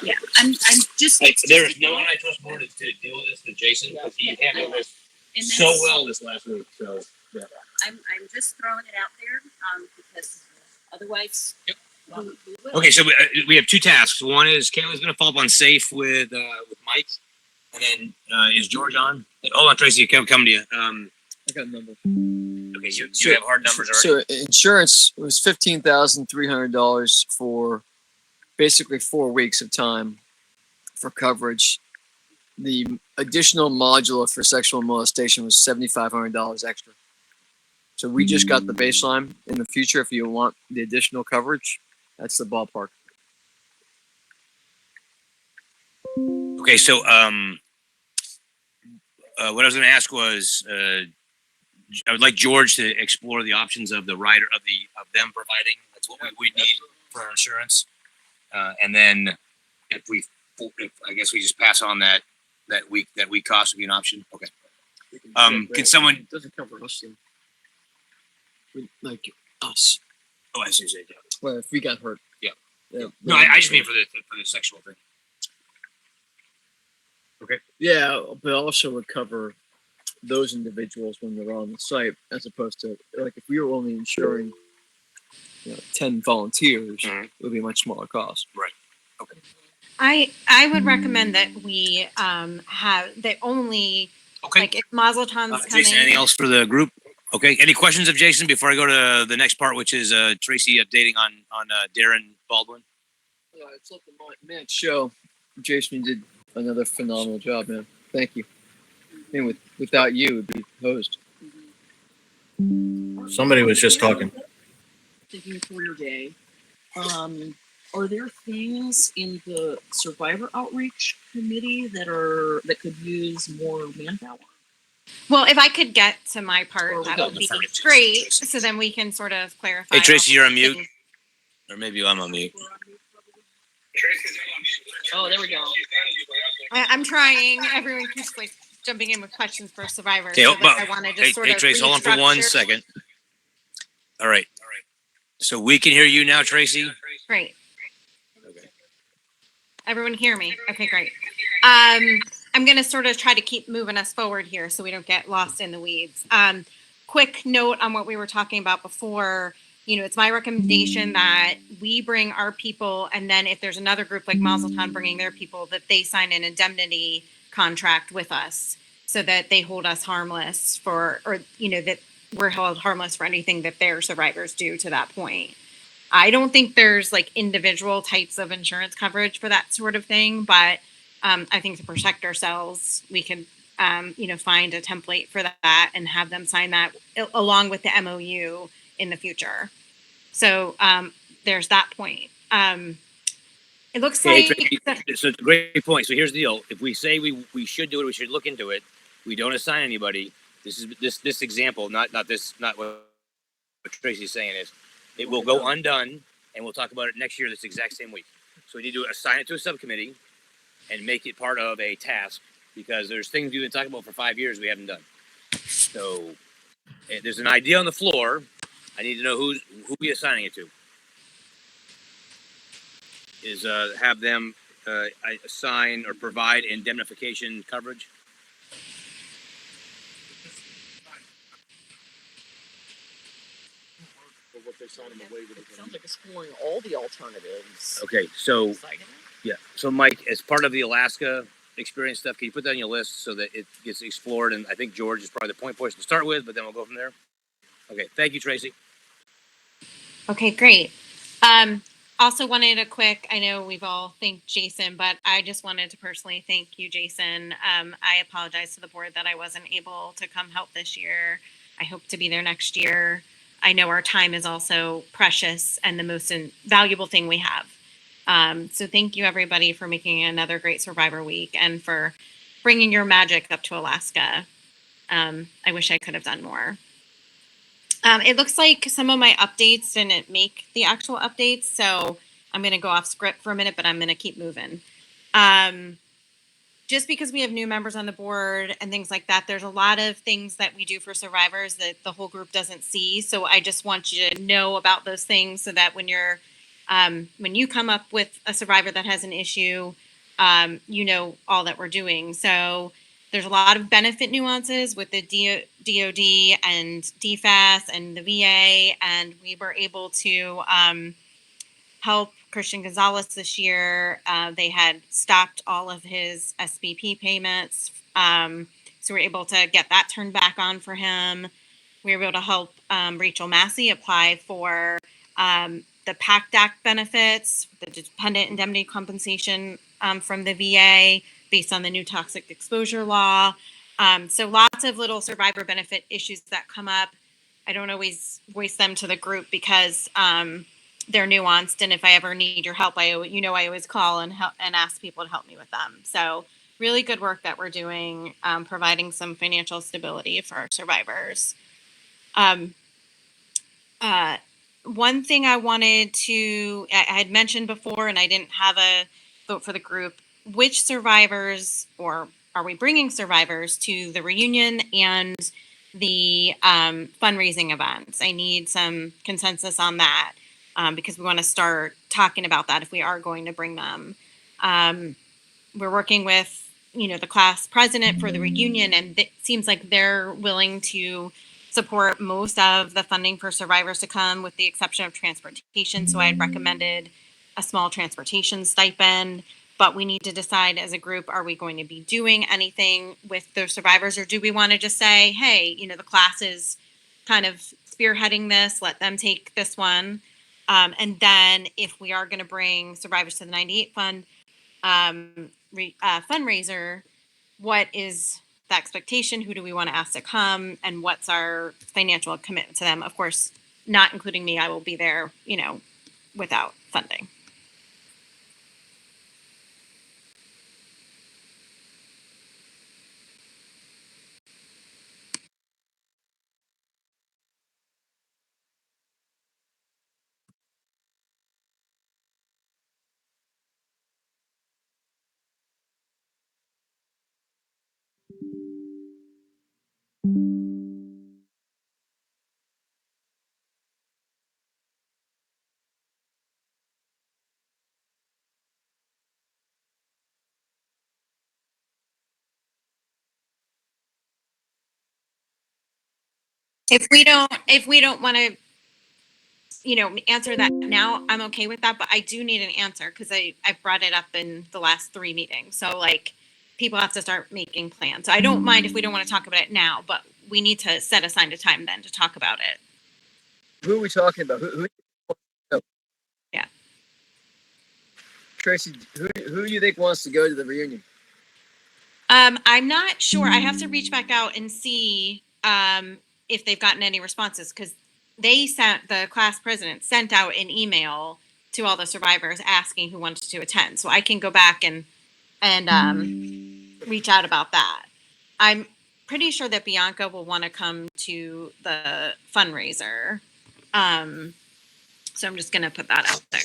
Yeah, I'm just. There's no one I trust more to deal with this than Jason, because he handled this so well this last week. So yeah. I'm just throwing it out there because otherwise. Yep. We will. Okay, so we have two tasks. One is Kayla's going to follow up on safe with Mike, and then is George on? Hold on, Tracy, come to you. I got a number. Okay, you have hard numbers already. So insurance was $15,300 for basically 4 weeks of time for coverage. The additional modular for sexual molestation was $7,500 extra. So we just got the baseline. In the future, if you want the additional coverage, that's the ballpark. Okay, so what I was going to ask was, I would like George to explore the options of the rider of them providing. That's what we need for our insurance. And then if I guess we just pass on that week cost would be an option. Okay. Can someone? It doesn't cover us, like us. Oh, I see. Yeah. Well, if we got hurt. Yeah. No, I just mean for the sexual thing. Okay. Yeah, but also would cover those individuals when they're on the site, as opposed to like if we were only insuring 10 volunteers, it would be a much smaller cost. Right. Okay. I would recommend that we have that only like if Mazelton's coming. Jason, anything else for the group? Okay. Any questions of Jason before I go to the next part, which is Tracy updating on Darren Baldwin? It's like a man show. Jason did another phenomenal job, man. Thank you. And without you, it'd be hosed. Somebody was just talking. Thinking for your day. Are there things in the Survivor Outreach Committee that could use more manpower? Well, if I could get to my part, Or that no, would be affirmative, great. So then we can sort of clarify. Hey, Tracy, all you're the on mute. things. Or maybe I'm on mute. Oh, there we go. I'm trying. Everyone keeps like jumping in with questions for survivors. Okay, So hold, like, I want to just sort hey, of Trace, hold on for 1 restructure. second. All right. So we can hear you now, Tracy. Great. Okay. Everyone hear me? Okay, great. I'm going to sort of try to keep moving us forward here so we don't get lost in the weeds. Quick note on what we were talking about before. You know, it's my recommendation that we bring our people, and then if there's another group like Mazelton bringing their people, that they sign an indemnity contract with us so that they hold us harmless for, or, you know, that we're held harmless for anything that their survivors do to that point. I don't think there's like individual types of insurance coverage for that sort of thing, but I think to protect ourselves, we can, you know, find a template for that and have them sign that along with the MOU in the future. So there's that point. It looks Okay, like so it's a great point. So here's the deal: if we say we should do it, we should look into it. We don't assign anybody. This is this example, not what Tracy's saying is. It will go undone, and we'll talk about it next year. This exact same week. So we need to assign it to a subcommittee and make it part of a task because there's things we've been talking about for 5 years we haven't done. So there's an idea on the floor. I need to know who we assigning it to. Is have them assign or provide indemnification coverage. It sounds like exploring all the alternatives. Okay, so yeah, so Mike, as part of the Alaska experience stuff, can you put that on your list so that it gets explored? And I think George is probably the point person to start with, but then we'll go from there. Okay, thank you, Tracy. okay, great. Also wanted a quick, I know we've all thanked Jason, but I just wanted to personally thank you, Jason. I apologize to the board that I wasn't able to come help this year. I hope to be there next year. I know our time is also precious and the most valuable thing we have. So thank you everybody for making another great Survivor Week and for bringing your magic up to Alaska. I wish I could have done more. It looks like some of my updates didn't make the actual updates, so I'm going to go off script for a minute, but I'm going to keep moving. Just because we have new members on the board and things like that, there's a lot of things that we do for survivors that the whole group doesn't see. So I just want you to know about those things so that when you come up with a survivor that has an issue, you know all that we're doing. So there's a lot of benefit nuances with the DOD and DFAS and the VA, and we were able to help Christian Gonzalez this year. They had stopped all of his SBP payments, so we're able to get that turned back on for him. We were able to help Rachel Massey apply for the PACT Act benefits, the dependent indemnity compensation from the VA based on the new toxic exposure law. So lots of little survivor benefit issues that come up. I don't always voice them to the group because they're nuanced, and if I ever need your help, I always call and help and ask people to help me with them. So really good work that we're doing, providing some financial stability for our survivors. One thing I wanted to, I had mentioned before, and I didn't have a vote for the group, which survivors, or are we bringing survivors to the reunion and the fundraising events? I need some consensus on that because we want to start talking about that if we are going to bring them. We're working with, the class president for the reunion, and it seems like they're willing to support most of the funding for survivors to come, with the exception of transportation. So I had recommended a small transportation stipend, but we need to decide as a group, are we going to be doing anything with the survivors, or do we want to just say, hey, the class is kind of spearheading this, let them take this one. And then if we are going to bring survivors to the 98 Fund fundraiser, what is the expectation? Who do we want to ask to come? And what's our financial commitment to them? Of course, not including me, I will be there, without funding. If we don't want to, answer that now, I'm okay with that, but I do need an answer because I brought it up in the last 3 meetings. So like people have to start making plans. So I don't mind if we don't want to talk about it now, but we need to set aside a time then to talk about it. Who are we talking about? Who Yeah. Tracy, who do you think wants to go to the reunion? I'm not sure. I have to reach back out and see if they've gotten any responses because the class president sent out an email to all the survivors asking who wanted to attend. So I can go back and reach out about that. I'm pretty sure that Bianca will want to come to the fundraiser. So I'm just going to put that out there.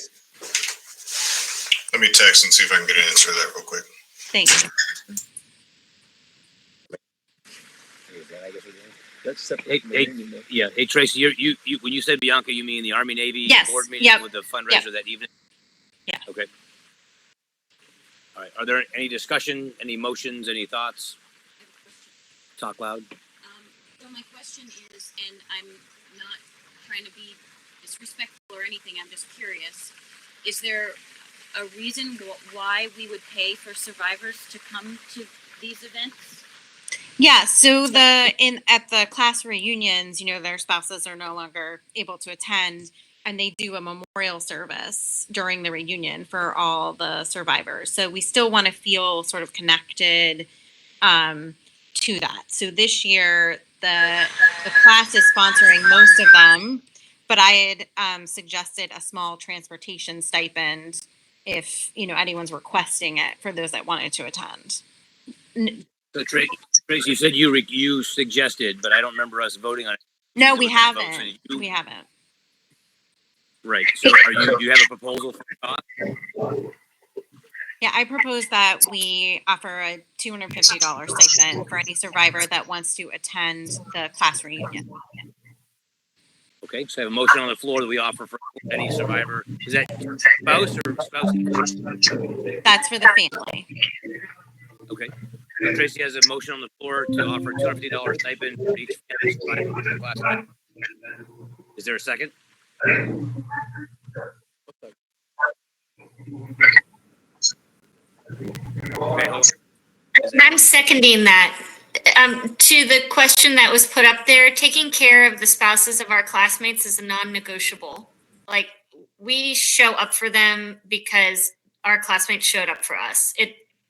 Let me text and see if I can get an answer to that real quick. Thank you. That's Hey, Tracy, you when you said Bianca, you mean the Army Navy board meeting with the fundraiser that evening? Yeah. Okay. All right. Are there any discussion, any motions, any thoughts? Talk loud. So my question is, and I'm not trying to be disrespectful or anything, I'm just curious, is there a reason why we would pay for survivors to come to these events? Yeah, so at the class reunions, their spouses are no longer able to attend, and they do a memorial service during the reunion for all the survivors. So we still want to feel sort of connected to that. So this year, the class is sponsoring most of them, but I had suggested a small transportation stipend if anyone's requesting it for those that wanted to attend. So Tracy, you said you suggested, but I don't remember us voting on it. No, we haven't. We haven't. Right. So do you have a proposal for cost? Yeah, I propose that we offer a $250 stipend for any survivor that wants to attend the class reunion. Okay, so I have a motion on the floor that we offer for any survivor. Is that spouse or spouse? That's for the family. Okay. So Tracy has a motion on the floor to offer $250 stipend for each family survivor in the class. Is there a second? Okay, hold on. I'm seconding that. To the question that was put up there, taking care of the spouses of our classmates is a non-negotiable. Like, we show up for them because our classmates showed up for us.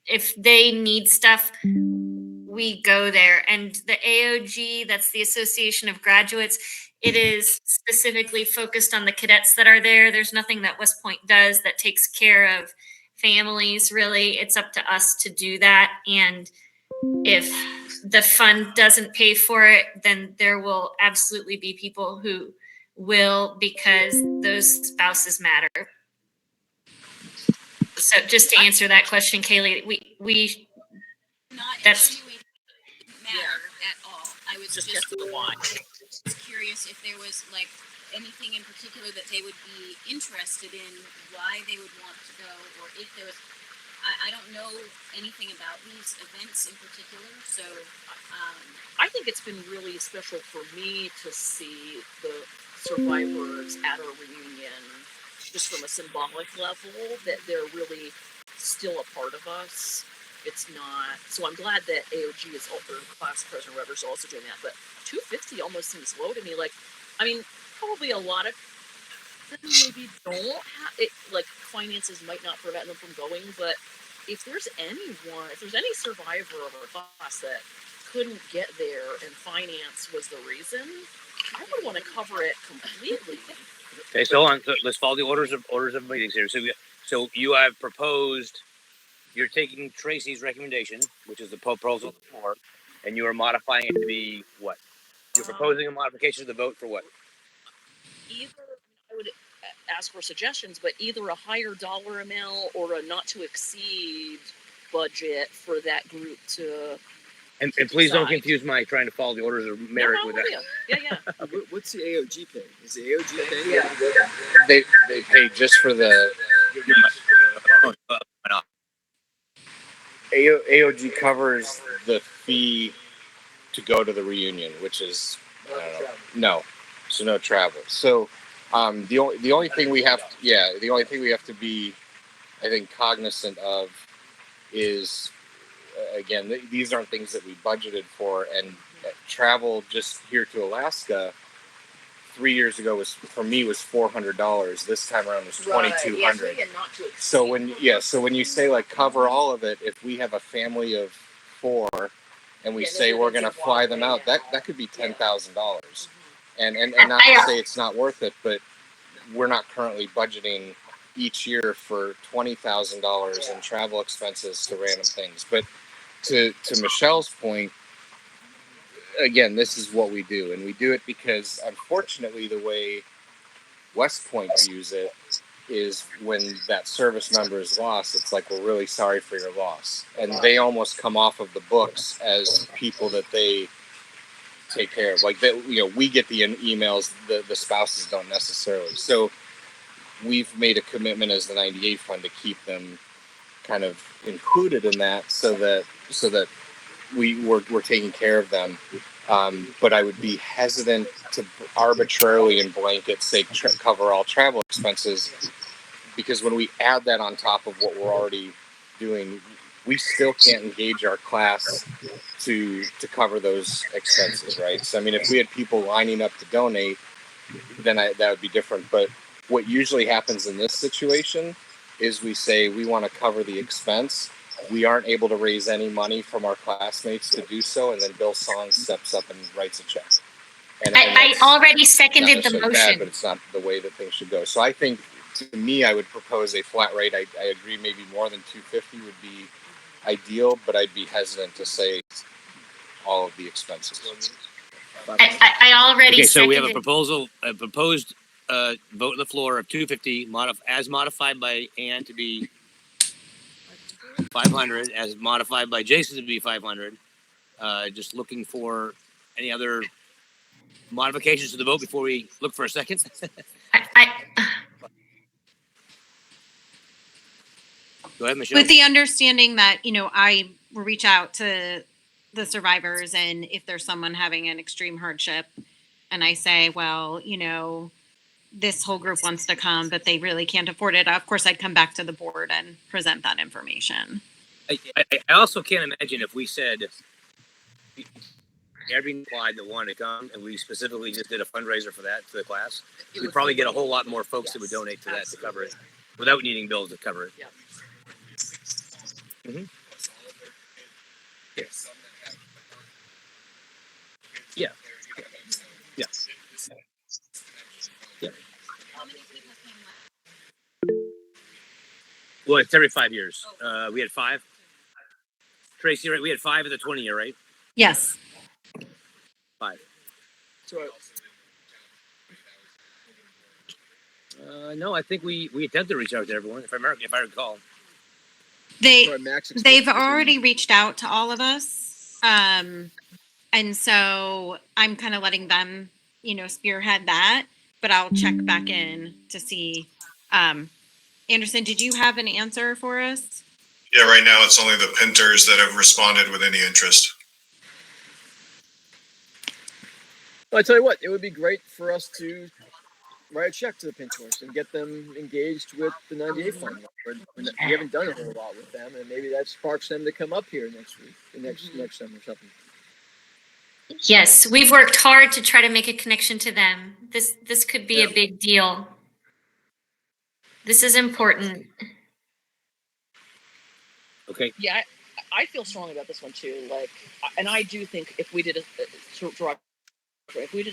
If they need stuff, we go there. And the AOG, that's the Association of Graduates, it is specifically focused on the cadets that are there. There's nothing that West Point does that takes care of families, really. It's up to us to do that. And if the fund doesn't pay for it, then there will absolutely be people who will, because those spouses matter. So just to answer that question, Kaylee, we Not that's matter at all. I was just curious if there was like anything in particular that they would be interested in, why they would want to go, or if there was. I don't know anything about these events in particular, so I think it's been really special for me to see the survivors at a reunion, just from a symbolic level, that they're really still a part of us. It's not, so I'm glad that AOG is, or class president, whoever, is also doing that, but $250 almost seems low to me. Like, I mean, probably a lot of them maybe don't have it, like finances might not prevent them from going, but if there's any survivor of our class that couldn't get there and finance was the reason, I would want to cover it completely. Okay, so hold on. So let's follow the orders of meetings here. So you have proposed. You're taking Tracy's recommendation, which is the proposal for, and you are modifying it to be what? You're proposing a modification of the vote for what? Either I would ask for suggestions, but either a higher dollar amount or a not to exceed budget for that group to And please don't confuse my trying to follow the orders of merit with that. Yeah. What's the AOG pay? Is the AOG pay? Yeah. They pay just for the AOG covers the fee to go to the reunion, which is so no travel. So the only thing we have to be, I think, cognizant of is again, these aren't things that we budgeted for, and travel just here to Alaska 3 years ago was $400. This time around was $2,200. So when you say like cover all of it, if we have a family of 4 and we say we're going to fly them out, that could be $10,000. And not to say it's not worth it, but we're not currently budgeting each year for $20,000 in travel expenses to random things. But to Michelle's point, again, this is what we do, and we do it because, unfortunately, the way West Point views it is when that service member is lost, it's like, we're really sorry for your loss, and they almost come off of the books as people that they take care of. Like, we get the emails, the spouses don't necessarily. So we've made a commitment as the 98 Fund to keep them kind of included in that, so that we're taking care of them. But I would be hesitant to arbitrarily in blanket say cover all travel expenses, because when we add that on top of what we're already doing, we still can't engage our class to cover those expenses, right? So I mean, if we had people lining up to donate, then that would be different. But what usually happens in this situation is we say we want to cover the expense. We aren't able to raise any money from our classmates to do so, and then Bill Song steps up and writes a check. And I already seconded the motion. Bad, but it's not the way that things should go. So I think, to me, I would propose a flat rate. I agree, maybe more than $250 would be ideal, but I'd be hesitant to say all of the expenses. I already so seconded. we have a proposed vote on the floor of $250, as modified by Ann to be $500, as modified by Jason to be $500. Just looking for any other modifications to the vote before we look for a second. Go ahead, Michelle. With the understanding that, I will reach out to the survivors, and if there's someone having an extreme hardship and I say, well, this whole group wants to come, but they really can't afford it, of course, I'd come back to the board and present that information. I also can't imagine if we said every implied that wanted to come, and we specifically just did a fundraiser for that to the class, we'd probably get a whole lot more folks that would donate to that to cover it without needing bills to cover it. Mm-hmm. Yeah. Well, it's every 5 years. We had 5. Tracy, right? We had 5 at the 20 year, right? Yes. 5. So, no, I think we attempted to reach out to everyone, if I recall. They've already reached out to all of us. And so I'm kind of letting them, spearhead that, but I'll check back in to see. Anderson, did you have an answer for us? Yeah, right now it's only the Pinters that have responded with any interest. Well, I tell you what, it would be great for us to write a check to the Pinters and get them engaged with the 98 Fund. We haven't done a whole lot with them, and maybe that sparks them to come up here next week, next summer or something. Yes, we've worked hard to try to make a connection to them. This could be a big deal. This is important. Okay. Yeah, I feel strongly about this one too. And I do think if we did a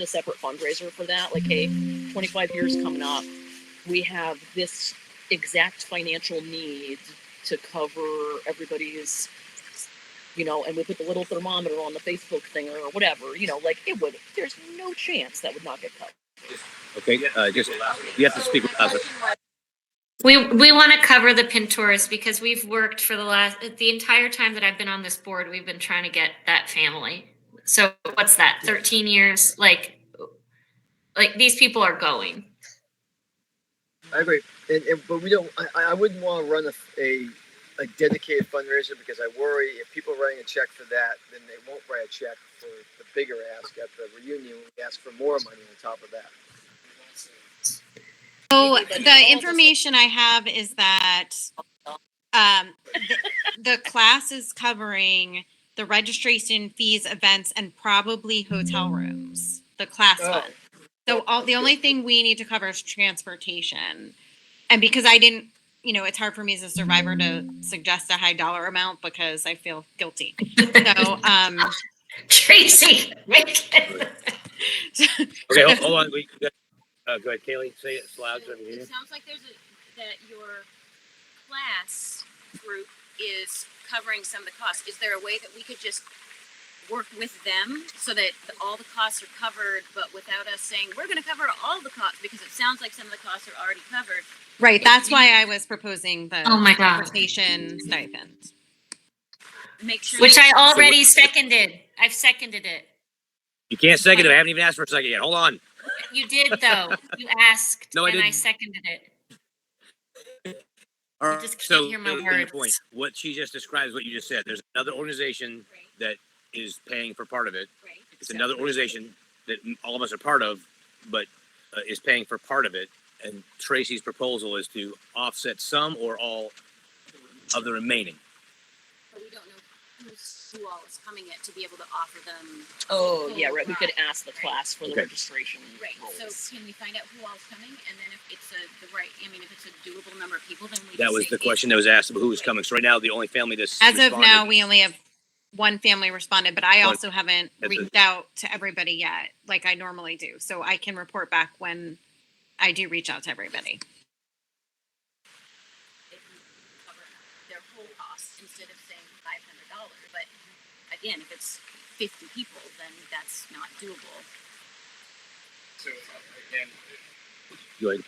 separate fundraiser for that, like, hey, 25 years coming up, we have this exact financial need to cover everybody's, and we put the little thermometer on the Facebook thing or whatever, there's no chance that would not get covered. Okay, just you have to speak with us. We want to cover the Pintours because we've worked for the entire time that I've been on this board, we've been trying to get that family. So what's that, 13 years? Like these people are going. I agree, but we don't. I wouldn't want to run a dedicated fundraiser because I worry if people are writing a check for that, then they won't write a check for the bigger ask at the reunion. We ask for more money on top of that. So the information I have is that the class is covering the registration fees, events, and probably hotel rooms. The class fund. So the only thing we need to cover is transportation. And because I didn't, it's hard for me as a survivor to suggest a high dollar amount because I feel guilty. So, Tracy, Okay, hold on. Go ahead, Kaylee. Say it loud. So it sounds like that your class group is covering some of the costs. Is there a way that we could just work with them so that all the costs are covered, but without us saying we're going to cover all the costs, because it sounds like some of the costs are already covered. Right. That's why I was proposing the transportation stipend. Make sure which I already seconded. I've seconded it. You can't second it. I haven't even asked for a second yet. Hold on. You did though. You asked, no, and I seconded it. I just can't hear my words. Point. What she just described is what you just said. There's another organization that is paying for part of it. It's another organization that all of us are part of, but is paying for part of it. And Tracy's proposal is to offset some or all of the remaining. But we don't know who all is coming to be able to offer them. Oh, yeah, right. We could ask the class for the registration. Right. roles. So can we find out who all is coming, and then if it's if it's a doable number of people, then we. That was the question that was asked about who was coming. So right now, the only family that's as of now, we only have one family responded, but I also haven't reached out to everybody yet, like I normally do. So I can report back when I do reach out to everybody. Their whole costs instead of saying $500, but again, if it's 50 people, then that's not doable. So again, good.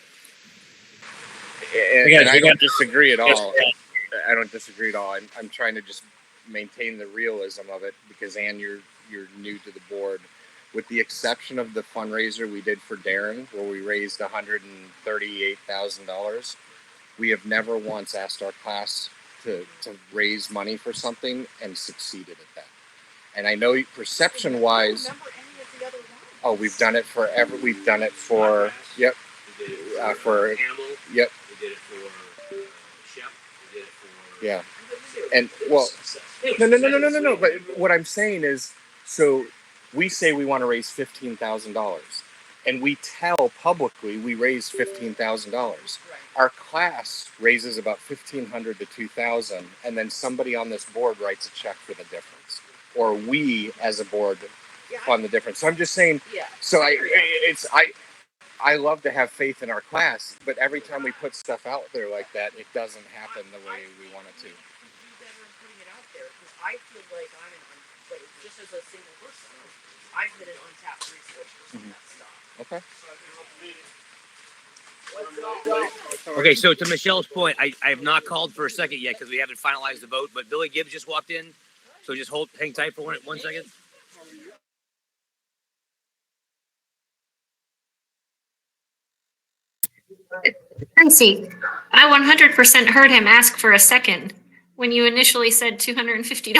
And I don't disagree at all. I don't disagree at all. I'm trying to just maintain the realism of it because Ann, you're new to the board. With the exception of the fundraiser we did for Darren, where we raised $138,000, we have never once asked our class to raise money for something and succeeded at that. And I know perception-wise, we've done it for we've done it for, yep. We did it for Animal. Yep. We did it for Shep. We did it for yeah. And well, no. But what I'm saying is, so we say we want to raise $15,000, and we tell publicly we raised $15,000. Our class raises about $1,500 to $2,000, and then somebody on this board writes a check for the difference, or we as a board fund the difference. So I'm just saying. So I love to have faith in our class, but every time we put stuff out there like that, it doesn't happen the way we want it to. I feel like just as a single person, I've been an untapped resource for that stuff. Okay, so to Michelle's point, I have not called for a second yet because we haven't finalized the vote, but Billy Gibbs just walked in, so just hang tight for one second. Tracy, I 100% heard him ask for a second when you initially said $250.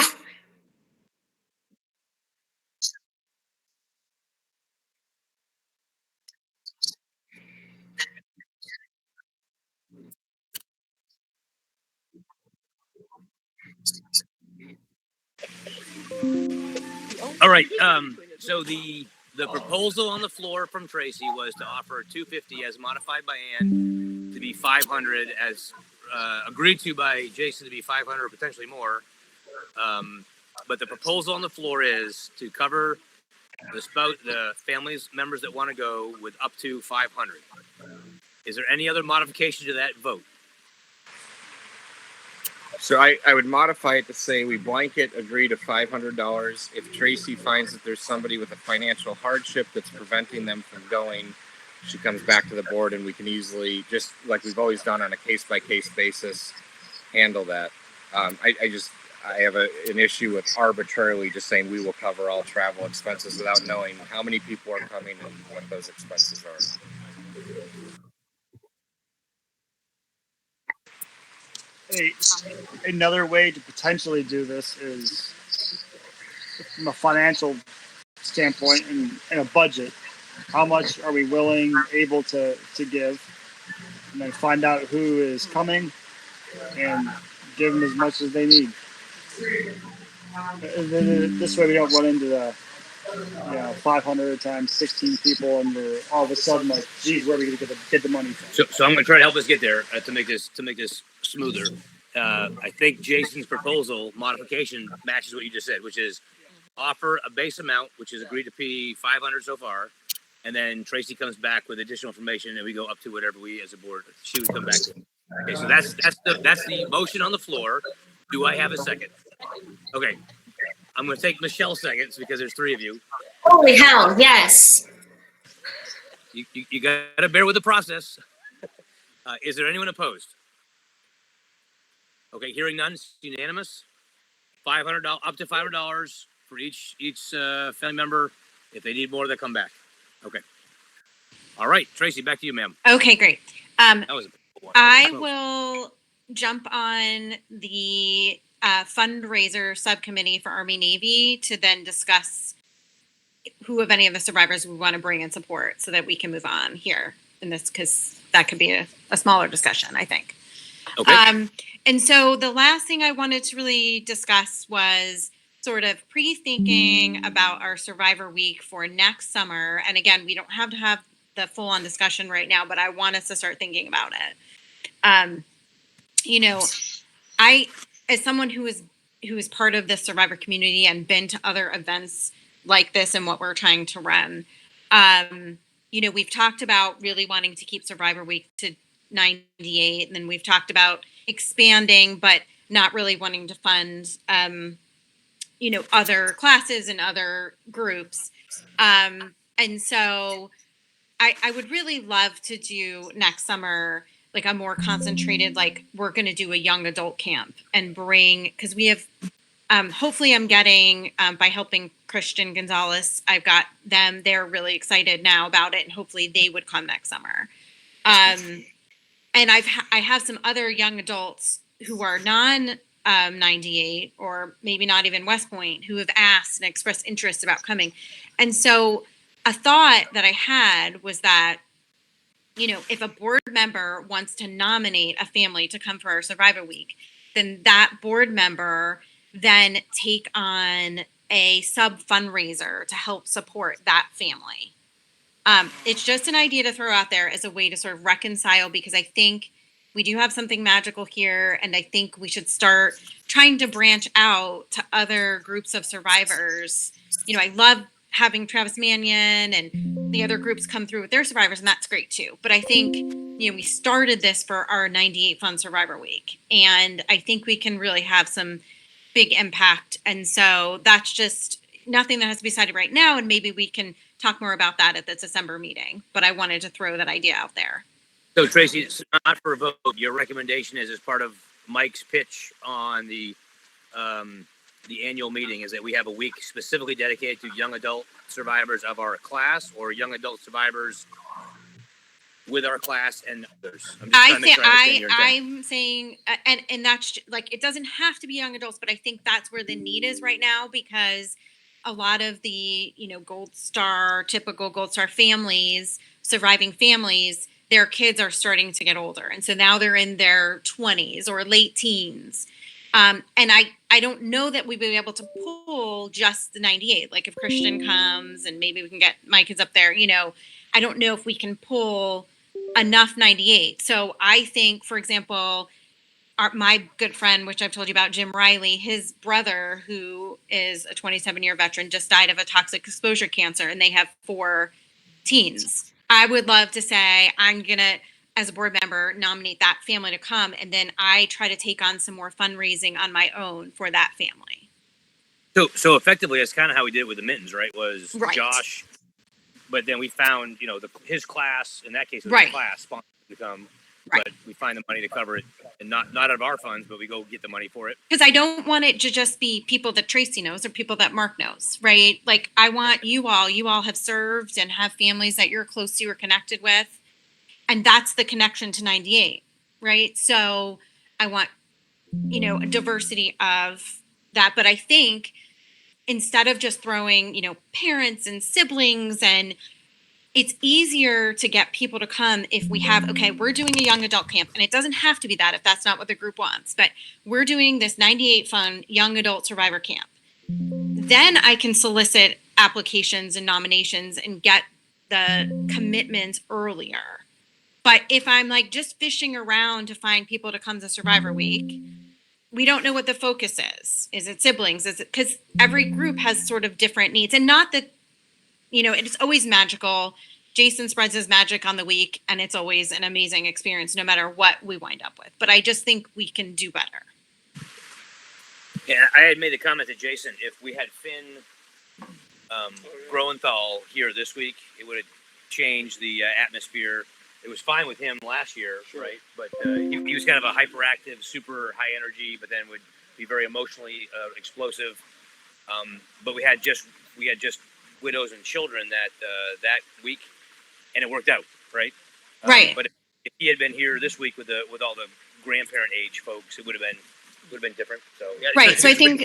All right. So the proposal on the floor from Tracy was to offer $250 as modified by Ann to be $500 as agreed to by Jason to be $500 or potentially more. But the proposal on the floor is to cover the family's members that want to go with up to $500. Is there any other modification to that vote? So I would modify it to say we blanket agree to $500. If Tracy finds that there's somebody with a financial hardship that's preventing them from going, she comes back to the board, and we can easily, just like we've always done on a case-by-case basis, handle that. I have an issue with arbitrarily just saying we will cover all travel expenses without knowing how many people are coming and what those expenses are. Another way to potentially do this is from a financial standpoint and a budget. How much are we able to give, and then find out who is coming and give them as much as they need. And then this way we don't run into the 500 times 16 people, and we're all of a sudden like, geez, where are we going to get the money from? So I'm going to try to help us get there to make this smoother. I think Jason's proposal modification matches what you just said, which is offer a base amount, which is agreed to be 500 so far, and then Tracy comes back with additional information, and we go up to whatever we as a board she would come back to. Okay, so that's the motion on the floor. Do I have a second? Okay, I'm going to take Michelle's seconds because there's three of you. Holy hell! Yes. You got to bear with the process. Is there anyone opposed? Okay, hearing none, it's unanimous. $500, up to $500 for each family member. If they need more, they come back. Okay. All right, Tracy, back to you, ma'am. Okay, great. That was a one. I will jump on the fundraiser subcommittee for Army Navy to then discuss who of any of the survivors we want to bring and support so that we can move on here in this, because that could be a smaller discussion, I think. Okay. And so the last thing I wanted to really discuss was sort of pre-thinking about our Survivor Week for next summer. And again, we don't have to have the full-on discussion right now, but I want us to start thinking about it. I, as someone who is part of the Survivor community and been to other events like this and what we're trying to run, we've talked about really wanting to keep Survivor Week to 98, and then we've talked about expanding, but not really wanting to fund, other classes and other groups. And so I would really love to do next summer, like a more concentrated, like we're going to do a young adult camp and because we have, hopefully I'm getting, by helping Christian Gonzalez, I've got them, they're really excited now about it, and hopefully they would come next summer. And I have some other young adults who are non 98 or maybe not even West Point who have asked and expressed interest about coming. And so a thought that I had was that, if a board member wants to nominate a family to come for our Survivor Week, then that board member then take on a sub fundraiser to help support that family. It's just an idea to throw out there as a way to sort of reconcile, because I think we do have something magical here, and I think we should start trying to branch out to other groups of survivors. I love having Travis Mannion and the other groups come through with their survivors, and that's great too. But I think, we started this for our 98Fund Survivor Week, and I think we can really have some big impact. And so that's just nothing that has to be decided right now, and maybe we can talk more about that at the December meeting. But I wanted to throw that idea out there. So Tracy, it's not for a vote. Your recommendation is as part of Mike's pitch on the annual meeting is that we have a week specifically dedicated to young adult survivors of our class, or young adult survivors with our class and others. I'm saying, and that's like, it doesn't have to be young adults, but I think that's where the need is right now, because a lot of the, typical Gold Star families, surviving families, their kids are starting to get older. And so now they're in their 20s or late teens. And I don't know that we'd be able to pull just the 98. Like if Christian comes and maybe we can get my kids up there, I don't know if we can pull enough 98. So I think, for example, my good friend, which I've told you about, Jim Riley, his brother, who is a 27-year veteran, just died of a toxic exposure cancer, and they have 4 teens. I would love to say I'm going to, as a board member, nominate that family to come, and then I try to take on some more fundraising on my own for that family. So effectively, that's kind of how we did it with the Mintons, right? Was right. Josh but then we found, his class, in that case, it was Right. a class sponsored to come, Right. but we find the money to cover it, and not out of our funds, but we go get the money for it. Because I don't want it to just be people that Tracy knows or people that Mark knows, right? Like I want you all have served and have families that you're close to or connected with. And that's the connection to 98, right? So I want, a diversity of that. But I think instead of just throwing, parents and siblings, and it's easier to get people to come if we have, okay, we're doing a young adult camp, and it doesn't have to be that if that's not what the group wants, but we're doing this 98Fund young adult survivor camp. Then I can solicit applications and nominations and get the commitments earlier. But if I'm like just fishing around to find people to come to Survivor Week, we don't know what the focus is. Is it siblings? Is it because every group has sort of different needs, and not that, it's always magical. Jason spreads his magic on the week, and it's always an amazing experience no matter what we wind up with. But I just think we can do better. Yeah, I had made the comment to Jason, if we had Finn Groenthal here this week, it would have changed the atmosphere. It was fine with him last year, right? But he was kind of a hyperactive, super high energy, but then would be very emotionally explosive. But we had just widows and children that week, and it worked out, right? Right. But if he had been here this week with all the grandparent age folks, it would have been different. So yeah, right. So I think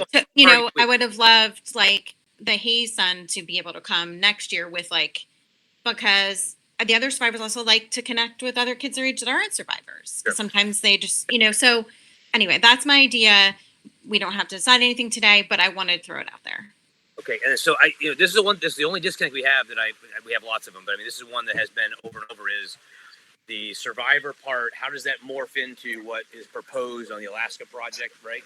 I would have loved like the Hayes son to be able to come next year with because the other survivors also like to connect with other kids their age that aren't survivors. Sure. Sometimes they just, so anyway, that's my idea. We don't have to decide anything today, but I wanted to throw it out there. Okay. And so this is the only disconnect we have we have lots of them, but I mean, this is one that has been over and over is the survivor part. How does that morph into what is proposed on the Alaska project, right?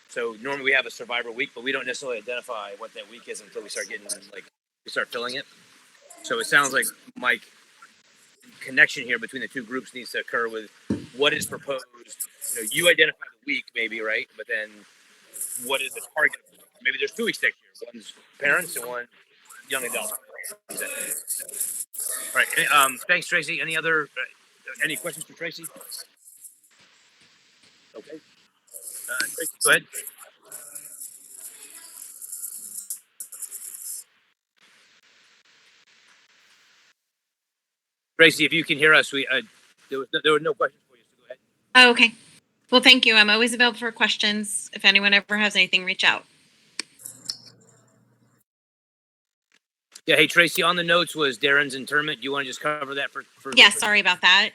So normally we have a survivor week, but we don't necessarily identify what that week is until we start filling it. So it sounds like Mike, connection here between the two groups needs to occur with what is proposed. You identify the week maybe, right? But then what is the target? Maybe there's 2 weeks next year. One's parents and one young adult. All right. Thanks, Tracy. Any questions for Tracy? Okay. Tracy, go ahead. Tracy, if you can hear us, there were no questions for you, so go ahead. Oh, okay. Well, thank you. I'm always available for questions. If anyone ever has anything, reach out. Yeah. Hey, Tracy, on the notes was Darren's internment. Do you want to just cover that for? Yeah. Sorry about that.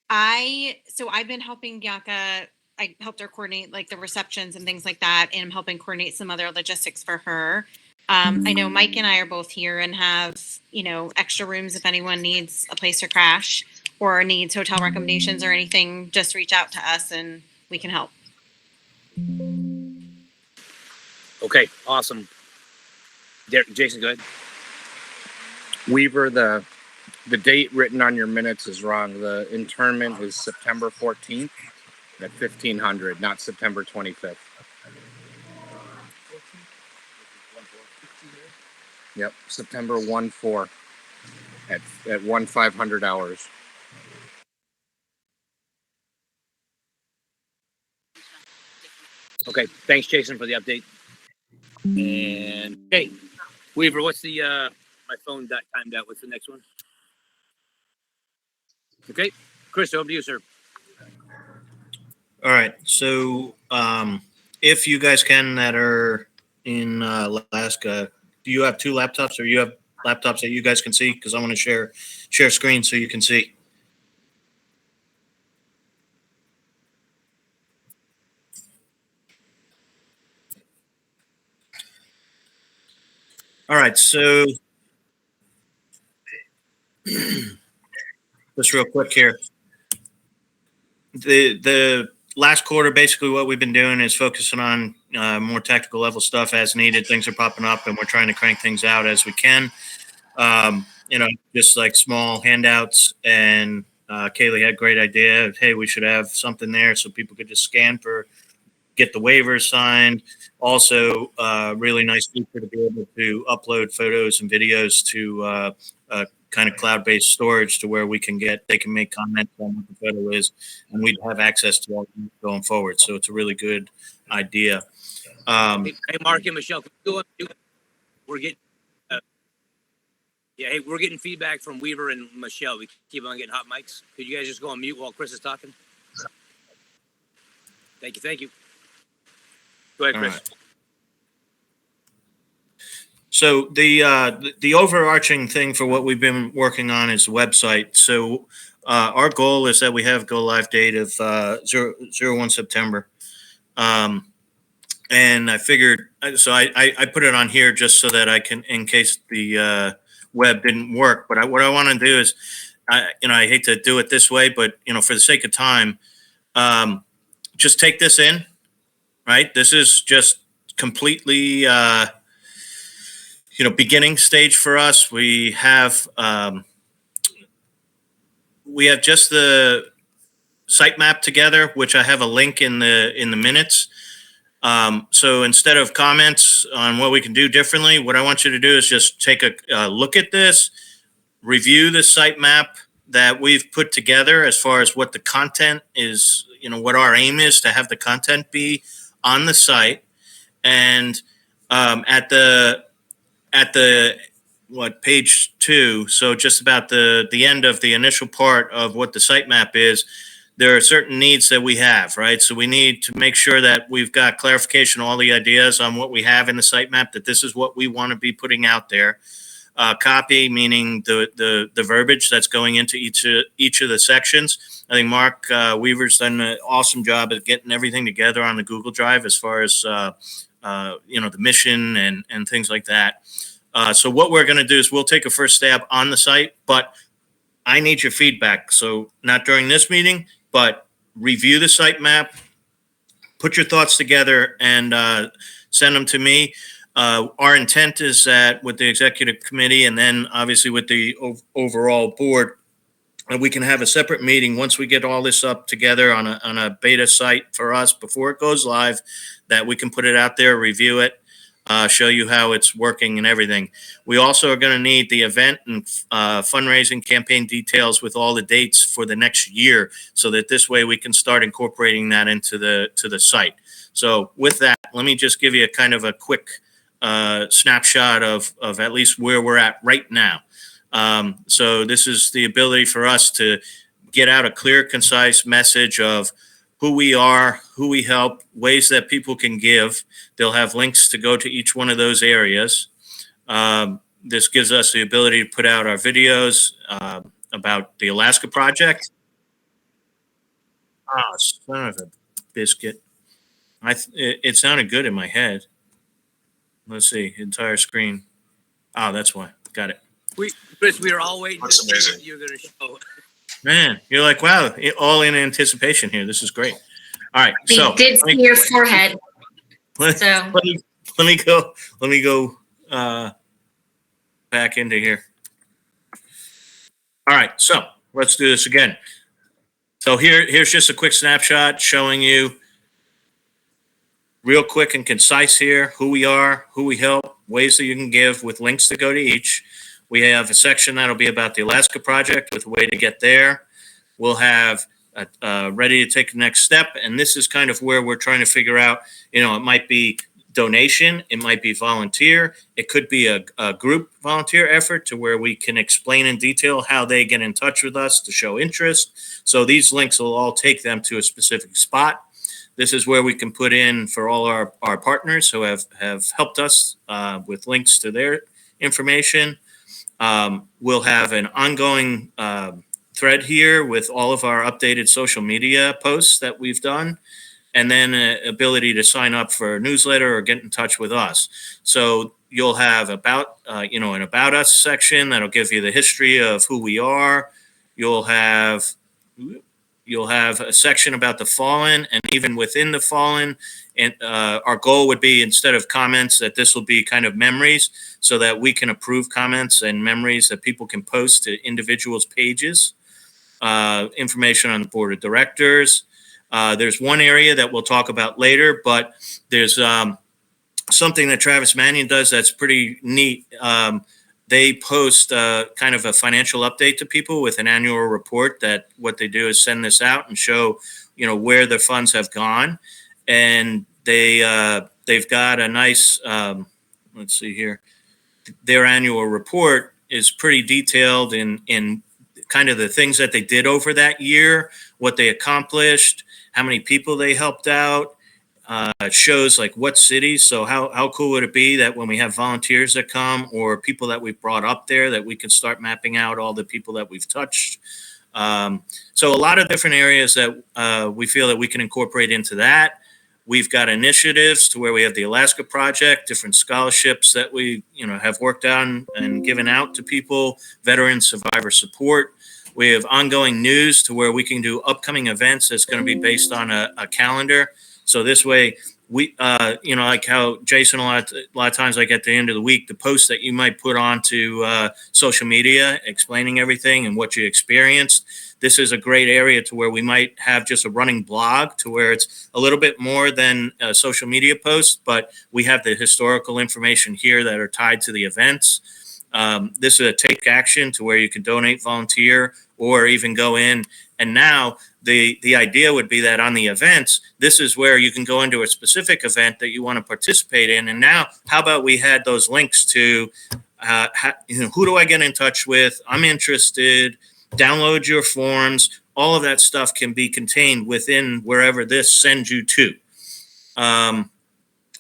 I've been helping Bianca. I helped her coordinate the receptions and things like that, and I'm helping coordinate some other logistics for her. I know Mike and I are both here and have, extra rooms if anyone needs a place to crash or needs hotel recommendations or anything, just reach out to us and we can help. Okay, awesome. Jason, go ahead. Weaver, the date written on your minutes is wrong. The internment is September 14th at 1500, not September 25th. Yep, September 1/4 at 1/500 hours. Okay, thanks, Jason, for the update. And okay, Weaver, what's the my phone got timed out? What's the next one? Okay, Chris, over to you, sir. All right. So if you guys that are in Alaska, do you have 2 laptops, or you have laptops that you guys can see? Because I want to share screen so you can see. All right. So just real quick here. The last quarter, basically what we've been doing is focusing on more tactical level stuff as needed. Things are popping up and we're trying to crank things out as we can. Just like small handouts, and Kaylee had a great idea of, hey, we should have something there so people could just scan get the waivers signed, Also, really nice feature to be able to upload photos and videos to kind of cloud-based storage to where they can make comments on what the photo is, and we'd have access to all going forward. So it's a really good idea. Hey, Mark and Michelle, we're getting we're getting feedback from Weaver and Michelle. We keep on getting hot mics. Could you guys just go on mute while Chris is talking? Thank you. Go ahead, Chris. Right. So the overarching thing for what we've been working on is the website. So our goal is that we have go live date of 01 September. And I figured, so I put it on here just so that I can, in case the web didn't work. But what I want to do is, I hate to do it this way, but for the sake of time, just take this in, right? This is just completely, beginning stage for us. We have just the sitemap together, which I have a link in the minutes. So instead of comments on what we can do differently, what I want you to do is just take a look at this, review the sitemap that we've put together as far as what the content is, what our aim is to have the content be on the site. And at the page 2, so just about the end of the initial part of what the sitemap is, there are certain needs that we have, right? So we need to make sure that we've got clarification, all the ideas on what we have in the sitemap, that this is what we want to be putting out there. Copy, meaning the verbiage that's going into each of the sections. I think Mark Weaver's done an awesome job of getting everything together on the Google Drive as far as the mission and things like that. So what we're going to do is we'll take a first stab on the site, but I need your feedback. So not during this meeting, but review the sitemap, put your thoughts together, and send them to me. Our intent is that with the executive committee and then obviously with the overall board, we can have a separate meeting once we get all this up together on a beta site for us before it goes live, that we can put it out there, review it, show you how it's working and everything. We also are going to need the event and fundraising campaign details with all the dates for the next year, so that this way we can start incorporating that into the site. So with that, let me just give you a kind of a quick snapshot of at least where we're at right now. So this is the ability for us to get out a clear, concise message of who we are, who we help, ways that people can give. They'll have links to go to each one of those areas. This gives us the ability to put out our videos about the Alaska project. Ah, son of a biscuit. It sounded good in my head. Let's see, entire screen. Oh, that's why. Got it. Chris, we are all waiting That's to see amazing. what you're going to show. Man, you're like, wow, all in anticipation here. This is great. All right, We so did see your forehead. let So me go back into here. All right, so let's do this again. So here's just a quick snapshot showing you real quick and concise here who we are, who we help, ways that you can give with links to go to each. We have a section that'll be about the Alaska project with a way to get there. We'll have ready to take the next step. And this is kind of where we're trying to figure out, it might be donation, it might be volunteer, it could be a group volunteer effort to where we can explain in detail how they get in touch with us to show interest. So these links will all take them to a specific spot. This is where we can put in for all our partners who have helped us with links to their information. We'll have an ongoing thread here with all of our updated social media posts that we've done, and then an ability to sign up for a newsletter or get in touch with us. So you'll have an About Us section that'll give you the history of who we are. You'll have a section about the fallen, and even within the fallen, and our goal would be, instead of comments, that this will be kind of memories, so that we can approve comments and memories that people can post to individuals' pages. Information on the board of directors. There's one area that we'll talk about later, but there's something that Travis Mannion does that's pretty neat. They post kind of a financial update to people with an annual report. That what they do is send this out and show, where the funds have gone, and they've got a nice. Let's see here. Their annual report is pretty detailed in kind of the things that they did over that year, what they accomplished, how many people they helped out. It shows like what cities. So how cool would it be that when we have volunteers that come or people that we've brought up there, that we can start mapping out all the people that we've touched. So a lot of different areas that we feel that we can incorporate into that. We've got initiatives to where we have the Alaska Project, different scholarships that we have worked on and given out to people, veteran survivor support. We have ongoing news to where we can do upcoming events that's going to be based on a calendar. So this way, we, like how Jason, a lot of times, like at the end of the week, the post that you might put onto social media explaining everything and what you experienced. This is a great area to where we might have just a running blog to where it's a little bit more than a social media post, but we have the historical information here that are tied to the events. This is a take action to where you can donate, volunteer, or even go in. And now the idea would be that on the events, this is where you can go into a specific event that you want to participate in. And now, how about we had those links to, who do I get in touch with? I'm interested. Download your forms. All of that stuff can be contained within wherever this sends you to.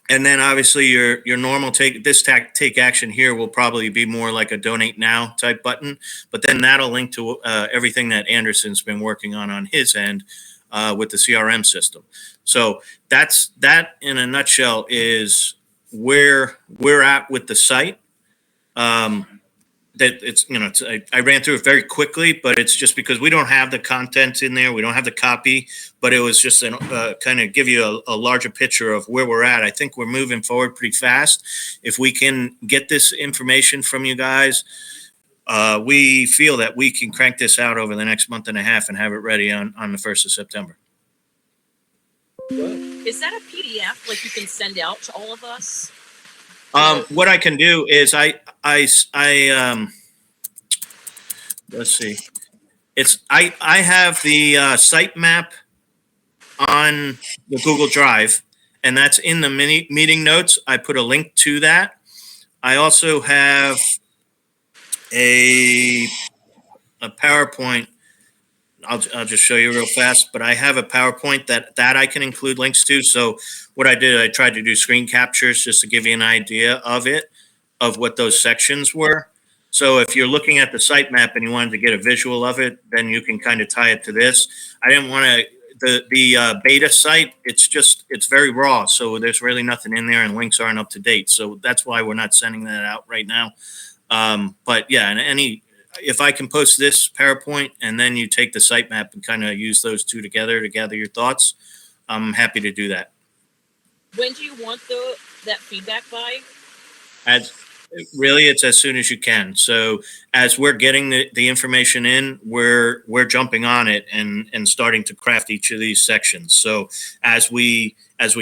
And then obviously your normal take action here will probably be more like a donate now type button, but then that'll link to everything that Anderson's been working on his end with the CRM system. So that in a nutshell is where we're at with the site. That it's, I ran through it very quickly, but it's just because we don't have the content in there. We don't have the copy, but it was just kind of give you a larger picture of where we're at. I think we're moving forward pretty fast. If we can get this information from you guys, we feel that we can crank this out over the next month and a half and have it ready on the 1st of September. Is that a PDF like you can send out to all of us? What I can do is I let's see. I have the sitemap on the Google Drive, and that's in the meeting notes. I put a link to that. I also have a PowerPoint. I'll just show you real fast, but I have a PowerPoint that I can include links to. So what I did, I tried to do screen captures just to give you an idea of what those sections were. So if you're looking at the sitemap and you wanted to get a visual of it, then you can kind of tie it to this. I didn't want to, the beta site, it's very raw. So there's really nothing in there and links aren't up to date. So that's why we're not sending that out right now. But yeah, and if I can post this PowerPoint and then you take the sitemap and kind of use those two together to gather your thoughts, I'm happy to do that. When do you want that feedback by? It's as soon as you can. So as we're getting the information in, we're jumping on it and starting to craft each of these sections. So as we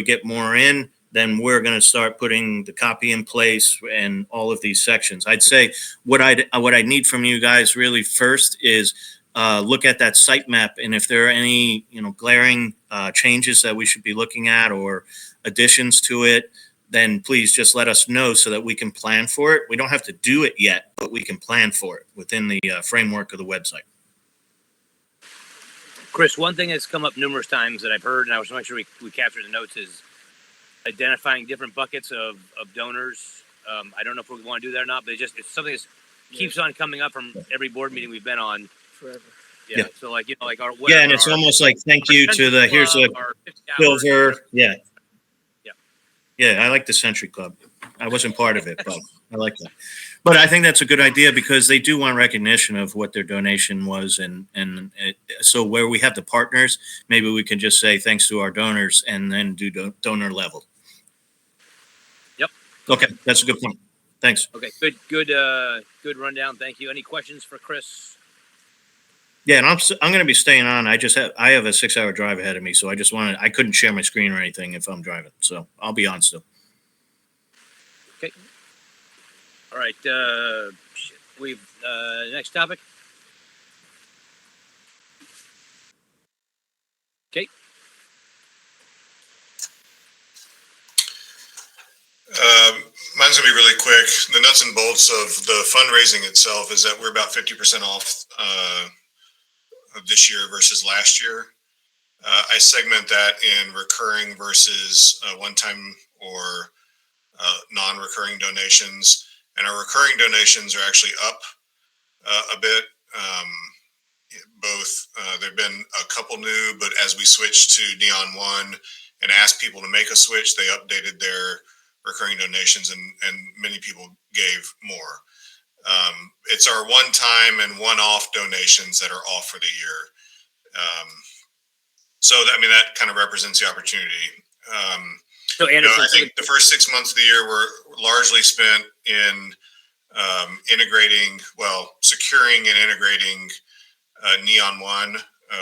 get more in, then we're going to start putting the copy in place and all of these sections. I'd say what I need from you guys really first is look at that sitemap, and if there are any glaring changes that we should be looking at or additions to it, then please just let us know so that we can plan for it. We don't have to do it yet, but we can plan for it within the framework of the website. Chris, one thing that's come up numerous times that I've heard, and I was making sure we captured the notes, is identifying different buckets of donors. I don't know if we want to do that or not, but it's something that keeps on coming up from every board meeting we've been on forever. Yeah. So like our and it's almost like thank you to the here's a silver. Yeah. Yeah, I like the Century Club. I wasn't part of it, but I like that. But I think that's a good idea because they do want recognition of what their donation was, and so where we have the partners, maybe we can just say thanks to our donors and then do donor level. Yep. Okay, that's a good point. Thanks. Okay, good rundown. Thank you. Any questions for Chris? Yeah, and I'm going to be staying on. I have a 6-hour drive ahead of me, so I couldn't share my screen or anything if I'm driving, so I'll be on still. All right. We've next topic. Okay. Mine's gonna be really quick. The nuts and bolts of the fundraising itself is that we're about 50% off of this year versus last year. I segment that in recurring versus one-time or non-recurring donations, and our recurring donations are actually up a bit. Both there've been a couple new, but as we switched to Neon One and asked people to make a switch, they updated their recurring donations, and many people gave more. It's our one-time and one-off donations that are off for the year. So I mean that kind of represents the opportunity. So Anderson, I think the first 6 months of the year were largely spent in securing and integrating Neon One,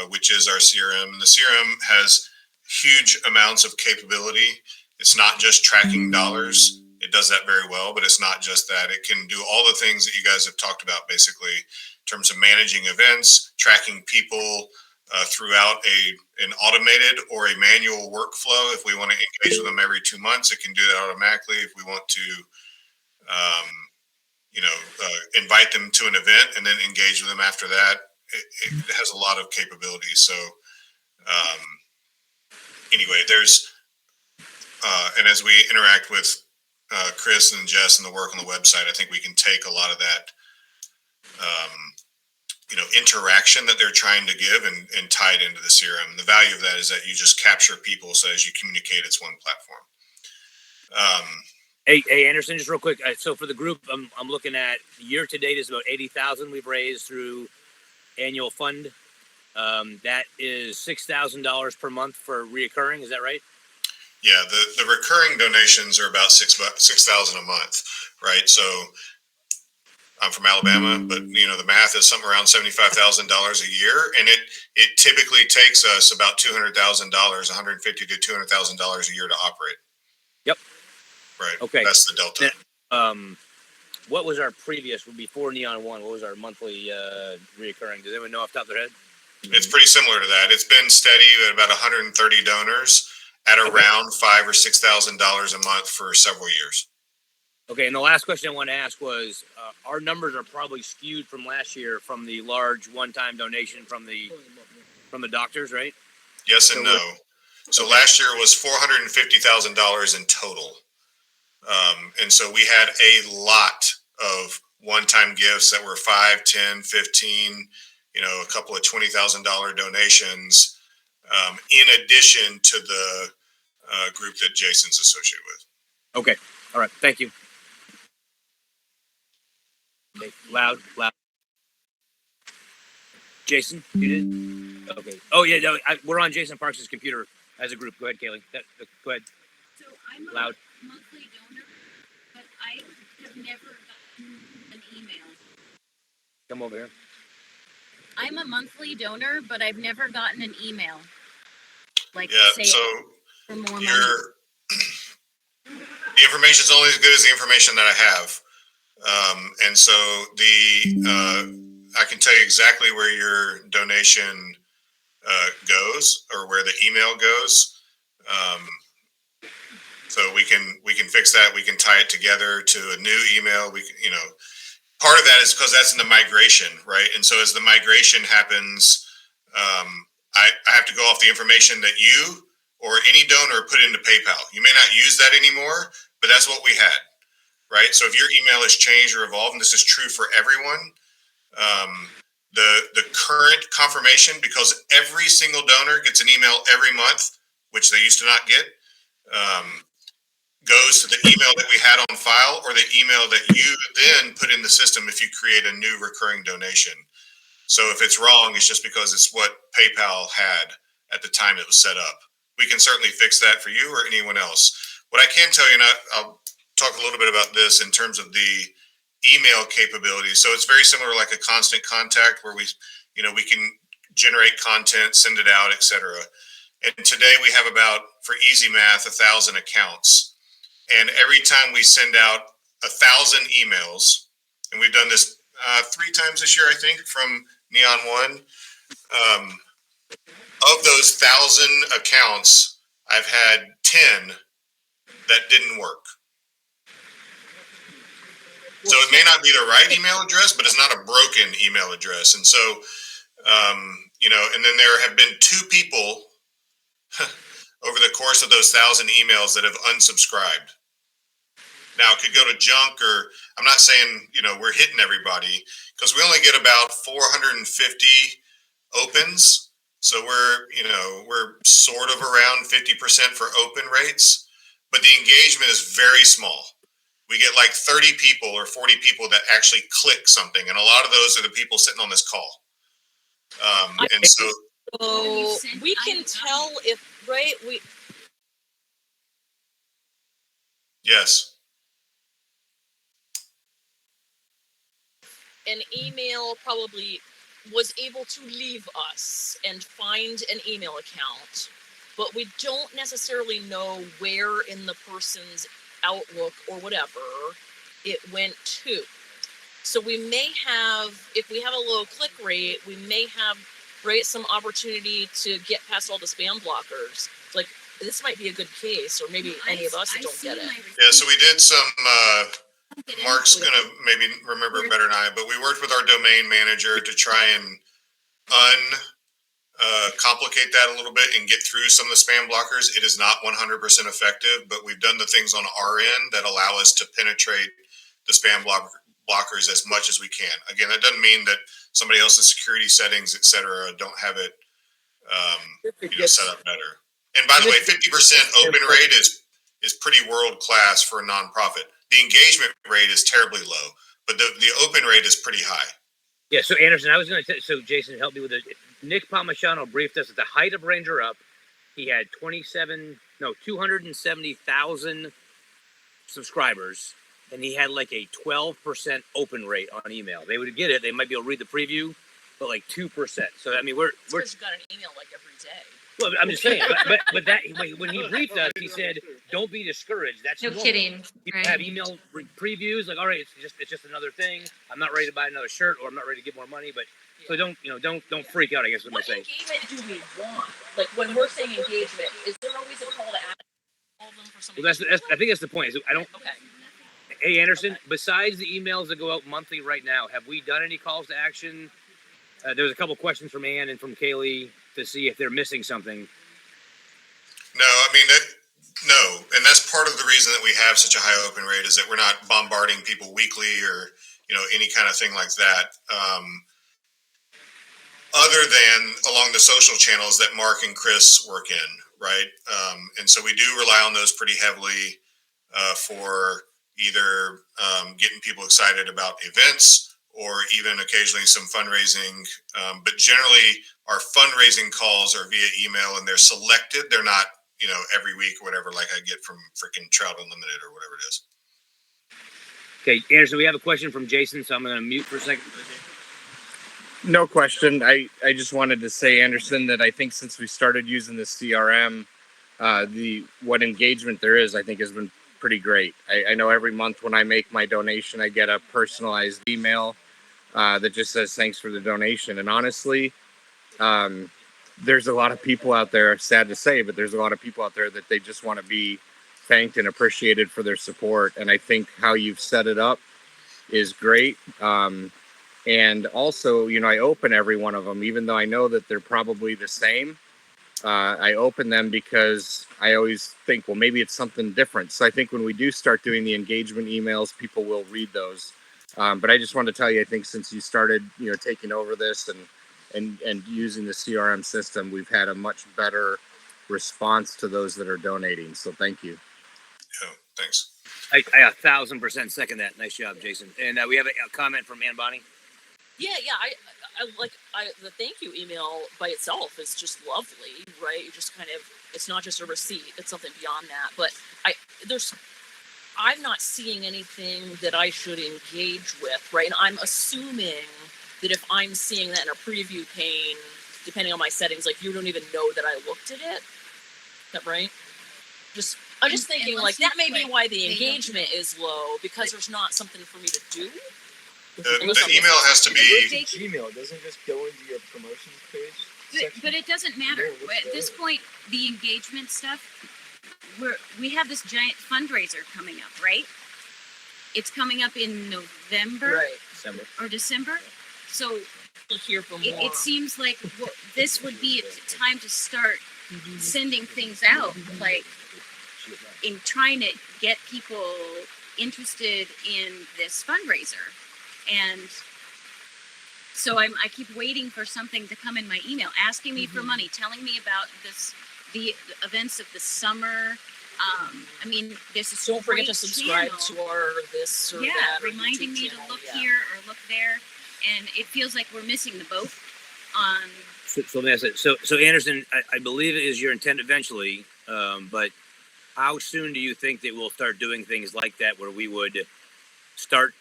which is our CRM. And the CRM has huge amounts of capability. It's not just tracking dollars. It does that very well, but it's not just that. It can do all the things that you guys have talked about, basically, in terms of managing events, tracking people throughout an automated or a manual workflow. If we want to engage with them every 2 months, it can do that automatically. If we want to invite them to an event and then engage with them after that, it has a lot of capabilities. So anyway, there's and as we interact with Chris and Jess and the work on the website, I think we can take a lot of that interaction that they're trying to give and tie it into the CRM. The value of that is that you just capture people, so as you communicate, it's one platform. Hey, Anderson, just real quick. So for the group, I'm looking at year to date is about 80,000 we've raised through annual fund. That is $6,000 per month for reoccurring. Is that right? Yeah, the recurring donations are about $6,000 a month, right? So I'm from Alabama, but the math is somewhere around $75,000 a year, and it typically takes us about $200,000, $150,000 to $200,000 a year to operate. Yep. Right. Okay. That's the delta. What was our previous before Neon One? What was our monthly reoccurring? Does anyone know off the top of their head? It's pretty similar to that. It's been steady at about 130 donors at around $5,000 or $6,000 a month for several years. Okay, and the last question I want to ask was, our numbers are probably skewed from last year from the large one-time donation from the doctors, right? Yes and no. So last year was $450,000 in total. And so we had a lot of one-time gifts that were 5, 10, 15, a couple of $20,000 donations, in addition to the group that Jason's associated with. Okay. All right. Thank you. Okay. Loud. Jason, you did? Okay. Oh, yeah. No, we're on Jason Parks' computer as a group. Go ahead, Kaylee. Go ahead. So I'm loud. A monthly donor, but I have never gotten an email. Come over here. I'm a monthly donor, but I've never gotten an email. For more money. The information is only as good as the information that I have. And so I can tell you exactly where your donation goes, or where the email goes. So we can fix that. We can tie it together to a new email. Part of that is because that's in the migration, right? And so as the migration happens, I have to go off the information that you or any donor put into PayPal. You may not use that anymore, but that's what we had, right? So if your email has changed or evolved, and this is true for everyone, the current confirmation, because every single donor gets an email every month, which they used to not get, goes to the email that we had on file, or the email that you then put in the system if you create a new recurring donation. So if it's wrong, it's just because it's what PayPal had at the time it was set up. We can certainly fix that for you or anyone else. What I can tell you, and I'll talk a little bit about this in terms of the email capabilities. So it's very similar, like a constant contact, where we can generate content, send it out, etc. And today we have about, for easy math, 1,000 accounts. And every time we send out 1,000 emails, and we've done this 3 times this year, I think, from Neon One. Of those 1,000 accounts, I've had 10 that didn't work. So it may not be the right email address, but it's not a broken email address. And so, and then there have been 2 people over the course of those 1,000 emails that have unsubscribed. Now, it could go to junk, or I'm not saying, we're hitting everybody, because we only get about 450 opens. So we're sort of around 50% for open rates, but the engagement is very small. We get like 30 people or 40 people that actually click something, and a lot of those are the people sitting on this call. And so we can tell if, right, yes. An email probably was able to leave us and find an email account, but we don't necessarily know where in the person's Outlook or whatever it went to. So we may have, if we have a low click rate, we may have, right, some opportunity to get past all the spam blockers. Like, this might be a good case, or maybe any of us that don't get it. Yeah, so we did some, Mark's going to maybe remember it better than I, but we worked with our domain manager to try and complicate that a little bit and get through some of the spam blockers. It is not 100% effective, but we've done the things on our end that allow us to penetrate the spam blockers as much as we can. Again, that doesn't mean that somebody else's security settings, et cetera, don't have it set up better. And by the way, 50% open rate is pretty world class for a nonprofit. The engagement rate is terribly low, but the open rate is pretty high. Yeah, so Anderson, I was going to so Jason, help me with it. Nick Palmisano briefed us at the height of Ranger Up. He had 270,000 subscribers, and he had like a 12% open rate on email. They would get it. They might be able to read the preview, but like 2%. So, I mean, we're got an email like every day. Well, I'm just saying, but that when he briefed us, he said, "Don't be discouraged. That's no normal. kidding. People Right. have email previews, like, all right, it's just another thing. I'm not ready to buy another shirt, or I'm not ready to get more money. But so don't freak out. I guess is what I'm saying. Engagement do we want? Like, when we're saying engagement, is there always a call to action? Well, I think that's the point. So I don't. Okay. Hey Anderson, besides the emails that go out monthly right now, have we done any calls to action? There's a couple questions from Ann and from Kaylee to see if they're missing something. No, I mean, no. And that's part of the reason that we have such a high open rate is that we're not bombarding people weekly or, any kind of thing like that. Other than along the social channels that Mark and Chris work in, right? And so we do rely on those pretty heavily for either getting people excited about events or even occasionally some fundraising. But generally, our fundraising calls are via email, and they're selected. They're not, every week or whatever, like I get from freaking Trout Unlimited or whatever it is. Okay, Anderson, we have a question from Jason, so I'm going to mute for a second. No question. I just wanted to say, Anderson, that I think since we started using the CRM, what engagement there is, I think has been pretty great. I know every month when I make my donation, I get a personalized email that just says thanks for the donation. And honestly, there's a lot of people out there, sad to say, but there's a lot of people out there that they just want to be thanked and appreciated for their support. And I think how you've set it up is great. And also, I open every one of them, even though I know that they're probably the same. I open them because I always think, well, maybe it's something different. So I think when we do start doing the engagement emails, people will read those. But I just wanted to tell you, I think since you started, taking over this and using the CRM system, we've had a much better response to those that are donating. So thank you. Yeah, thanks. I 1,000% second that. Nice job, Jason. And we have a comment from Ann Bonnie. Yeah, the thank you email by itself is just lovely, right? You just kind of, it's not just a receipt, it's something beyond that. But I'm not seeing anything that I should engage with, right? And I'm assuming that if I'm seeing that in a preview pane, depending on my settings, like, you don't even know that I looked at it. Is that right? Just I'm just thinking, unless like, you, that may be like, why the they don't engagement is low, because there's not something for me to do. The email has to be. Gmail doesn't just go into your promotions page. But it doesn't matter. At this point, the engagement stuff, we have this giant fundraiser coming up, right? It's coming up in November, Right. December. or December. So We'll hear from it, more. it seems like this would be a time to start sending things out, like in trying to get people interested in this fundraiser. And so I keep waiting for something to come in my email, asking me for money, telling me about the events of the summer. I mean, there's this Don't forget great to subscribe channel. to our this or Yeah, that. Or reminding YouTube me channel, to look yeah. here or look there, and it feels like we're missing the boat on. So let me ask it. So Anderson, I believe it is your intent eventually, but how soon do you think that we'll start doing things like that, where we would start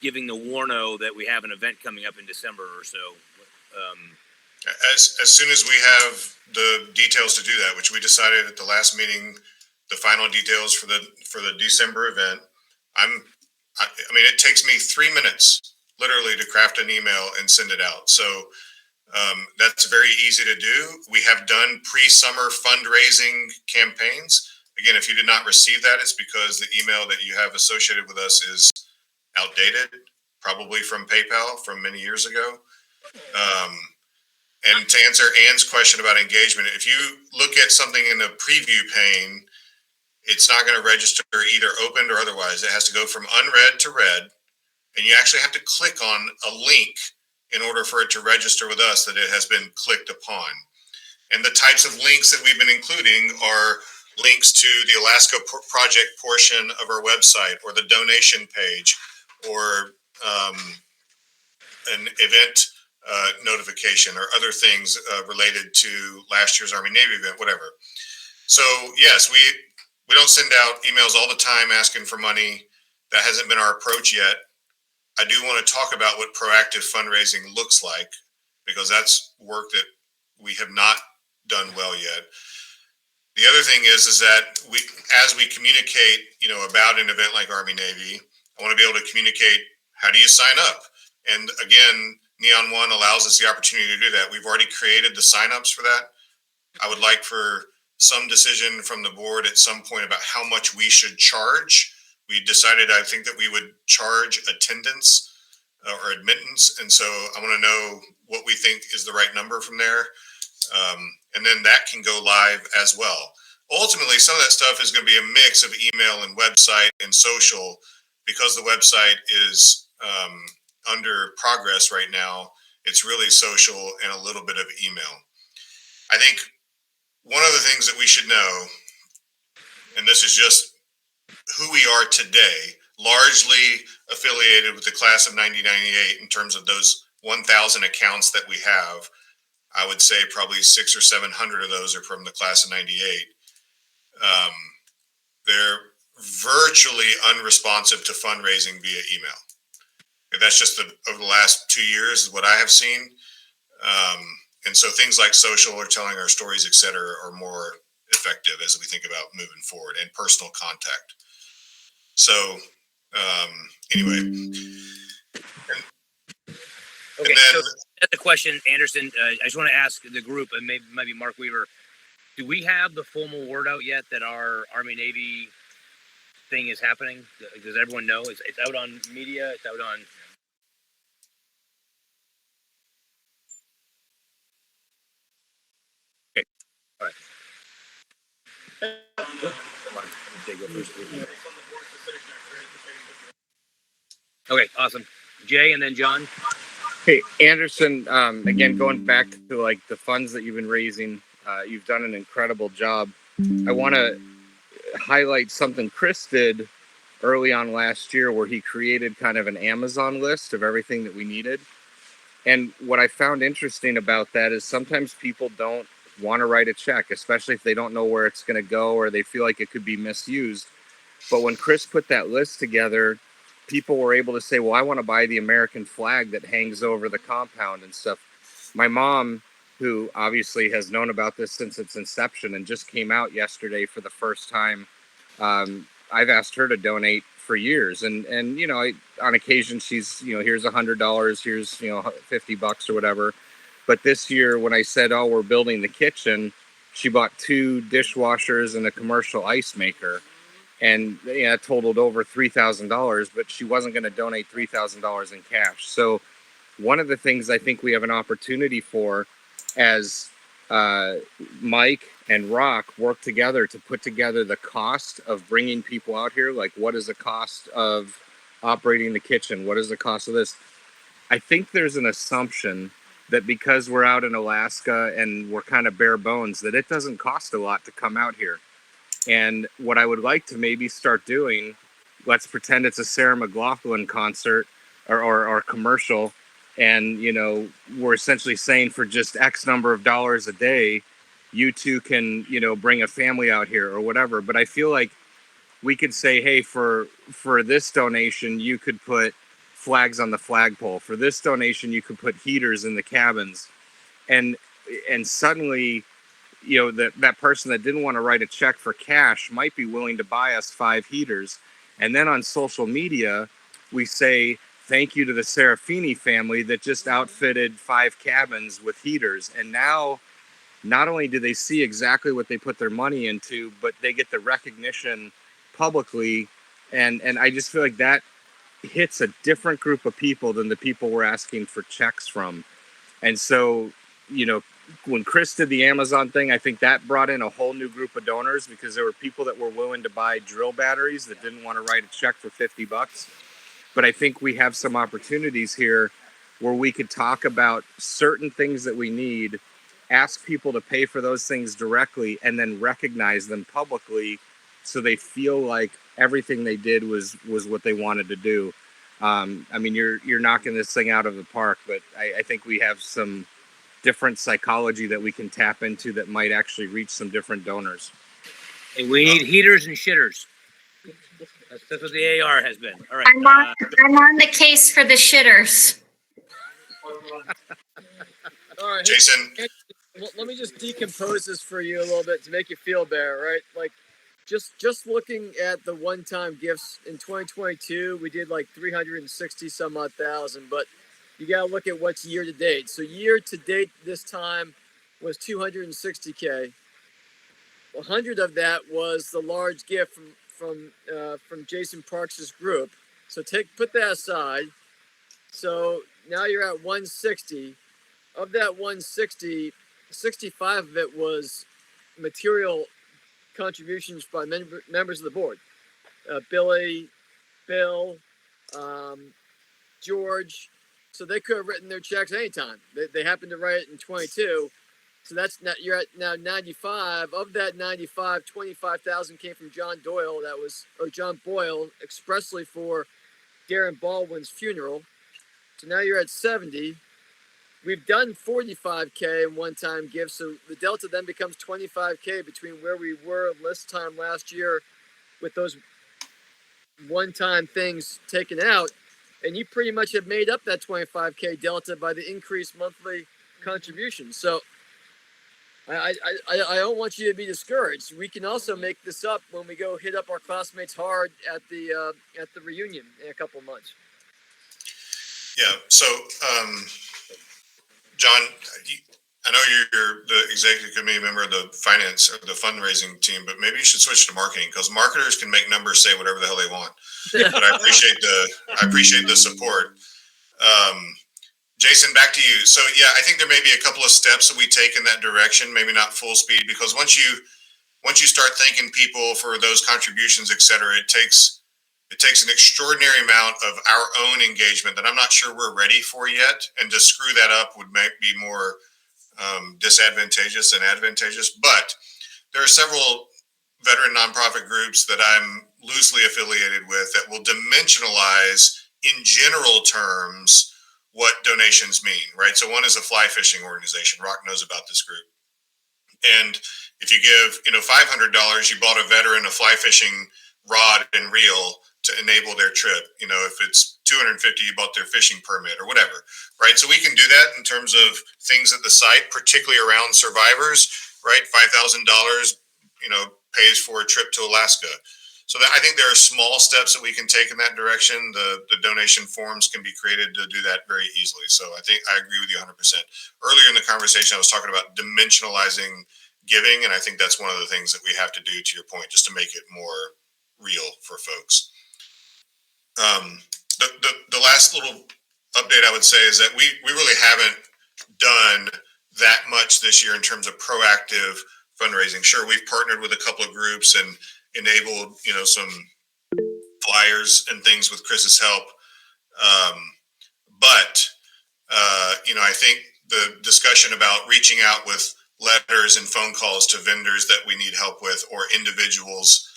giving the warno that we have an event coming up in December or so? As soon as we have the details to do that, which we decided at the last meeting, the final details for the December event. I mean, it takes me 3 minutes literally to craft an email and send it out. So that's very easy to do. We have done pre-summer fundraising campaigns. Again, if you did not receive that, it's because the email that you have associated with us is outdated, probably from PayPal from many years ago. And to answer Ann's question about engagement, if you look at something in the preview pane, it's not going to register either opened or otherwise. It has to go from unread to read, and you actually have to click on a link in order for it to register with us that it has been clicked upon. And the types of links that we've been including are links to the Alaska Project portion of our website, or the donation page, or an event notification, or other things related to last year's Army Navy event, whatever. So yes, we don't send out emails all the time asking for money. That hasn't been our approach yet. I do want to talk about what proactive fundraising looks like, because that's work that we have not done well yet. The other thing is that as we communicate, about an event like Army Navy, I want to be able to communicate, how do you sign up? And again, Neon One allows us the opportunity to do that. We've already created the signups for that. I would like for some decision from the board at some point about how much we should charge. We decided, I think, that we would charge attendance or admittance. And so I want to know what we think is the right number from there. And then that can go live as well. Ultimately, some of that stuff is going to be a mix of email and website and social, because the website is under progress right now. It's really social and a little bit of email. I think one of the things that we should know, and this is just who we are today, largely affiliated with the class of 1998 in terms of those 1,000 accounts that we have. I would say probably 600 or 700 of those are from the class of 98. They're virtually unresponsive to fundraising via email. That's just over the last 2 years, what I have seen. And so things like social or telling our stories, et cetera, are more effective as we think about moving forward, and personal contact. So anyway. Okay, so that's the question, Anderson. I just want to ask the group, and maybe Mark Weaver, do we have the formal word out yet that our Army Navy thing is happening? Does everyone know? It's out on media. It's out on. Okay. All right. Okay, awesome. Jay, and then John. Hey, Anderson, again, going back to like the funds that you've been raising, you've done an incredible job. I want to highlight something Chris did early on last year, where he created kind of an Amazon list of everything that we needed. And what I found interesting about that is sometimes people don't want to write a check, especially if they don't know where it's going to go, or they feel like it could be misused. But when Chris put that list together, people were able to say, well, I want to buy the American flag that hangs over the compound and stuff. My mom who obviously has known about this since its inception and just came out yesterday for the first time. I've asked her to donate for years, and on occasion she's, here's $100, here's $50 or whatever. But this year, when I said, oh, we're building the kitchen, she bought 2 dishwashers and a commercial ice maker, and it totaled over $3,000. But she wasn't going to donate $3,000 in cash. So one of the things I think we have an opportunity for, as Mike and Rock work together to put together the cost of bringing people out here, like what is the cost of operating the kitchen? What is the cost of this? I think there's an assumption that because we're out in Alaska and we're kind of bare bones, that it doesn't cost a lot to come out here. And what I would like to maybe start doing, let's pretend it's a Sarah McLachlan concert or commercial, and we're essentially saying for just X number of dollars a day, you two can bring a family out here or whatever. But I feel like we could say, hey, for this donation, you could put flags on the flagpole. For this donation, you could put heaters in the cabins, and suddenly, that person that didn't want to write a check for cash might be willing to buy us 5 heaters. And then on social media, we say thank you to the Serafini family that just outfitted 5 cabins with heaters. And now, not only do they see exactly what they put their money into, but they get the recognition publicly. And I just feel like that hits a different group of people than the people we're asking for checks from. And so, when Chris did the Amazon thing, I think that brought in a whole new group of donors, because there were people that were willing to buy drill batteries that didn't want to write a check for $50. But I think we have some opportunities here where we could talk about certain things that we need, ask people to pay for those things directly, and then recognize them publicly so they feel like everything they did was what they wanted to do. You're knocking this thing out of the park, but I think we have some different psychology that we can tap into that might actually reach some different donors. And we need heaters and shitters. That's what the AR has been. All right. I'm on the case for the shitters. All right, Jason. Hey, let me just decompose this for you a little bit to make you feel better, right? Like, just looking at the one-time gifts in 2022, we did like 360 some odd thousand, but you got to look at what's year to date. So year to date this time was 260K. 100 of that was the large gift from Jason Parks' group. So put that aside. So now you're at 160. Of that 160, 65 of it was material contributions by members of the board. Billy, Bill, George. So they could have written their checks anytime. They happened to write it in 22. So you're at now 95. Of that 95, 25,000 came from John Boyle expressly for Darren Baldwin's funeral. So now you're at 70. We've done 45K in one-time gifts, so the delta then becomes 25K between where we were this time last year with those one-time things taken out, and you pretty much have made up that 25K delta by the increased monthly contributions. So I don't want you to be discouraged. We can also make this up when we go hit up our classmates hard at the reunion in a couple of months. Yeah. So, John, I know you're the executive committee member of the finance or the fundraising team, but maybe you should switch to marketing, because marketers can make numbers say whatever the hell they want. But I appreciate the support. Jason, back to you. So yeah, I think there may be a couple of steps that we take in that direction, maybe not full speed, because once you start thanking people for those contributions, et cetera, it takes an extraordinary amount of our own engagement that I'm not sure we're ready for yet. And to screw that up would be more disadvantageous than advantageous. But there are several veteran nonprofit groups that I'm loosely affiliated with that will dimensionalize in general terms what donations mean, right? So one is a fly fishing organization. Rock knows about this group. And if you give, $500, you bought a veteran a fly fishing rod and reel to enable their trip. If it's 250, you bought their fishing permit or whatever, right? So we can do that in terms of things at the site, particularly around survivors, right? $5,000, pays for a trip to Alaska. So I think there are small steps that we can take in that direction. The donation forms can be created to do that very easily. So I think I agree with you 100%. Earlier in the conversation, I was talking about dimensionalizing giving, and I think that's one of the things that we have to do, to your point, just to make it more real for folks. The last little update I would say is that we really haven't done that much this year in terms of proactive fundraising. Sure, we've partnered with a couple of groups and enabled, some flyers and things with Chris's help. But I think the discussion about reaching out with letters and phone calls to vendors that we need help with, or individuals,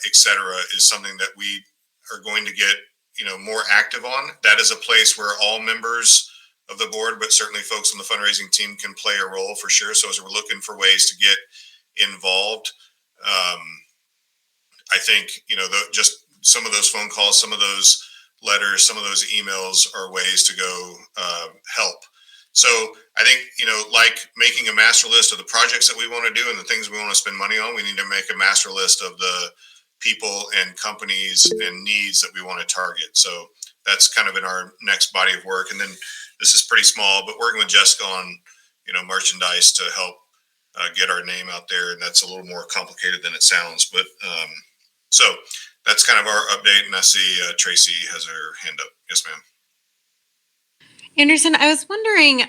et cetera, is something that we are going to get, more active on. That is a place where all members of the board, but certainly folks on the fundraising team, can play a role for sure. So as we're looking for ways to get involved, I think, just some of those phone calls, some of those letters, some of those emails are ways to go help. So I think, like making a master list of the projects that we want to do and the things we want to spend money on, we need to make a master list of the people and companies and needs that we want to target. So that's kind of in our next body of work. And then this is pretty small, but working with Jessica on, merchandise to help get our name out there. And that's a little more complicated than it sounds. But so that's kind of our update. And I see Tracy has her hand up. Yes, ma'am. Anderson, I was wondering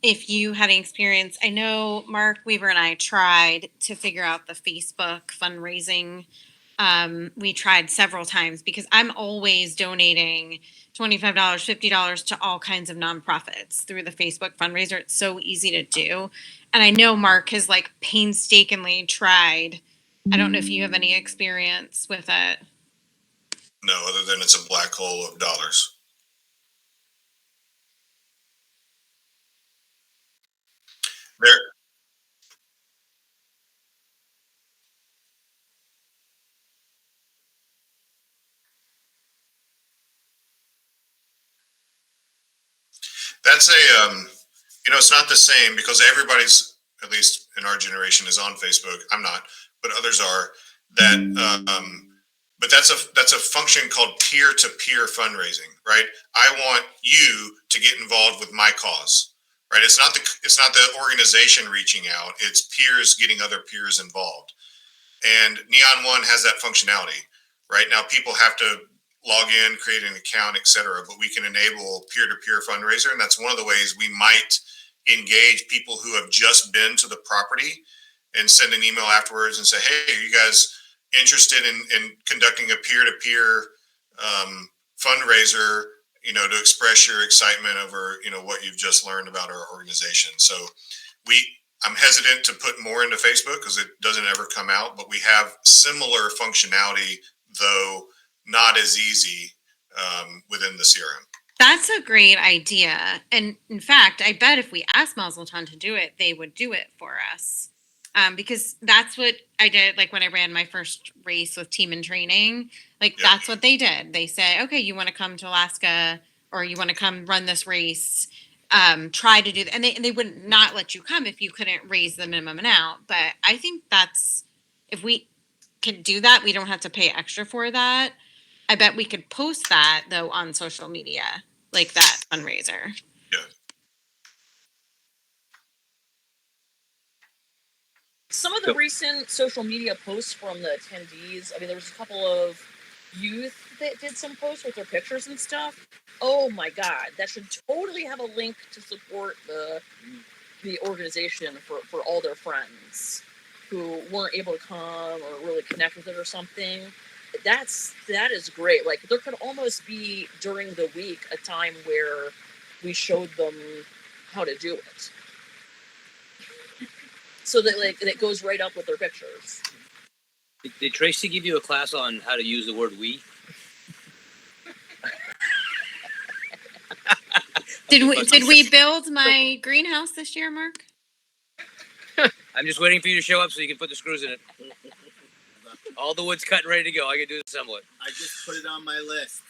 if you had any experience. I know Mark Weaver and I tried to figure out the Facebook fundraising. We tried several times because I'm always donating $25, $50 to all kinds of nonprofits through the Facebook fundraiser. It's so easy to do. And I know Mark has painstakingly tried. I don't know if you have any experience with it. No, other than it's a black hole of dollars. That's it's not the same because everybody's, at least in our generation, is on Facebook. I'm not, but others are. But that's a function called peer-to-peer fundraising, right? I want you to get involved with my cause, right? It's not the organization reaching out. It's peers getting other peers involved. And Neon One has that functionality, right? Now people have to log in, create an account, et cetera, but we can enable peer-to-peer fundraiser. And that's one of the ways we might engage people who have just been to the property and send an email afterwards and say, hey, are you guys interested in conducting a peer-to-peer fundraiser, to express your excitement over, what you've just learned about our organization. So I'm hesitant to put more into Facebook because it doesn't ever come out, but we have similar functionality, though not as easy within the CRM. That's a great idea. And in fact, I bet if we asked Mazelton to do it, they would do it for us. Because that's what I did, when I ran my first race with Team in Training. That's what they did. They say, okay, you want to come to Alaska or you want to come run this race, try to do that. And they would not let you come if you couldn't raise the minimum amount. But I think if we can do that, we don't have to pay extra for that. I bet we could post that, though, on social media, that fundraiser. Yeah. Some of the recent social media posts from the attendees, there was a couple of youth that did some posts with their pictures and stuff. Oh my God, that should totally have a link to support the organization for all their friends who weren't able to come or really connect with it or something. That is great. There could almost be during the week a time where we showed them how to do it. So that it goes right up with their pictures. Did Tracy give you a class on how to use the word we? Did we build my greenhouse this year, Mark? I'm just waiting for you to show up so you can put the screws in it. All the wood's cut and ready to go. I can do is assemble it. I just put it on my list.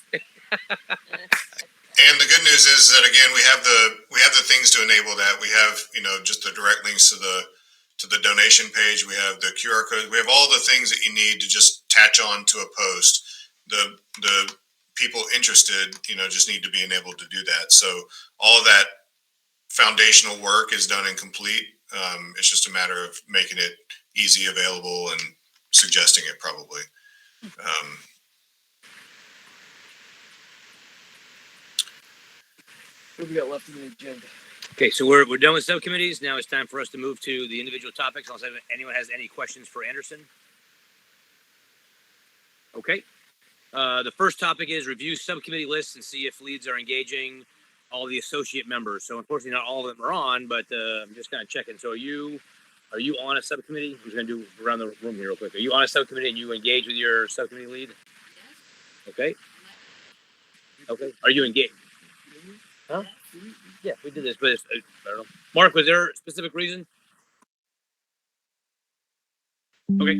And the good news is that again, we have the things to enable that. We have, just the direct links to the donation page. We have the QR code. We have all the things that you need to just attach on to a post. The people interested, just need to be enabled to do that. So all of that foundational work is done and complete. It's just a matter of making it easy, available, and suggesting it probably. What do we got left in the agenda? Okay, so we're done with subcommittees. Now it's time for us to move to the individual topics. Unless anyone has any questions for Anderson. Okay. The first topic is review subcommittee lists and see if leads are engaging all the associate members. So unfortunately, not all of them are on, but I'm just kind of checking. So are you on a subcommittee? I'm just going to do around the room here real quick. Are you on a subcommittee and you engage with your subcommittee lead? Okay. Okay. Are you engaged? Huh? Yeah, we did this, but I don't know. Mark, was there a specific reason? Okay.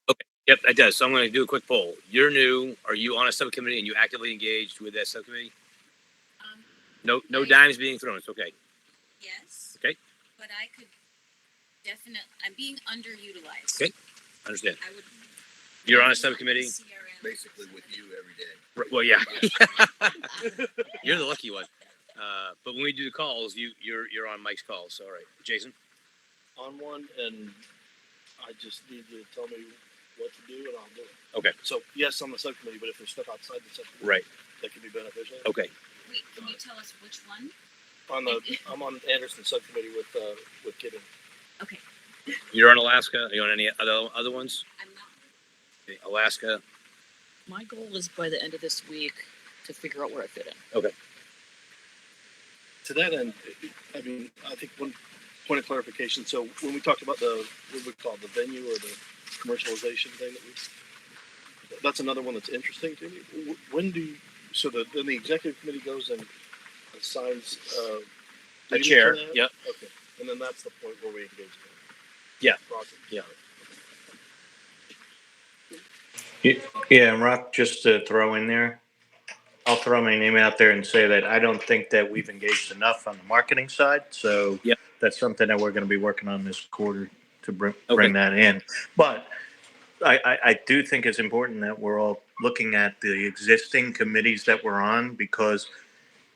Okay. Yep, that does. So I'm going to do a quick poll. You're new. Are you on a subcommittee and you actively engaged with that subcommittee? No dimes being thrown. It's okay. Yes. Okay. But I could definitely. I'm being underutilized. Okay. Understand. I would. You're on a subcommittee. Basically with you every day. Well, yeah. You're the lucky one. But when we do the calls, you're on Mike's calls. So, all right, Jason. On one, and I just need you to tell me what to do, and I'll do it. Okay. So yes, I'm a subcommittee, but if there's stuff outside the subcommittee, right, that could be beneficial. Okay. Wait, can you tell us which one? I'm on Anderson subcommittee with Gibbon. Okay. You're on Alaska. Are you on any other ones? I'm not. Okay, Alaska. My goal is by the end of this week to figure out where I fit in. Okay. To that end, I mean, I think one point of clarification. So when we talked about what we call the venue or the commercialization thing, that's another one that's interesting to me. When do you, then the executive committee goes and assigns Do A you chair, mention that? yep. Okay, and then that's the point where we engage. Yeah. Roger. Yeah. Yeah, and Rock, just to throw in there, I'll throw my name out there and say that I don't think that we've engaged enough on the marketing side. So Yep. that's something that we're going to be working on this quarter to bring Okay. that in. But I do think it's important that we're all looking at the existing committees that we're on, because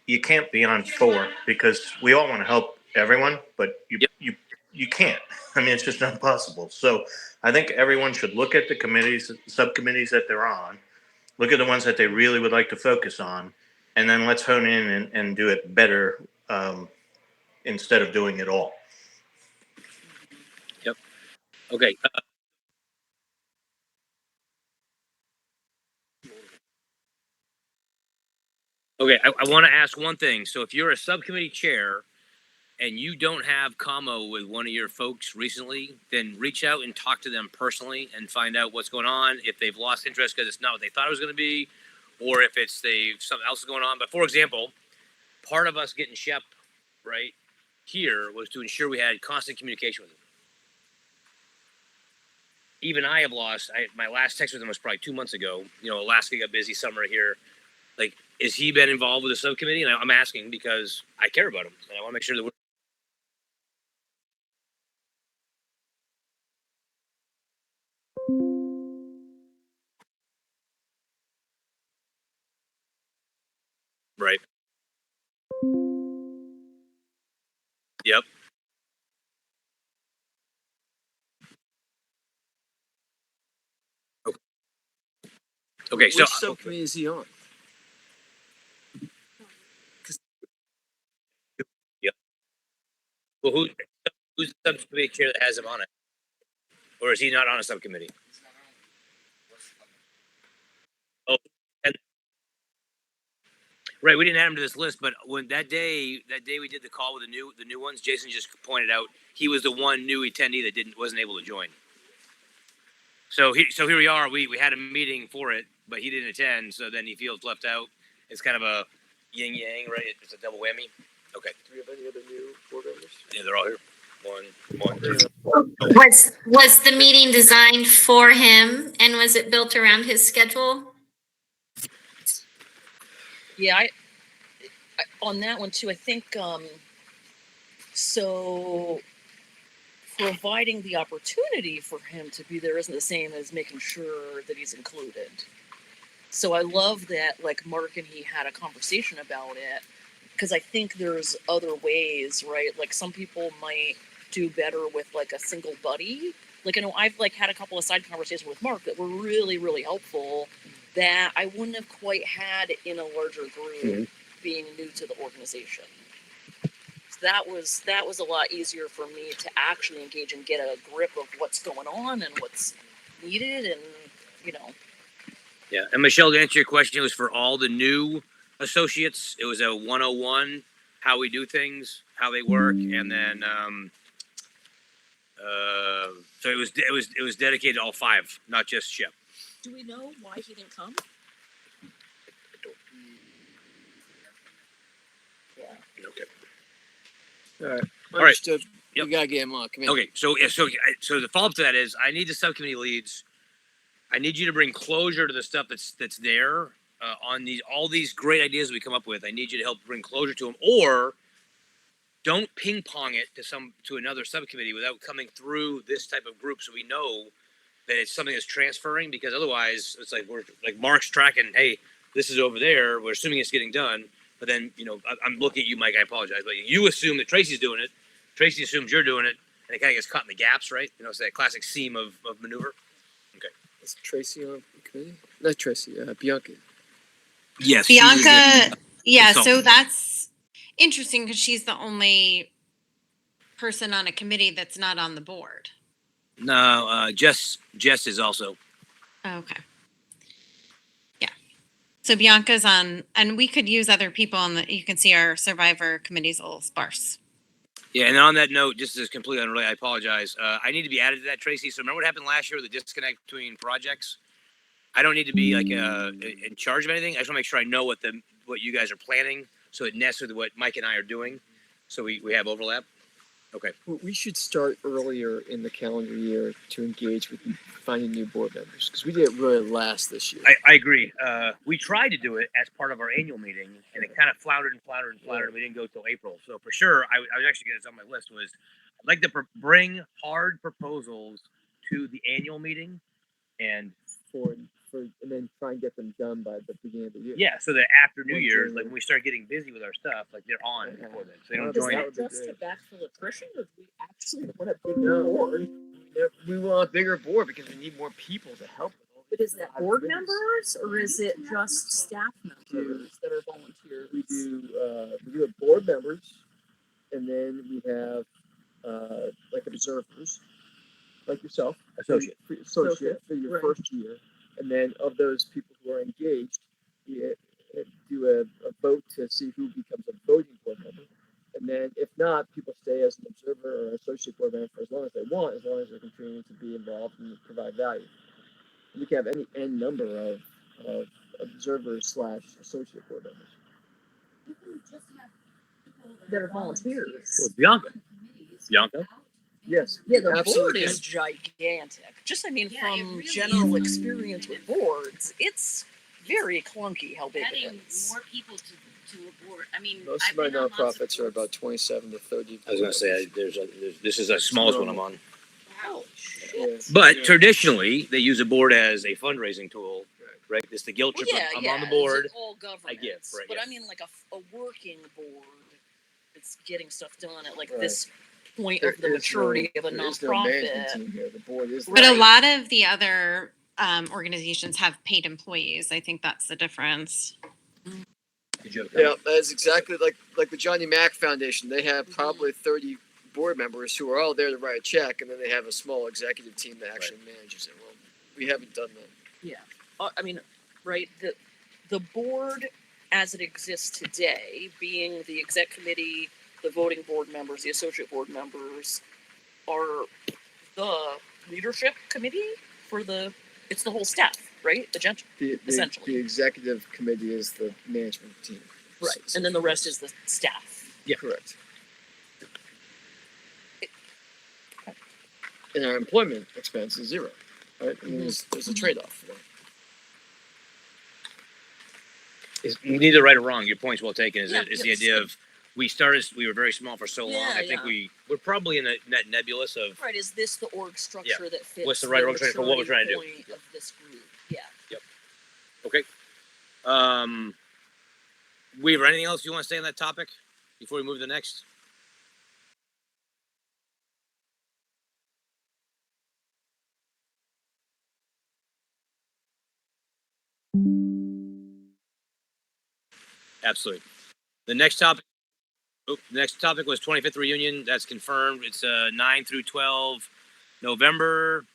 you can't be on four, because we all want to help everyone, but you can't. I mean, it's just not possible. So I think everyone should look at the committees, subcommittees that they're on, look at the ones that they really would like to focus on, and then let's hone in and do it better, instead of doing it all. Yep. Okay. Okay. I want to ask one thing. So if you're a subcommittee chair and you don't have commo with one of your folks recently, then reach out and talk to them personally and find out what's going on. If they've lost interest because it's not what they thought it was going to be, or if it's something else is going on. But for example, part of us getting Shep right here was to ensure we had constant communication with him. Even I have lost. My last text with him was probably 2 months ago. You know, Alaska got busy, summer here. Like, has he been involved with the subcommittee? And I'm asking because I care about him and I want to make sure that we're right. Yep. Okay. Which subcommittee is he on? Yep. Well, who's the subcommittee chair that has him on it, or is he not on a subcommittee? Oh, and right. We didn't add him to this list, but when that day we did the call with the new ones, Jason just pointed out he was the one new attendee that wasn't able to join. So here we are. We had a meeting for it, but he didn't attend. So then he feels left out. It's kind of a yin yang, right? It's a double whammy. Okay. Do we have any other new board members? Yeah, they're all here. One. Was the meeting designed for him, and was it built around his schedule? Yeah, I on that one too. I think so. Providing the opportunity for him to be there isn't the same as making sure that he's included. So I love that, like, Mark and he had a conversation about it, because I think there's other ways, right? Like, some people might do better with like a single buddy. Like, I know I've like had a couple of side conversations with Mark that were really, really helpful that I wouldn't have quite had in a larger group being new to the organization. That was a lot easier for me to actually engage and get a grip of what's going on and what's needed, and you know. Yeah, and Michelle, to answer your question, it was for all the new associates. It was a 101, how we do things, how they work, and then so it was dedicated to all five, not just Shep. Do we know why he didn't come? Yeah. Okay. All right. All right. Understood. Yep. We gotta get him on. Come in. Okay, so the follow up to that is I need the subcommittee leads. I need you to bring closure to the stuff that's there on all these great ideas we come up with. I need you to help bring closure to them, or don't ping pong it to another subcommittee without coming through this type of group, so we know that it's something that's transferring. Because otherwise, it's like we're like Mark's tracking. Hey, this is over there. We're assuming it's getting done, but then I'm looking at you, Mike. I apologize, but you assume that Tracy's doing it. Tracy assumes you're doing it, and it kind of gets caught in the gaps, right? It's that classic seam of maneuver. Okay. Is Tracy on the committee? Not Tracy. Bianca. Yes. Bianca. Yeah. So consultant. that's interesting because she's the only person on a committee that's not on the board. No, Jess is also. Oh, okay. Yeah. So Bianca's on, and we could use other people on the. You can see our survivor committee's a little sparse. Yeah, and on that note, just as completely unrelated, I apologize. I need to be added to that, Tracy. So remember what happened last year with the disconnect between projects? I don't need to be like in charge of anything. I just want to make sure I know what you guys are planning, so it nests with what Mike and I are doing. So we have overlap? Okay. We should start earlier in the calendar year to engage with finding new board members, because we did it really last this year. I agree. We tried to do it as part of our annual meeting, and it kind of floundered and floundered and floundered. And we didn't go till April. So for sure, I was actually going to on my list was I'd like to bring hard proposals to the annual meeting, and and then try and get them done by the beginning of the year. yeah, so that after New Year's, like when we start getting busy with our stuff, like they're on before then, so they don't join. Is that just to backfill attrition, or do we actually want a bigger No. board? We want a bigger board because we need more people to help. But is that board members, or is it just staff members that are volunteers? We do have board members, and then we have like observers, like yourself, associate for your first year, and then of those people who are engaged, we do a vote to see who becomes a voting board member, and then if not, people stay as an observer or associate board member for as long as they want, as long as they're continuing to be involved and provide value. We can have any n number of observers / associate board members. That are volunteers. Well, Bianca. Yes. Yeah, the absolutely. board is gigantic. Just, I mean, from general experience with boards, it's very clunky how big it Adding is. more people to a board. I mean, Most of my nonprofits are about 27 to 30. I was going to say this is the smallest one I'm on. Oh, shit. But traditionally, they use a board as a fundraising tool, right? It's the guilt trip. I'm on the board. It's all governance, I give, right? but Yeah. I mean, like a working board that's getting stuff done at this point of the maturity of a nonprofit. The board is. But a lot of the other organizations have paid employees. I think that's the difference. Yeah, that's exactly like the Johnny Mack Foundation. They have probably 30 board members who are all there to write a check, and then they have a small executive team that actually manages it. Well, we haven't done that. Yeah, I mean, right, the board as it exists today, being the exec committee, the voting board members, the associate board members, are the leadership committee for it's the whole staff, right? Essentially. The executive committee is the management team. Right, and then the rest is the staff. Yeah, correct. And our employment expense is zero, right? I mean, there's a trade-off for that. It's neither right or wrong. Your point's well taken. Is the idea of we were very small for so long. I think we're probably in that nebulous of Right, is this the org structure that fits? What's the right org structure for what we're trying to do? Of this group? Yeah. Yep. Okay. Weaver, anything else you want to say on that topic before we move to the next? Absolutely. The next topic was 25th reunion. That's confirmed. It's 9 through 12 November.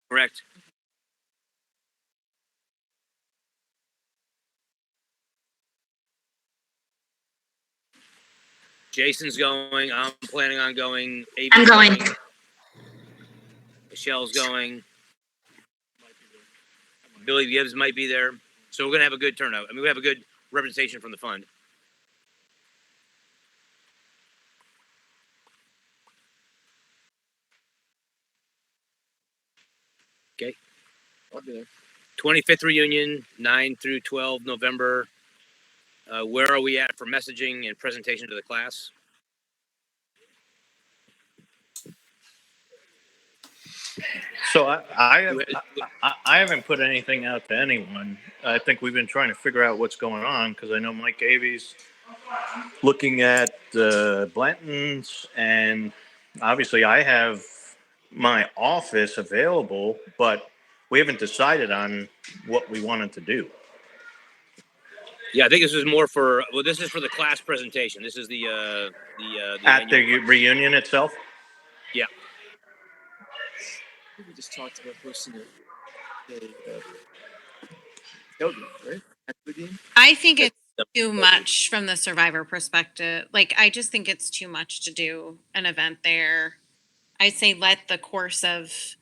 Correct. Jason's going. I'm planning on going. I'm going. Michelle's going. Billy Gibbs might be there. So we're going to have a good turnout. I mean, we have a good representation from the fund. Okay. I'll be there. 25th reunion, 9 through 12 November. Where are we at for messaging and presentation to the class? So I haven't put anything out to anyone. I think we've been trying to figure out what's going on because I know Mike Avies looking at Blanton's, and obviously I have my office available, but we haven't decided on what we wanted to do. Yeah, I think this is more for. Well, this is for the class presentation. This is the at the reunion itself. Yeah. We just talked about hosting right? I think it's too much from the survivor perspective. Like, I just think it's too much to do an event there. I say let the course of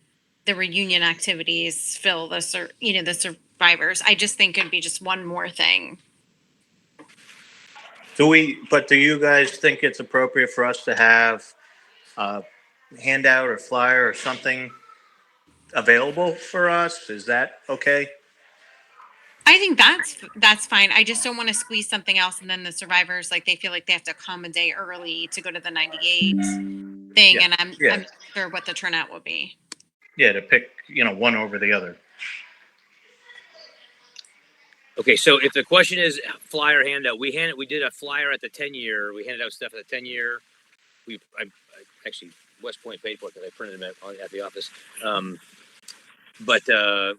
the reunion activities fill the the survivors. I just think it'd be just one more thing. Do you guys think it's appropriate for us to have a handout or flyer or something available for us? Is that okay? I think that's fine. I just don't want to squeeze something else, and then the survivors they feel like they have to come a day early to go to the 98 thing, Yeah. and I'm not sure what the turnout will be. Yeah, to pick one over the other. Okay, so if the question is flyer handout, we did a flyer at the 10-year. We handed out stuff at the 10-year. I actually West Point paid for it because I printed them at the office. But I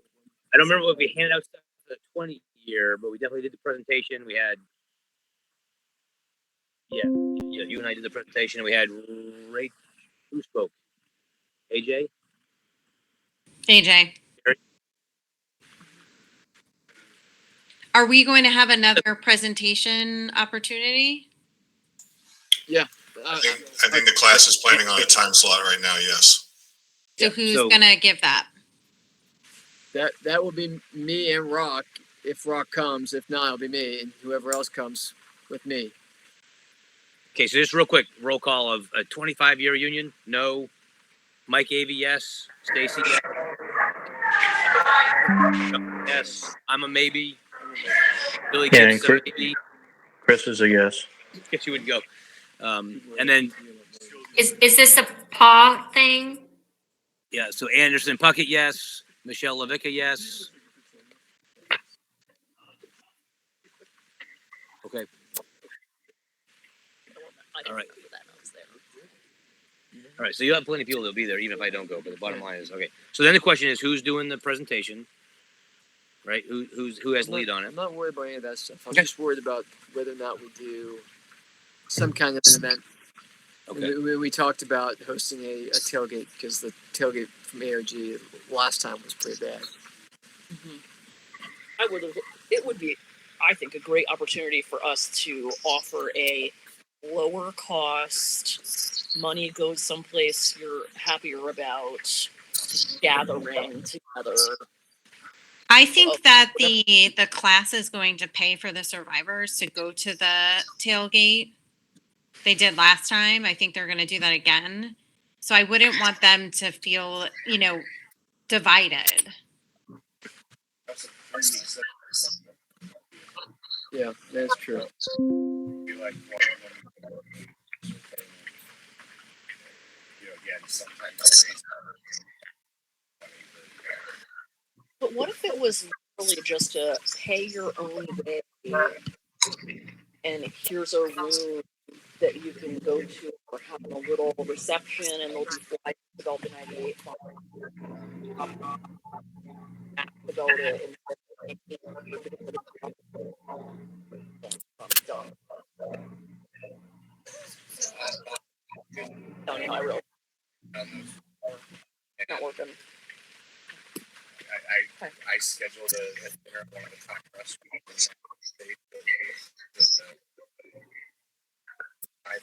don't remember what we handed out stuff for the 20-year, but we definitely did the presentation. We had you and I did the presentation. We had who spoke? AJ. Are we going to have another presentation opportunity? Yeah. I think the class is planning on a time slot right now, yes. So who's going to give that? That will be me and Rock, if Rock comes. If not, it'll be me, and whoever else comes with me. Okay, so just real quick, roll call of a 25-year union. No. Mike Avey, yes. Stacy, yes. Yes. I'm a maybe. Billy Gibbs is a maybe. Chris is a yes. Guess you would go. And then Is this a paw thing? yeah, so Anderson Puckett, yes. Michelle Levica, yes. Okay. All right. All right, so you have plenty of people that'll be there, even if I don't go. But the bottom line is okay. So then the question is, who's doing the presentation? Right? Who has lead on it? I'm not worried about any of that stuff. I'm just worried about whether or not we do some kind of an event. Okay. We talked about hosting a tailgate because the tailgate from ARG last time was pretty bad. It would be, I think, a great opportunity for us to offer a lower cost, money goes someplace you're happier about, gathering together. I think that the class is going to pay for the survivors to go to the tailgate. They did last time. I think they're going to do that again. So I wouldn't want them to feel, divided. Yeah, that's true. But what if it was really just a pay your own way, and here's a room that you can go to or have a little reception, and there'll be flights to the 98 Fund about it. No, I really not working. I scheduled a dinner at one of the top restaurants in the state. $500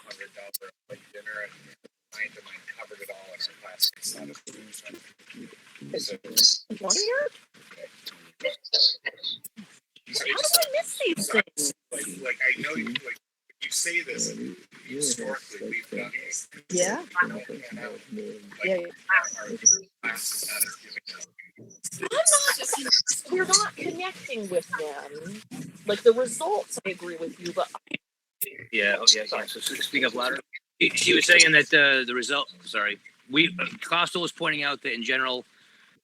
plate dinner, and a client of mine covered it all in her class. One year? How do I miss these things? Like I know you say this historically we've done these. Yeah. We're not connecting with them. Like the results, I agree with you, but Yeah. So speak up louder. She was saying that the result. Sorry, Costa was pointing out that in general,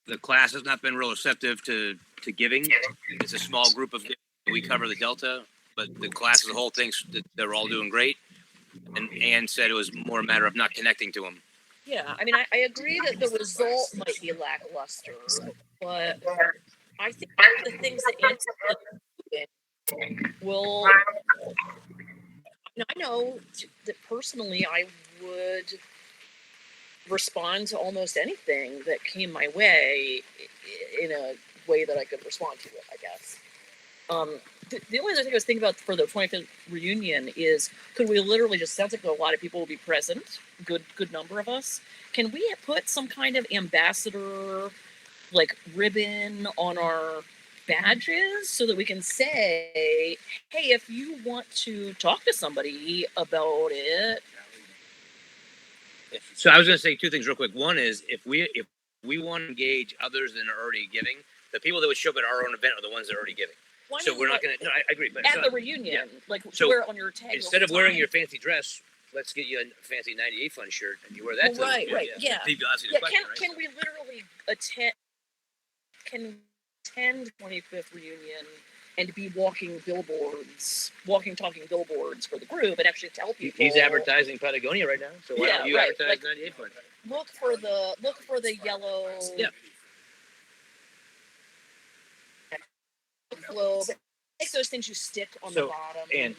the class has not been real receptive to giving. It's a small group of. We cover the Delta, but the class as a whole thinks that they're all doing great. And Ann said it was more a matter of not connecting to them. yeah, I mean, I agree that the result might be lackluster, but I think the things that Ann will. I know that personally, I would respond to almost anything that came my way in a way that I could respond to it, I guess. The only other thing I was thinking about for the 25th reunion is, could we literally just, sounds like a lot of people will be present, good number of us. Can we put some kind of ambassador like ribbon on our badges so that we can say, hey, if you want to talk to somebody about it. So I was going to say two things real quick. One is if we want to engage others than are already giving, the people that would show up at our own event are the ones that are already giving. Why So not, we're not going to. No, I agree. But at the reunion, like so wear it on your tag. instead of wearing your fancy dress, let's get you a fancy 98Fund shirt and you wear that. Well, right, yeah. People ask you the question, Can we literally attend 25th reunion and be walking talking billboards for the group and actually tell people. He's advertising Patagonia right now, so why don't you advertise 98Fund? Look for the yellow. Yeah. Globe. Like those things you stick on the bottom. And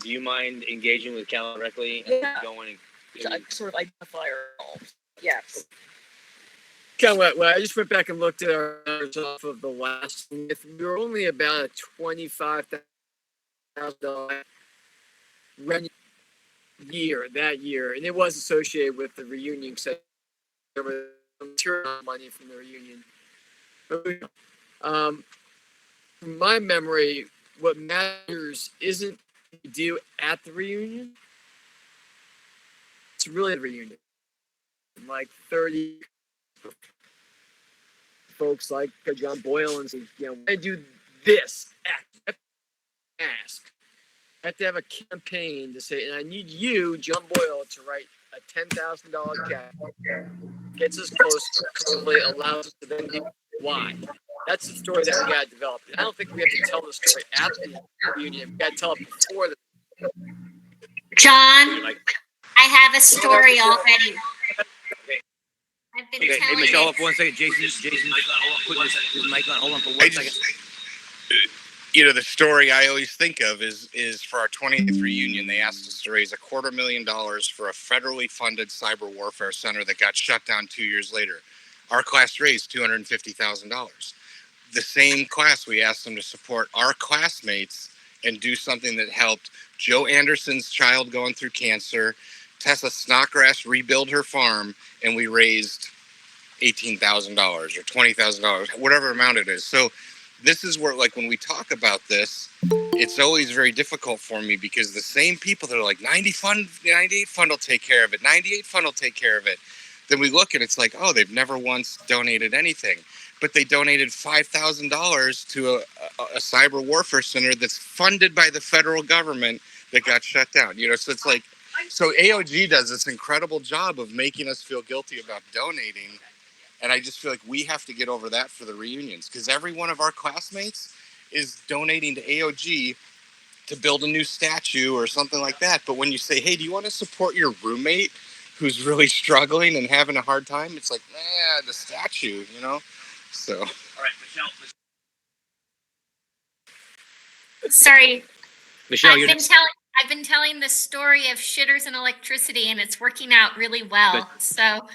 do you mind engaging with Cal directly? Yeah. Going sort of identify ourselves. Yes. Well, I just went back and looked at our numbers off of the last. If we were only about a $25,000 revenue that year, and it was associated with the reunion, so there was material money from the reunion. But, from my memory, what matters isn't what you do at the reunion. It's really the reunion. Like 30 folks like John Boyle and say, I do this act, ask. I have to have a campaign to say, and I need you, John Boyle, to write a $10,000 check. Gets us close, probably allows us to then do why. That's the story that we got to develop. I don't think we have to tell the story after the reunion. We got to tell it before the. John, I have a story already. I've been telling hey, Michelle, hold up 1 second. Jason's putting his mic on. Hold on for 1 second. The story I always think of is for our 20th reunion, they asked us to raise $250,000 for a federally funded cyber warfare center that got shut down 2 years later. Our class raised $250,000. The same class, we asked them to support our classmates and do something that helped Joe Anderson's child going through cancer, Tessa Snodgrass rebuild her farm, and we raised $18,000 or $20,000, whatever amount it is. So this is where, like, when we talk about this, it's always very difficult for me because the same people that are like 98Fund will take care of it, 98Fund will take care of it. Then we look and it's like, oh, they've never once donated anything, but they donated $5,000 to a cyber warfare center that's funded by the federal government that got shut down. So it's like, so AOG does this incredible job of making us feel guilty about donating. And I just feel like we have to get over that for the reunions because every one of our classmates is donating to AOG to build a new statue or something like that. But when you say, hey, do you want to support your roommate who's really struggling and having a hard time? It's like, the statue, So. All right, Michelle. Sorry. Michelle, I've been telling the story of shitters and electricity, and it's working out really well. Good. So,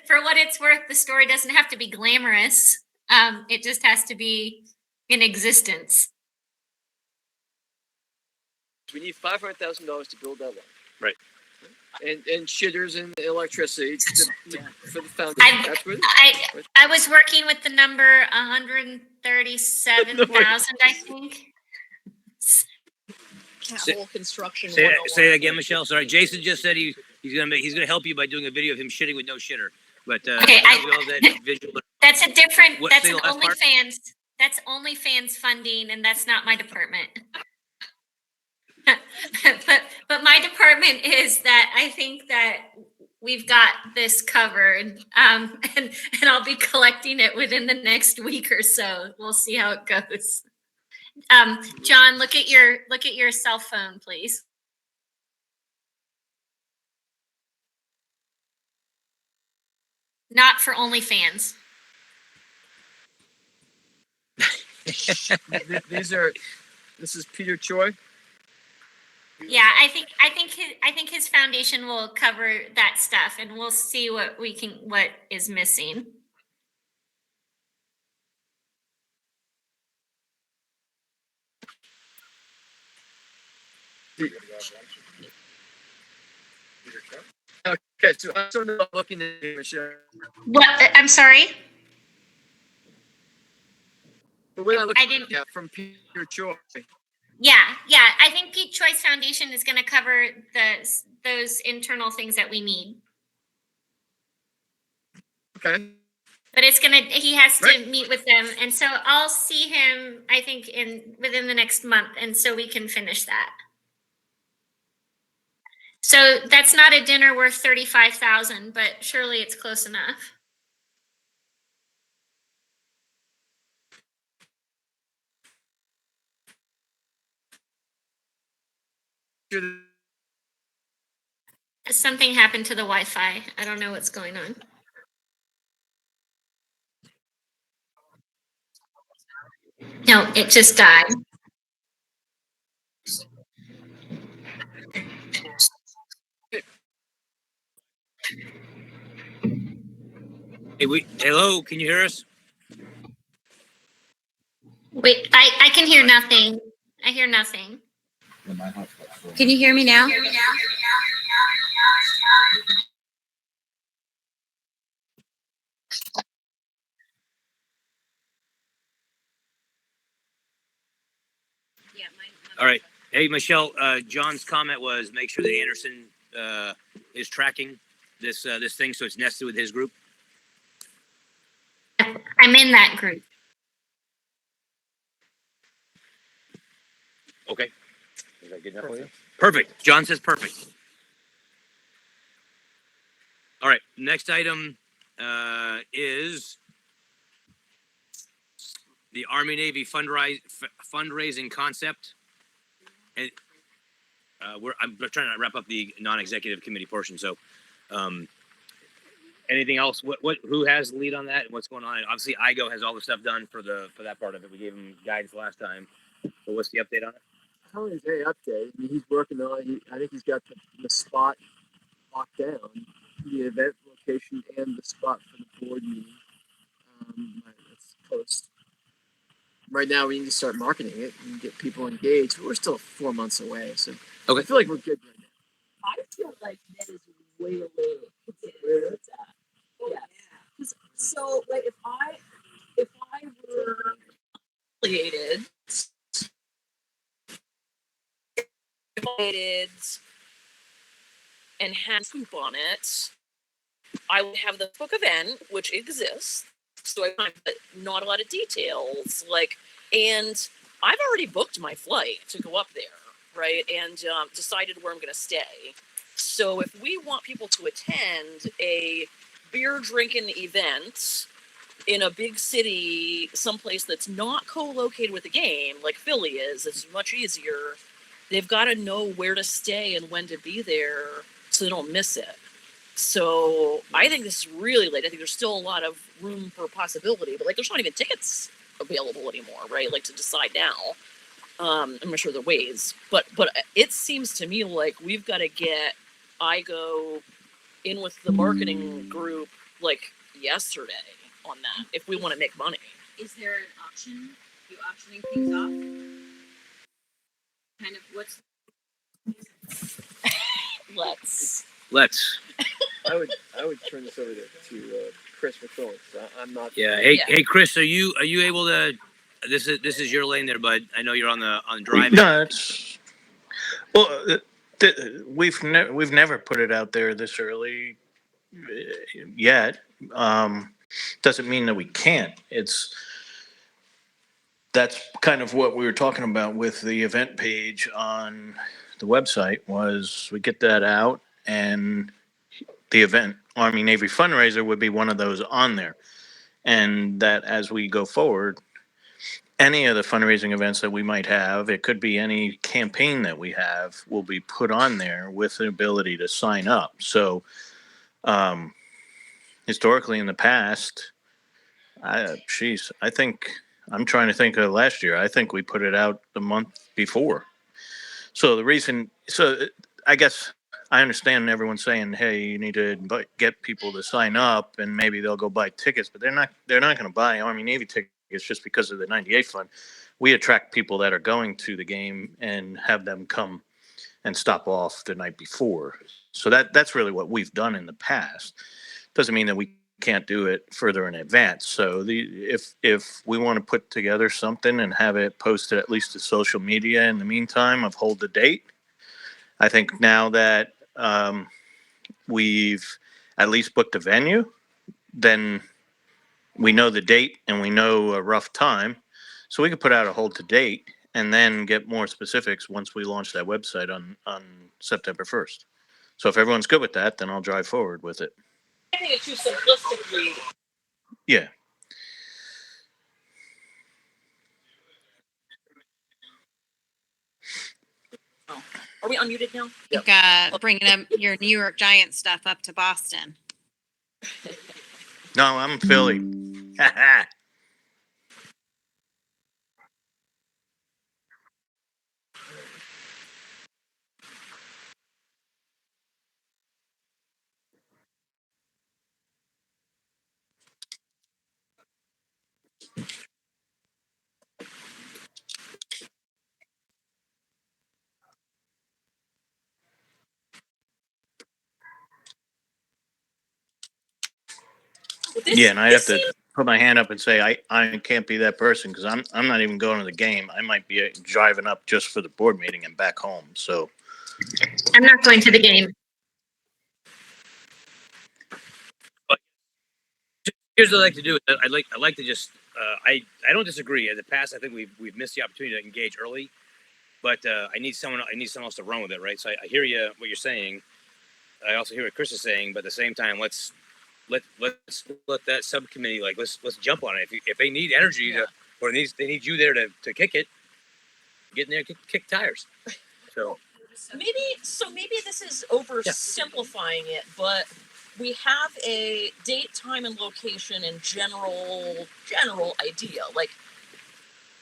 for what it's worth, the story doesn't have to be glamorous. It just has to be in existence. We need $500,000 to build that one. Right. And shitters and electricity for the foundation. That's what I was working with the number 137,000, I think. Whole construction. Say it again, Michelle. Sorry, Jason just said he's gonna help you by doing a video of him shitting with no shitter. But okay, that's a different. That's an OnlyFans. Part? That's OnlyFans funding, and that's not my department. but my department is that I think that we've got this covered, and I'll be collecting it within the next week or so. We'll see how it goes. John, look at your cell phone, please. Not for OnlyFans. This is Peter Choi. Yeah, I think his foundation will cover that stuff, and we'll see what is missing. Okay, so I'm sort of looking at Michelle. What? I'm sorry. But we're not looking I didn't. from Peter Choi. Yeah. I think Pete Choi's Foundation is going to cover those internal things that we need. Okay. But he has to meet with them, and so I'll see him, I think, within the next month, and so we can finish that. So that's not a dinner worth 35,000, but surely it's close enough. Something happened to the Wi-Fi. I don't know what's going on. No, it just died. Hey, hello, can you hear us? Wait, I can hear nothing. I hear nothing. Can you hear me now? All right. Hey, Michelle, John's comment was make sure that Anderson is tracking this thing so it's nested with his group. I'm in that group. Okay. Is that good enough for you? Perfect. John says perfect. All right. Next item is the Army Navy fundraising concept. And I'm trying to wrap up the non-executive committee portion. So, anything else? Who has the lead on that? And what's going on? Obviously, IGO has all the stuff done for that part of it. We gave him guidance last time. But what's the update on it? How is a update? I mean, he's working on it. I think he's got the spot locked down, the event location and the spot for the board meeting. That's close. Right now, we need to start marketing it and get people engaged. But we're still 4 months away, so I feel like we're good right now. I feel like that is way away considering where it's at. Yeah. So, like, if I were affiliated and had scoop on it, I would have the book event, which exists. So I find but not a lot of details. And I've already booked my flight to go up there, right? And decided where I'm going to stay. So if we want people to attend a beer drinking event in a big city, someplace that's not co-located with the game, like Philly is, it's much easier. They've got to know where to stay and when to be there so they don't miss it. So I think this is really late. I think there's still a lot of room for possibility, but there's not even tickets available anymore, right? To decide now. I'm not sure the ways, but it seems to me like we've got to get IGO in with the marketing group yesterday on that if we want to make money. Is there an option? You auctioning things off? Kind of what's Let's. I would turn this over to Chris McClellan. I'm not. Yeah. Hey, Chris, are you able to? This is your lane there, bud. I know you're on drive. No, it's well. We've never put it out there this early yet. Doesn't mean that we can't. That's kind of what we were talking about with the event page on the website. Was we get that out, and the event Army Navy fundraiser would be one of those on there, and that as we go forward, any of the fundraising events that we might have, it could be any campaign that we have, will be put on there with the ability to sign up. So, historically in the past, I think I'm trying to think of last year. I think we put it out the month before. So I guess I understand everyone saying, "Hey, you need to get people to sign up, and maybe they'll go buy tickets." But they're not going to buy Army Navy tickets just because of the 98 Fund. We attract people that are going to the game and have them come and stop off the night before. So that's really what we've done in the past. Doesn't mean that we can't do it further in advance. So if we want to put together something and have it posted at least to social media in the meantime of hold the date, I think now that we've at least booked a venue, then we know the date and we know a rough time, so we could put out a hold to date and then get more specifics once we launch that website on September 1st. So if everyone's good with that, then I'll drive forward with it. I think it's too simplistically. Yeah. Oh. Are we unmuted now? Like, bringing up your New York Giants stuff up to Boston. No, I'm Philly. Yeah, and I have to put my hand up and say I can't be that person because I'm not even going to the game. I might be driving up just for the board meeting and back home. So I'm not going to the game. Here's what I like to do. I like to just I don't disagree. In the past, I think we've missed the opportunity to engage early, but I need someone else to run with it, right? So I hear you what you're saying. I also hear what Chris is saying, but at the same time, let's let that subcommittee let's jump on it. If they need energy to, or they need you there to kick it, get in there, kick tires. So maybe this is oversimplifying it, but we have a date, time, and location and general idea. Like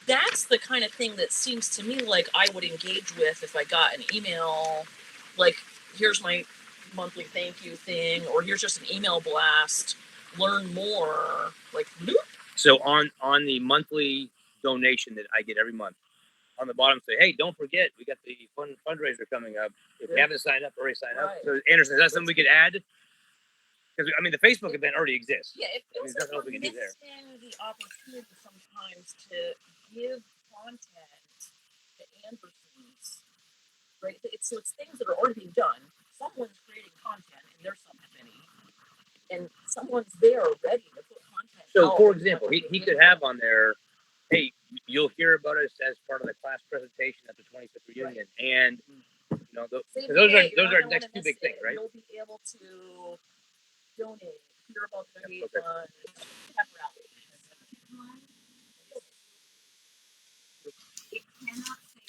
that's the kind of thing that seems to me like I would engage with if I got an email, like here's my monthly thank you thing, or here's just an email blast. Learn more, like. Bloop. So on the monthly donation that I get every month, on the bottom say, hey, don't forget, we got the fundraiser coming up. If you haven't signed up, already sign up. So Anderson, is that something we could add? Because I mean, the Facebook event already exists. Yeah, it feels there's nothing else we like can do there. missing the opportunity sometimes to give content to Anderson's, right? So it's things that are already being done. Someone's creating content in their subcommittee, and someone's there ready to put content. So, for example, he could have on there, hey, you'll hear about us as part of the class presentation at the 25th reunion, and you know, those are next two big things, right? You'll be able to donate, hear about the 98Fund, Tetreault. It cannot say.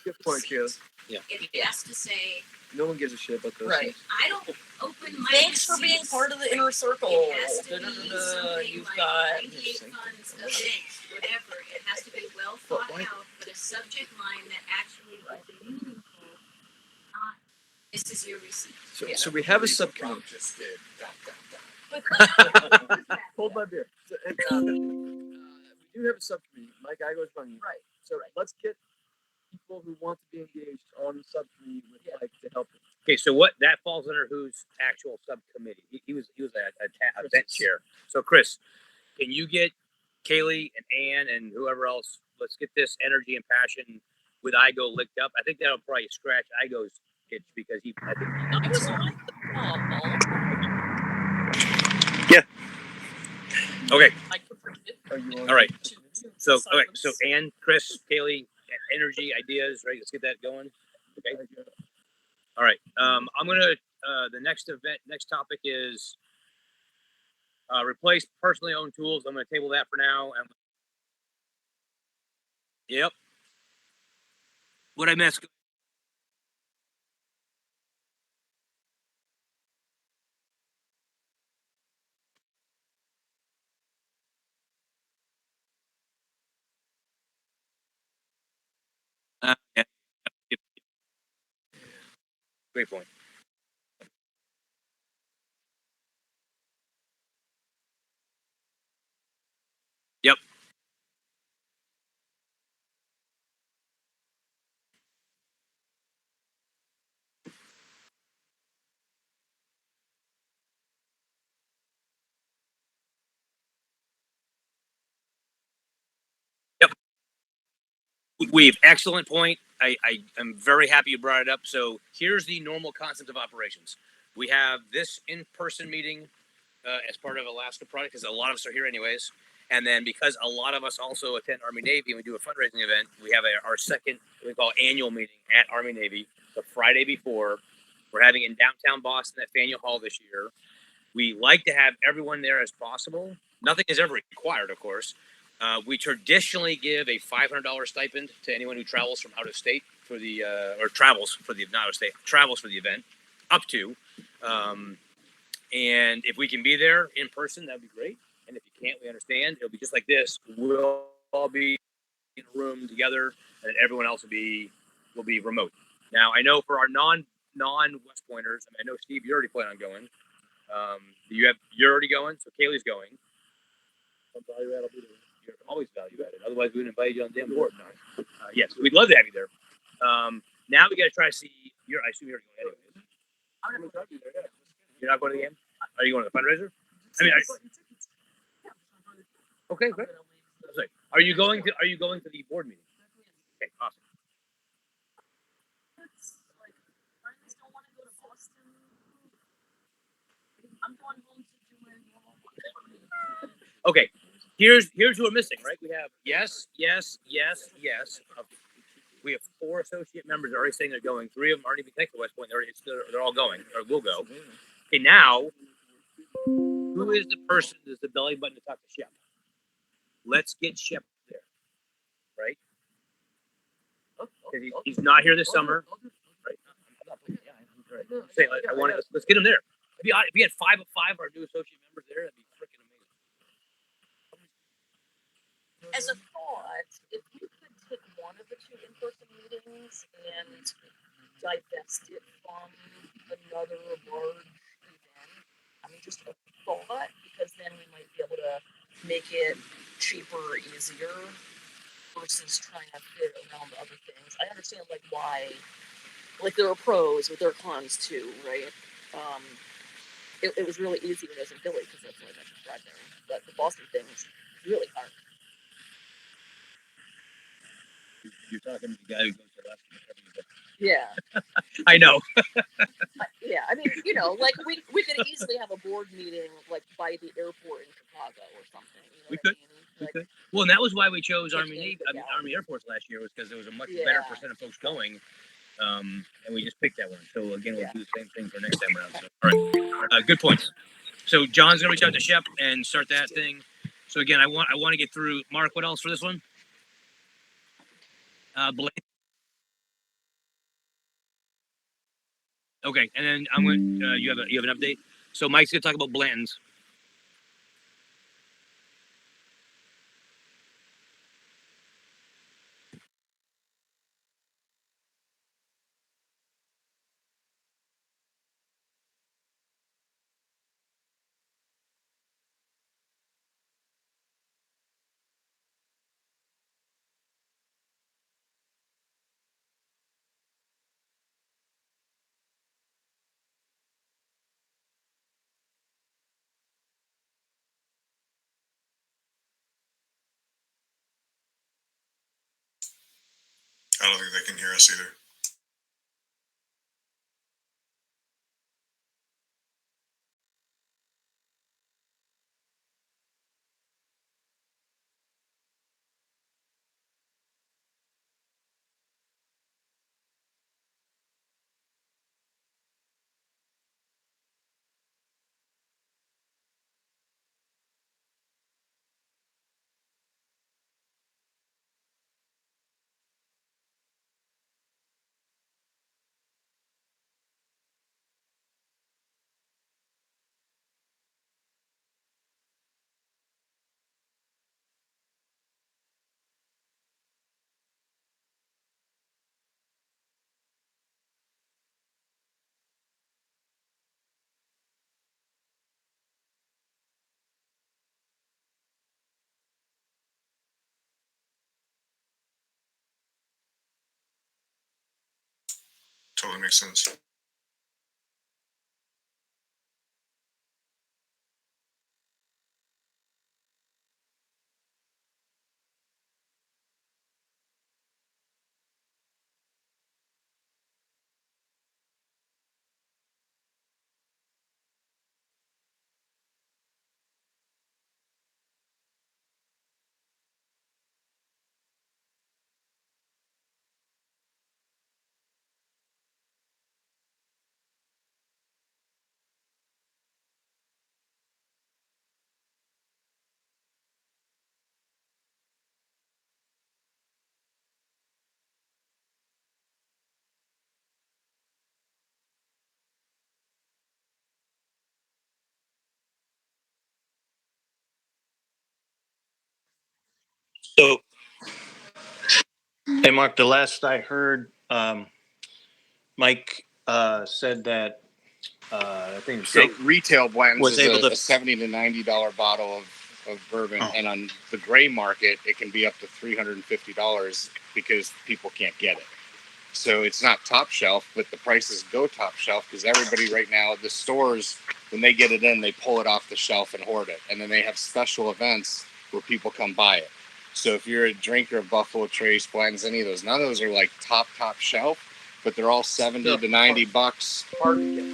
Good point, Kayla. Yeah. It has to say. No one gives a shit about those Right. things. I don't open my. Thanks for being part of the inner circle. It has to be something You've like got 98 funds, events, whatever. It has to be well thought out, but a subject line that actually is meaningful. This is your receipt. So we have a subcommittee. Hold my beer. We do have a subcommittee. Mike Igo's running. Right. So let's get people who want to be engaged on the subcommittee with Mike to help them. Okay, so what that falls under whose actual subcommittee? He was a event chair. So Chris, can you get Kaylee and Ann and whoever else? Let's get this energy and passion with Igo licked up. I think that'll probably scratch Igo's itch because I think he was on the Okay. All right. So Ann, Chris, Kaylee, energy, ideas, right? Let's get that going. Okay. All right. I'm gonna the next topic is replace personally owned tools. I'm gonna table that for now. Yep. What I missed? Yeah. Great point. Yep. We've excellent point. I am very happy you brought it up. So here's the normal concept of operations. We have this in-person meeting as part of Alaska Project, because a lot of us are here anyways. And then because a lot of us also attend Army Navy and we do a fundraising event, we have our second, we call annual meeting at Army Navy the Friday before. We're having it in downtown Boston at Faneuil Hall this year. We like to have everyone there as possible. Nothing is ever required, of course. We traditionally give a $500 stipend to anyone who travels from out of state for the, or travels for the, not out of state, travels for the event, up to. And if we can be there in person, that'd be great. And if you can't, we understand. It'll be just like this. We'll all be in a room together, and everyone else will be remote. Now, I know for our non West Pointers, I know Steve, you already plan on going. You're already going, so Kaylee's going. Value add, I'll be there. You're always value added. Otherwise, we wouldn't invite you on the damn board. Yes, we'd love to have you there. Now we got to try to see. I assume you're going anyways. I'm going to be there. Yeah. You're not going to the game? Are you going to the fundraiser? I mean, okay, great. Are you going to the board meeting? Okay, awesome. Okay, here's who we're missing, right? We have yes. We have 4 associate members already saying they're going. 3 of them aren't even connected to West Point. They're all going or will go. Okay, now who is the person that's the belly button to talk to Shep? Let's get Shep there, right? He's not here this summer, right? Say, I want to. Let's get him there. If we had 5 of 5 our new associate members there, that'd be freaking amazing. As a thought, if you could take one of the 2 in-person meetings and divest it from another large event, I mean, just a thought, because then we might be able to make it cheaper or easier versus trying to fit around other things. I understand like why, like there are pros, but there are cons too, right? It was really easy when I was in Philly because that's what I mentioned drive there. But the Boston thing is really hard. You're talking to the guy who goes to Alaska. Yeah. I know. Yeah, I mean, like we could easily have a board meeting like by the airport in Chicago or something. We could. Well, and that was why we chose Army Air Force last year, was because there was a much better percent of folks going, and we just picked that one. So again, we'll do the same thing for next time around. So, all right, good points. So John's gonna reach out to Shep and start that thing. So again, I want to get through. Mark, what else for this one? Blanton. Okay, and then I'm going. You have an update. So Mike's gonna talk about Blanton's. I don't think they can hear us either. Totally makes sense. So, hey, Mark, the last I heard, Mike said that I think So Jake retail blends was is able a to. $70 to $90 bottle of bourbon, and on the gray market, it can be up to $350 because people can't get it. So it's not top shelf, but the prices go top shelf because everybody right now, the stores, when they get it in, they pull it off the shelf and hoard it. And then they have special events where people come buy it. So if you're a drinker of Buffalo Trace, blends, any of those, none of those are like top shelf, but they're all 70 to 90 bucks,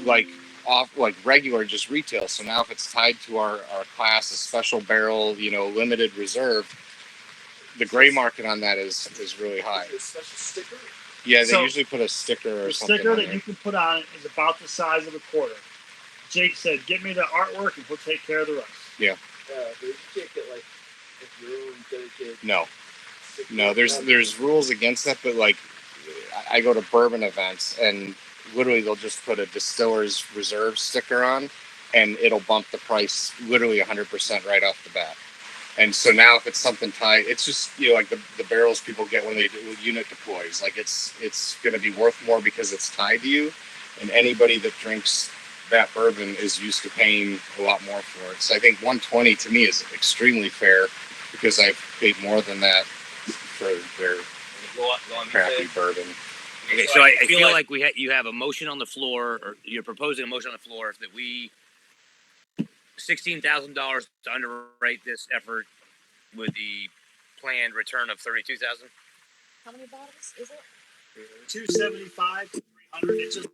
like off, like regular, just retail. So now if it's tied to our class, a special barrel, limited reserve, the gray market on that is really high. Special sticker? Yeah, they So, usually put a sticker or the something sticker on that there. you can put on it is about the size of a quarter. Jake said, "Get me the artwork, and we'll take care of the rest." Yeah. But you can't get like your own dedicated. No, there's rules against that, but like I go to bourbon events and literally they'll just put a distiller's reserve sticker on and it'll bump the price literally 100% right off the bat. And so now if it's something tied, it's just, like the barrels people get when they do unit deploys, like it's going to be worth more because it's tied to you, and anybody that drinks that bourbon is used to paying a lot more for it. So I think 120 to me is extremely fair because I've paid more than that for their crappy bourbon. Okay, so I feel like you have a motion on the floor, or you're proposing a motion on the floor that we $16,000 to underwrite this effort with the planned return of 32,000. How many bottles is it? 275 to 300. It just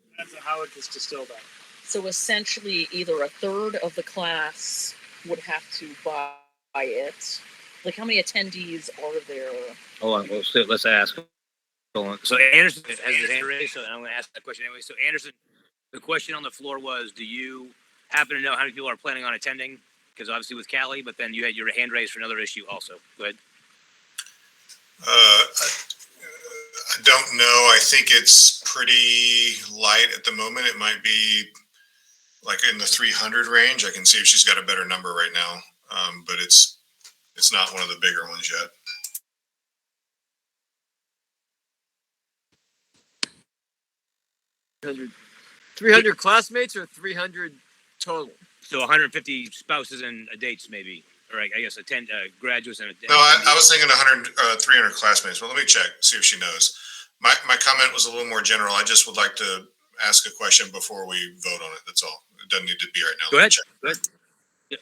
depends on how it gets distilled out. So essentially, either a third of the class would have to buy it. Like, how many attendees are there? Hold on, let's ask. Hold on. So Anderson has his hand raised, so I'm going to ask that question anyway. So Anderson, the question on the floor was, do you happen to know how many people are planning on attending? Because obviously with Cali, but then you had your hand raised for another issue also. Go ahead. I don't know. I think it's pretty light at the moment. It might be like in the 300 range. I can see if she's got a better number right now, but it's not one of the bigger ones yet. 300 classmates or 300 total? So 150 spouses and dates, maybe, or I guess graduates and. No, I was thinking 300 classmates. Well, let me check, see if she knows. My comment was a little more general. I just would like to ask a question before we vote on it. That's all. It doesn't need to be right now. Go ahead. Go ahead. Yeah.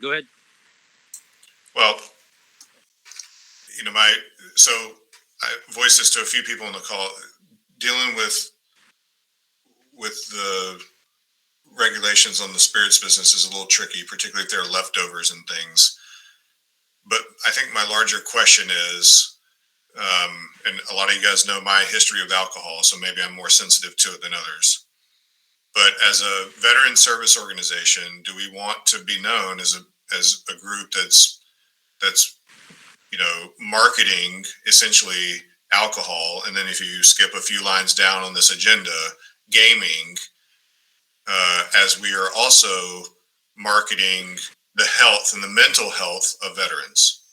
Go ahead. Well, so I voiced this to a few people on the call. Dealing with the regulations on the spirits business is a little tricky, particularly if there are leftovers and things. But I think my larger question is, and a lot of you guys know my history with alcohol, so maybe I'm more sensitive to it than others. But as a veteran service organization, do we want to be known as a group that's marketing essentially alcohol, and then if you skip a few lines down on this agenda, gaming, as we are also marketing the health and the mental health of veterans?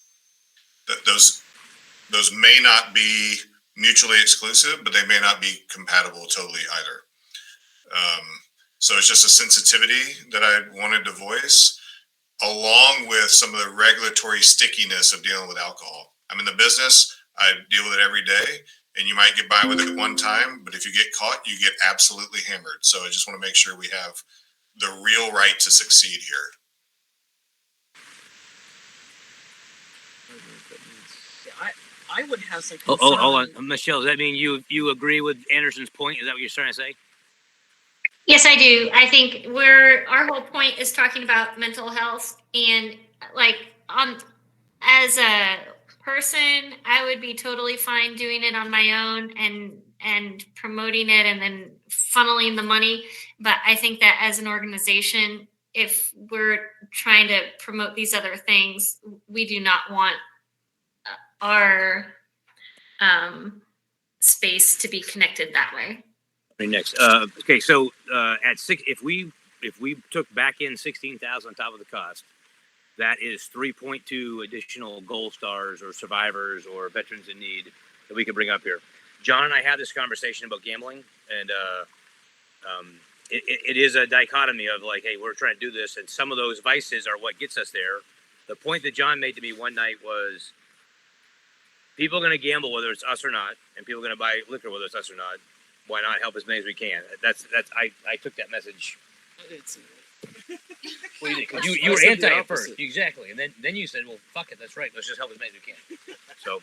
Those may not be mutually exclusive, but they may not be compatible totally either. So it's just a sensitivity that I wanted to voice, along with some of the regulatory stickiness of dealing with alcohol. I'm in the business. I deal with it every day, and you might get by with it one time, but if you get caught, you get absolutely hammered. So I just want to make sure we have the real right to succeed here. I would have some Oh, concern. hold on, Michelle. Does that mean you agree with Anderson's point? Is that what you're trying to say? Yes, I do. I think our whole point is talking about mental health, and like as a person, I would be totally fine doing it on my own and promoting it and then funneling the money. But I think that as an organization, if we're trying to promote these other things, we do not want our space to be connected that way. Next, okay. So at if we took back in 16,000 on top of the cost, that is 3.2 additional gold stars or survivors or veterans in need that we could bring up here. John and I had this conversation about gambling, and it is a dichotomy of like, hey, we're trying to do this, and some of those vices are what gets us there. The point that John made to me one night was, people are going to gamble whether it's us or not, and people are going to buy liquor whether it's us or not. Why not help as many as we can? I took that message. Well, you were anti it first, exactly, and then you said, well, fuck it, that's right. Let's just help as many as we can. So,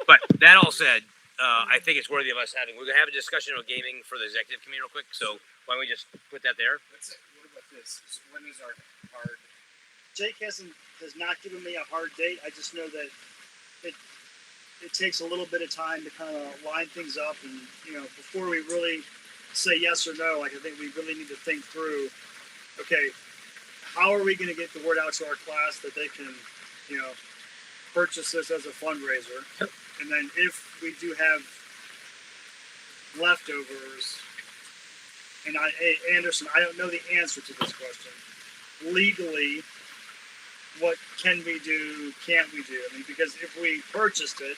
but that all said, I think it's worthy of us having. We're gonna have a discussion about gaming for the executive committee real quick. So why don't we just put that there? What about this? When is our hard? Jake has not given me a hard date. I just know that it takes a little bit of time to kind of line things up, and before we really say yes or no, like I think we really need to think through. Okay, how are we going to get the word out to our class that they can, purchase this as a fundraiser? Yep. And then if we do have leftovers, and Anderson, I don't know the answer to this question. Legally, what can we do? Can't we do? I mean, because if we purchased it,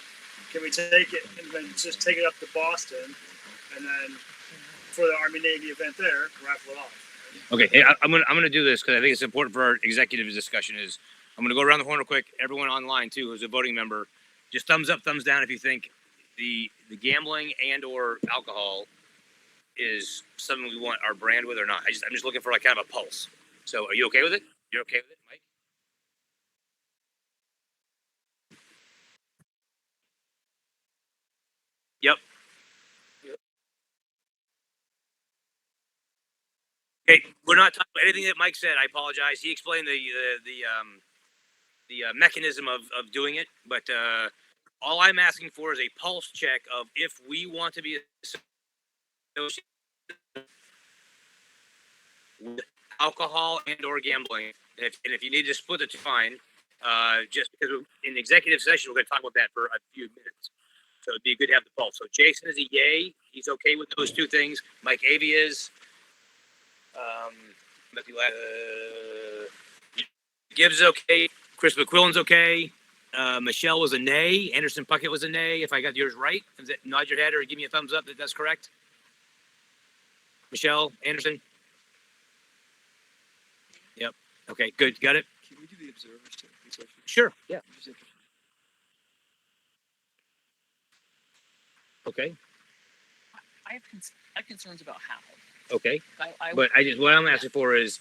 can we take it and then just take it up to Boston, and then for the Army Navy event there, raffle it off? Okay, hey, I'm gonna do this because I think it's important for our executive discussion. I'm gonna go around the horn real quick. Everyone online too, who's a voting member, just thumbs up, thumbs down if you think the gambling and or alcohol is something we want our brand with or not. I'm just looking for like kind of a pulse. So, are you okay with it? You're okay with it, Mike? Yep. Okay, we're not talking about anything that Mike said. I apologize. He explained the mechanism of doing it, but all I'm asking for is a pulse check of if we want to be associated with alcohol and or gambling, and if you need to split the two, fine. Just because in executive session we're going to talk about that for a few minutes, so it'd be good to have the pulse. So Jason is a yay. He's okay with those two things. Mike Avey is. Gibbs is okay. Chris McQuillan's okay. Michelle was a nay. Anderson Puckett was a nay. If I got yours right, nod your head or give me a thumbs up that that's correct. Michelle Anderson. Yep. Okay. Good. Got it. Can we do the observers too? Sure. Yeah. Okay. I have concerns about how. Okay. But what I'm asking for is,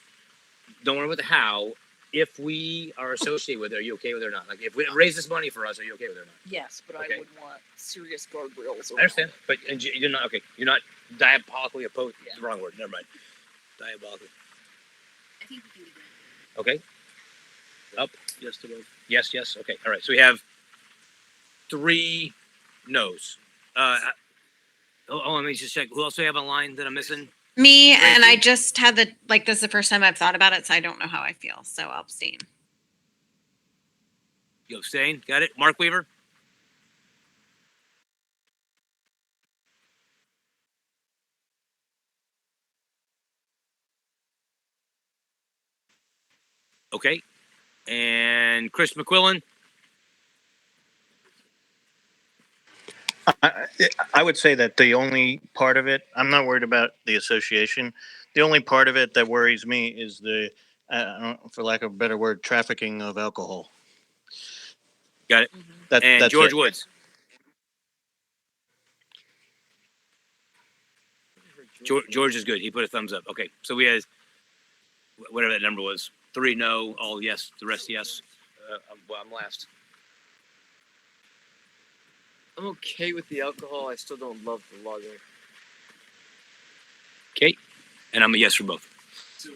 don't worry about the how. If we are associated with it, are you okay with it or not? Like, if we raise this money for us, are you okay with it or not? Yes, but Okay. I would want serious guardrails. I understand, but you're not okay. You're not diabolically opposed. Yeah. The wrong word. Never mind. Diabolically. I think we can do that. Okay. Up. Yes to both. Yes. Yes. Okay. All right. So we have 3 no's. Let me just check. Who else do we have online that I'm missing? Me, and I just had this is the first time I've thought about it, so I don't know how I feel. So I'll abstain. You abstain? Got it. Mark Weaver? Okay. And Chris McQuillan? I would say that the only part of it, I'm not worried about the association. The only part of it that worries me is the, for lack of a better word, trafficking of alcohol. Got it. And That's George it. Woods? George is good. He put a thumbs up. Okay. So we had, whatever that number was, 3 no, all yes, the rest yes. I'm last. I'm okay with the alcohol. I still don't love the lager. Okay. And I'm a yes for both. So,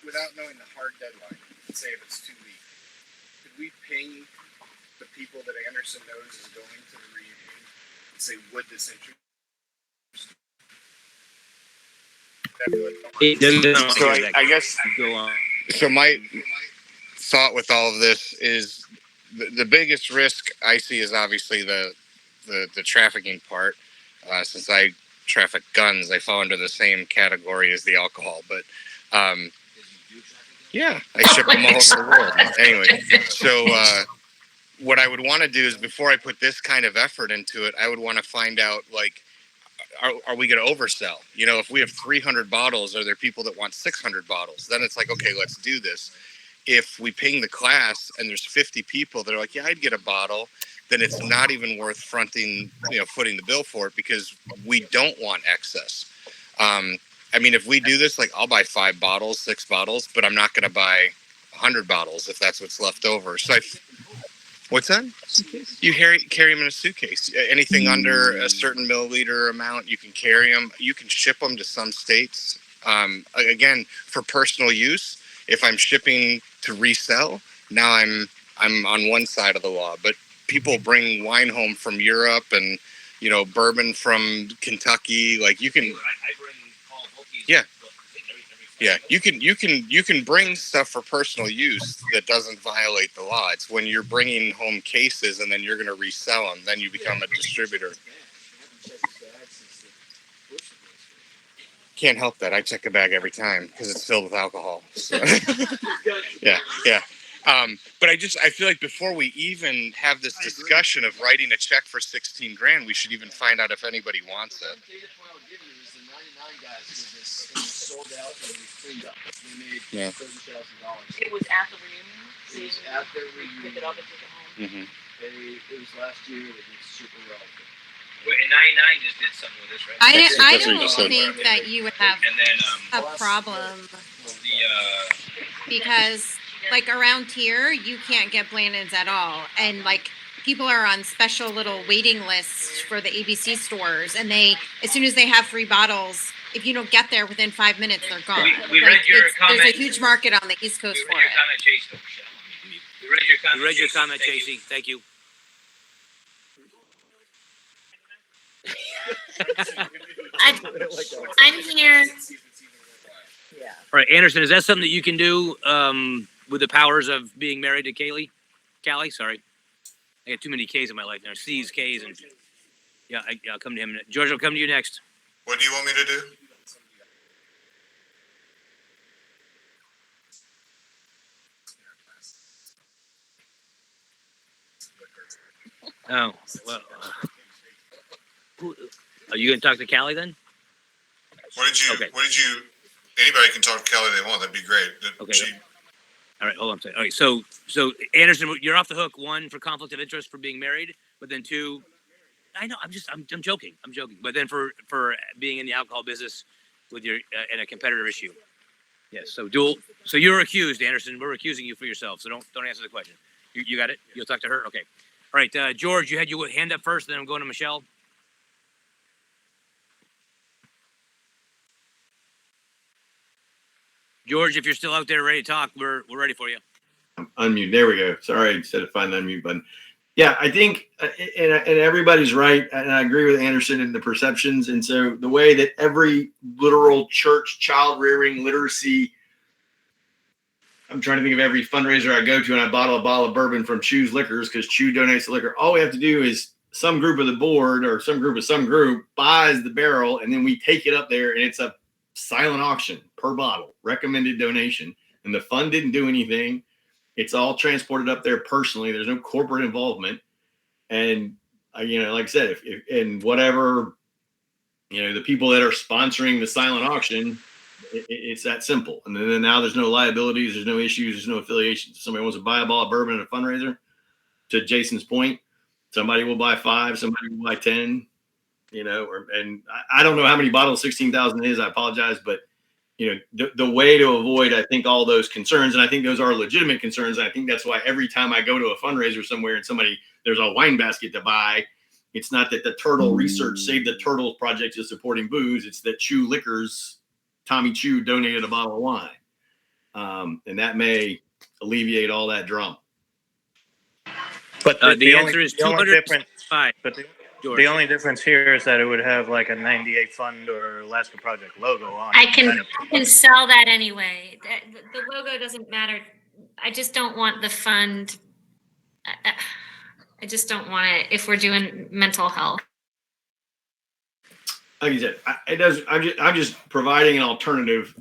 without knowing the hard deadline, say if it's 2 weeks, could we ping the people that Anderson knows is going to the reunion and say, would this interest? So I guess so. My thought with all of this is the biggest risk I see is obviously the trafficking part. Since I traffic guns, they fall under the same category as the alcohol. But Yeah, I ship them all over the world. Anyway, so what I would want to do is before I put this kind of effort into it, I would want to find out, like, are we going to oversell? You know, if we have 300 bottles, are there people that want 600 bottles? Then it's like, okay, let's do this. If we ping the class and there's 50 people that are like, yeah, I'd get a bottle, then it's not even worth footing the bill for it, because we don't want excess. I mean, if we do this, like, I'll buy 5 bottles, 6 bottles, but I'm not going to buy 100 bottles if that's what's left over. So what's that? You carry them in a suitcase. Anything under a certain milliliter amount, you can carry them. You can ship them to some states. Again, for personal use, if I'm shipping to resell, now I'm on one side of the law. But people bring wine home from Europe and, bourbon from Kentucky. Like, you can, yeah. Yeah, you can bring stuff for personal use that doesn't violate the law. It's when you're bringing home cases and then you're going to resell them, then you become a distributor. Can't help that. I check a bag every time because it's filled with alcohol. So. yeah. But I feel like before we even have this discussion of writing a check for $16,000, we should even find out if anybody wants it. Sold out and we cleaned up. We made Yeah. $30,000. It was at the reunion. It was at their reunion. Pick it up and take it home. It was last year. It was super relevant. Wait, and 99 just did something with this, right? I don't think that you would have And then a problem because, like, around here, you can't get Blantons at all. And, like, people are on special little waiting lists for the ABC stores. And as soon as they have 3 bottles, if you don't get there within 5 minutes, they're gone. We read your comment. There's a huge market on the East Coast for it. We read your comment, Chasey. Thank you. I'm here. Yeah. All right, Anderson, is that something that you can do with the powers of being married to Callie? Sorry. I got too many K's in my life now. C's, K's, and yeah, I'll come to him. George, I'll come to you next. What do you want me to do? Oh, well. Are you going to talk to Callie then? Anybody can talk to Kelly they want. That'd be great. Okay. All right, hold on a second. All right, so Anderson, you're off the hook. 1, for conflict of interest for being married, but then 2, I know, I'm joking. But then for being in the alcohol business with your and a competitor issue. Yes. So So you're accused, Anderson. We're accusing you for yourself. So don't answer the question. You got it. You'll talk to her. Okay. All right, George, you had your hand up first, then I'm going to Michelle. George, if you're still out there ready to talk, we're ready for you. Unmute. There we go. Sorry, instead of finding the unmute button. Yeah, I think, and everybody's right, and I agree with Anderson in the perceptions. And so the way that every literal church child rearing literacy, I'm trying to think of every fundraiser I go to, and I bottle a bottle of bourbon from Chew's Liquors because Chew donates the liquor. All we have to do is some group of the board or some group buys the barrel, and then we take it up there, and it's a silent auction per bottle, recommended donation. And the fund didn't do anything. It's all transported up there personally. There's no corporate involvement. And, like I said, if whatever, the people that are sponsoring the silent auction, it's that simple. And then now there's no liabilities, there's no issues, there's no affiliations. If somebody wants to buy a bottle of bourbon at a fundraiser, to Jason's point, somebody will buy 5, somebody will buy 10, and I don't know how many bottles 16,000 is. I apologize, but the way to avoid, I think, all those concerns, and I think those are legitimate concerns. And I think that's why every time I go to a fundraiser somewhere and there's a wine basket to buy, it's not that the Turtle Research Save the Turtles project is supporting booze. It's that Chew Liquors, Tommy Chew donated a bottle of wine. And that may alleviate all that drama. But the answer is 205. But the only difference here is that it would have like a 98Fund or Alaska Project logo on it. I can sell that anyway. The logo doesn't matter. I just don't want the fund. I just don't want it if we're doing mental health. Like you said, it does. I'm just providing an alternative.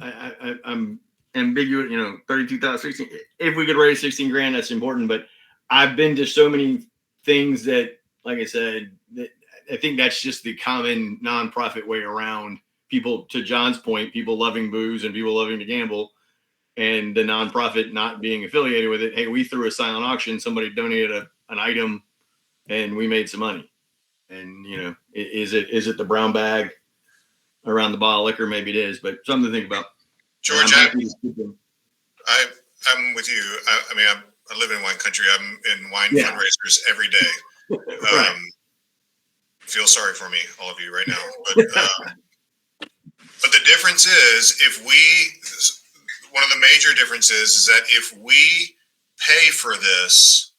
ambiguous, 32,016. If we could raise 16 grand, that's important. But I've been to so many things that, like I said, that I think that's just the common nonprofit way around people, to John's point, people loving booze and people loving to gamble, and the nonprofit not being affiliated with it. Hey, we threw a silent auction, somebody donated an item and we made some money. And, is it the brown bag around the bottle of liquor? Maybe it is, but something to think about. George, I'm with you. I live in wine country. I'm in wine fundraisers every day. Right. Feel sorry for me, all of you right now. But the difference is, one of the major differences is that if we pay for this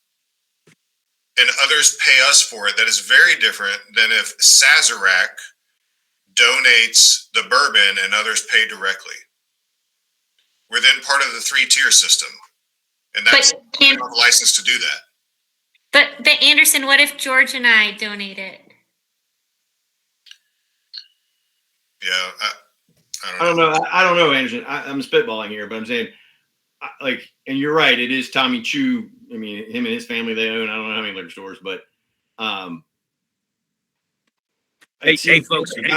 and others pay us for it, that is very different than if Sazerac donates the bourbon and others pay directly. We're then part of the 3-tier system, and that's we have a license to do that. But Anderson, what if George and I donate it? Yeah, I don't know. I don't know, Anderson. I'm spitballing here, but I'm saying, and you're right. It is Tommy Chu. I mean, him and his family, they own, I don't know how many liquor stores, but Hey folks, so the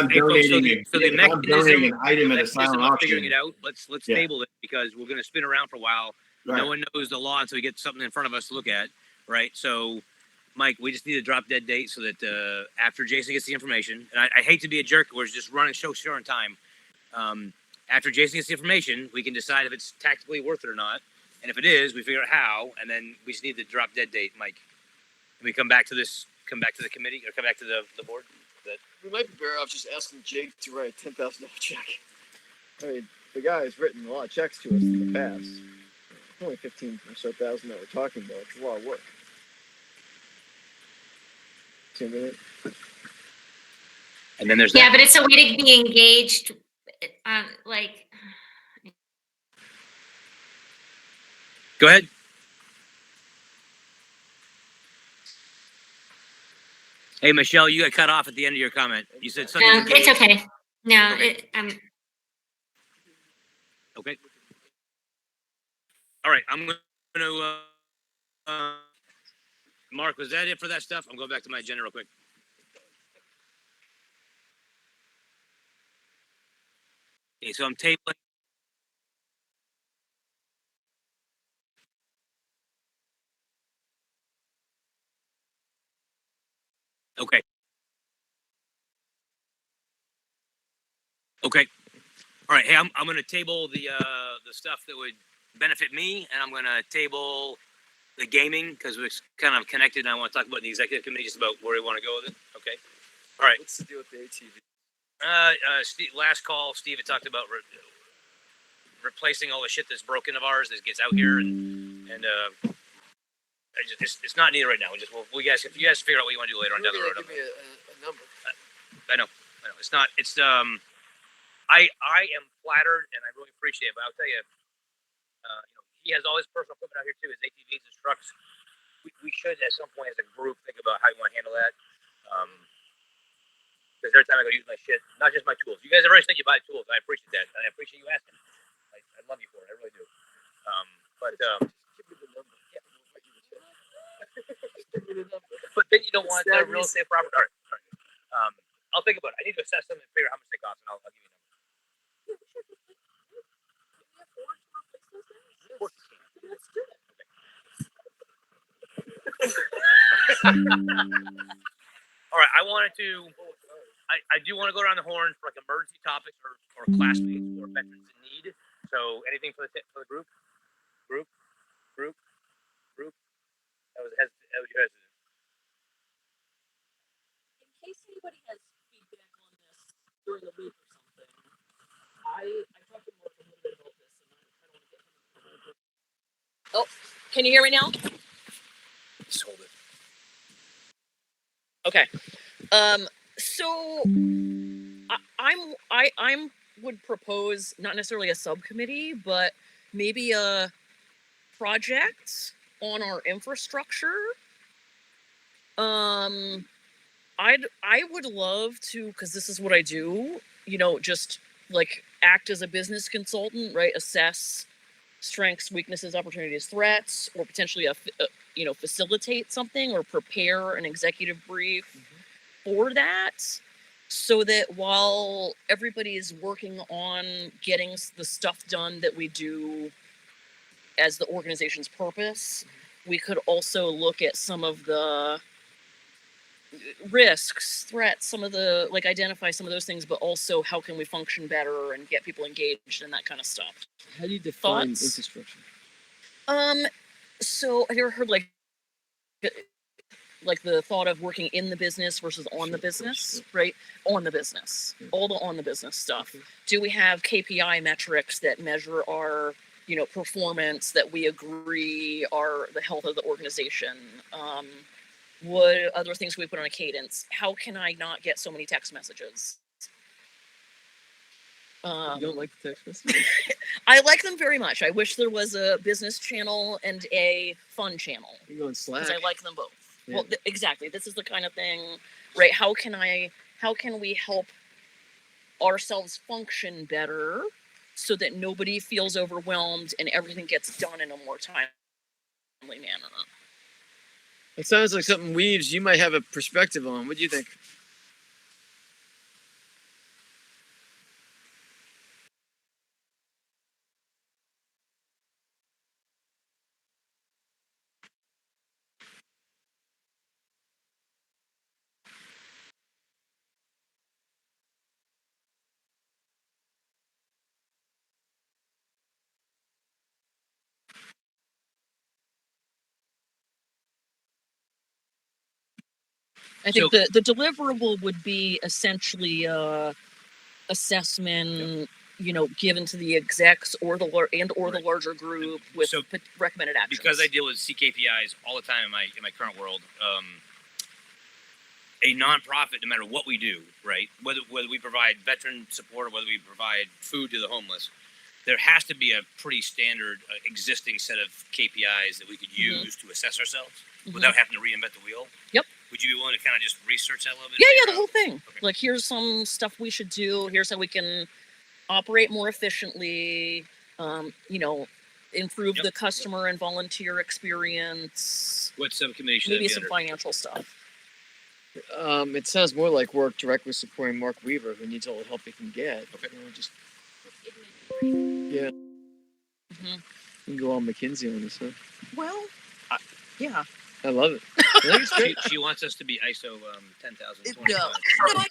mechanism, an item at a silent auction, figuring it out. Let's table it, because we're going to spin around for a while. Right. No one knows the law until we get something in front of us to look at, right? So, Mike, we just need a drop dead date so that after Jason gets the information, and I hate to be a jerk, we're just running show on time. After Jason gets the information, we can decide if it's tactically worth it or not, and if it is, we figure out how, and then we just need the drop dead date, Mike. Can we come back to the committee, or come back to the board? We might be better off just asking Jake to write a $10,000 check. I mean, the guy has written a lot of checks to us in the past. It's only $15,000 or so that we're talking about. It's a lot of work. And then there's but it's a way to be engaged. Go ahead. Hey, Michelle, you got cut off at the end of your comment. You said something. No, it's okay. No, okay. Okay. All right, I'm going to. Mark, was that it for that stuff? I'm going back to my agenda real quick. Okay, so I'm tabling. Okay. Okay. All right. Hey, I'm going to table the stuff that would benefit me, and I'm going to table the gaming because it's kind of connected, and I want to talk about the executive committee, just about where we want to go with it. Okay. All right. What's the deal with the ATV? Steve, last call, Steve had talked about replacing all the shit that's broken of ours that gets out here, and it's not needed right now. If you guys figure out what you want to do later on down the road. Give me a number. I know. It's not. It's I am flattered and I really appreciate it, but I'll tell you, he has all his personal equipment out here too, his ATVs, his trucks. We should at some point as a group think about how you want to handle that. Because every time I go use my shit, not just my tools. You guys have already said you buy tools, and I appreciate that, and I appreciate you asking. I love you for it, I really do. But then you don't want the real estate property. All right. I'll think about it. I need to assess them and figure out how much they cost, and I'll give you a number. All right, I do want to go around the horn for like emergency topics or classmates or veterans in need. So anything for the group? That was your hesitant. In case anybody has feedback on this during the week or something, I talked to Mark a little bit about this, and I don't want to get him. Oh, can you hear me now? Just hold it. Okay. So I'm would propose not necessarily a subcommittee, but maybe a project on our infrastructure. I would love to, because this is what I do, just like act as a business consultant, right? Assess strengths, weaknesses, opportunities, threats, or potentially facilitate something or prepare an executive brief for that, so that while everybody is working on getting the stuff done that we do as the organization's purpose, we could also look at some of the risks, threats, some of the, like, identify some of those things, but also how can we function better and get people engaged and that kind of stuff. How do you define Thoughts? infrastructure? So have you ever heard like the thought of working in the business versus on the business, right? On the business, all the on the business stuff. Do we have KPI metrics that measure our, performance, that we agree are the health of the organization? What other things can we put on a cadence? How can I not get so many text messages? You don't like the text messages? I like them very much. I wish there was a business channel and a fun channel. You go on Slack. Because I like them both. Yeah. Well, exactly. This is the kind of thing, right? How can we help ourselves function better so that nobody feels overwhelmed and everything gets done in a more timely manner? It sounds like something, Weaves, you might have a perspective on. What do you think? I think the deliverable would be essentially assessment, given to the execs or the larger group with recommended actions. Because I deal with CKPIs all the time in my current world. A nonprofit, no matter what we do, right? Whether we provide veteran support or whether we provide food to the homeless, there has to be a pretty standard existing set of KPIs that we could use to assess ourselves without having to reinvent the wheel. Yep. Would you be willing to kind of just research that a little bit? Yeah, the whole thing. Okay. Like, here's some stuff we should do. Here's how we can operate more efficiently. Improve the customer and volunteer experience. What subcommittee should maybe some financial stuff. It sounds more like work directly supporting Mark Weaver, who needs all the help he can get. Okay. Yeah. You can go on McKinsey on this, huh? Well, yeah. I love it. She wants us to be ISO 10,000.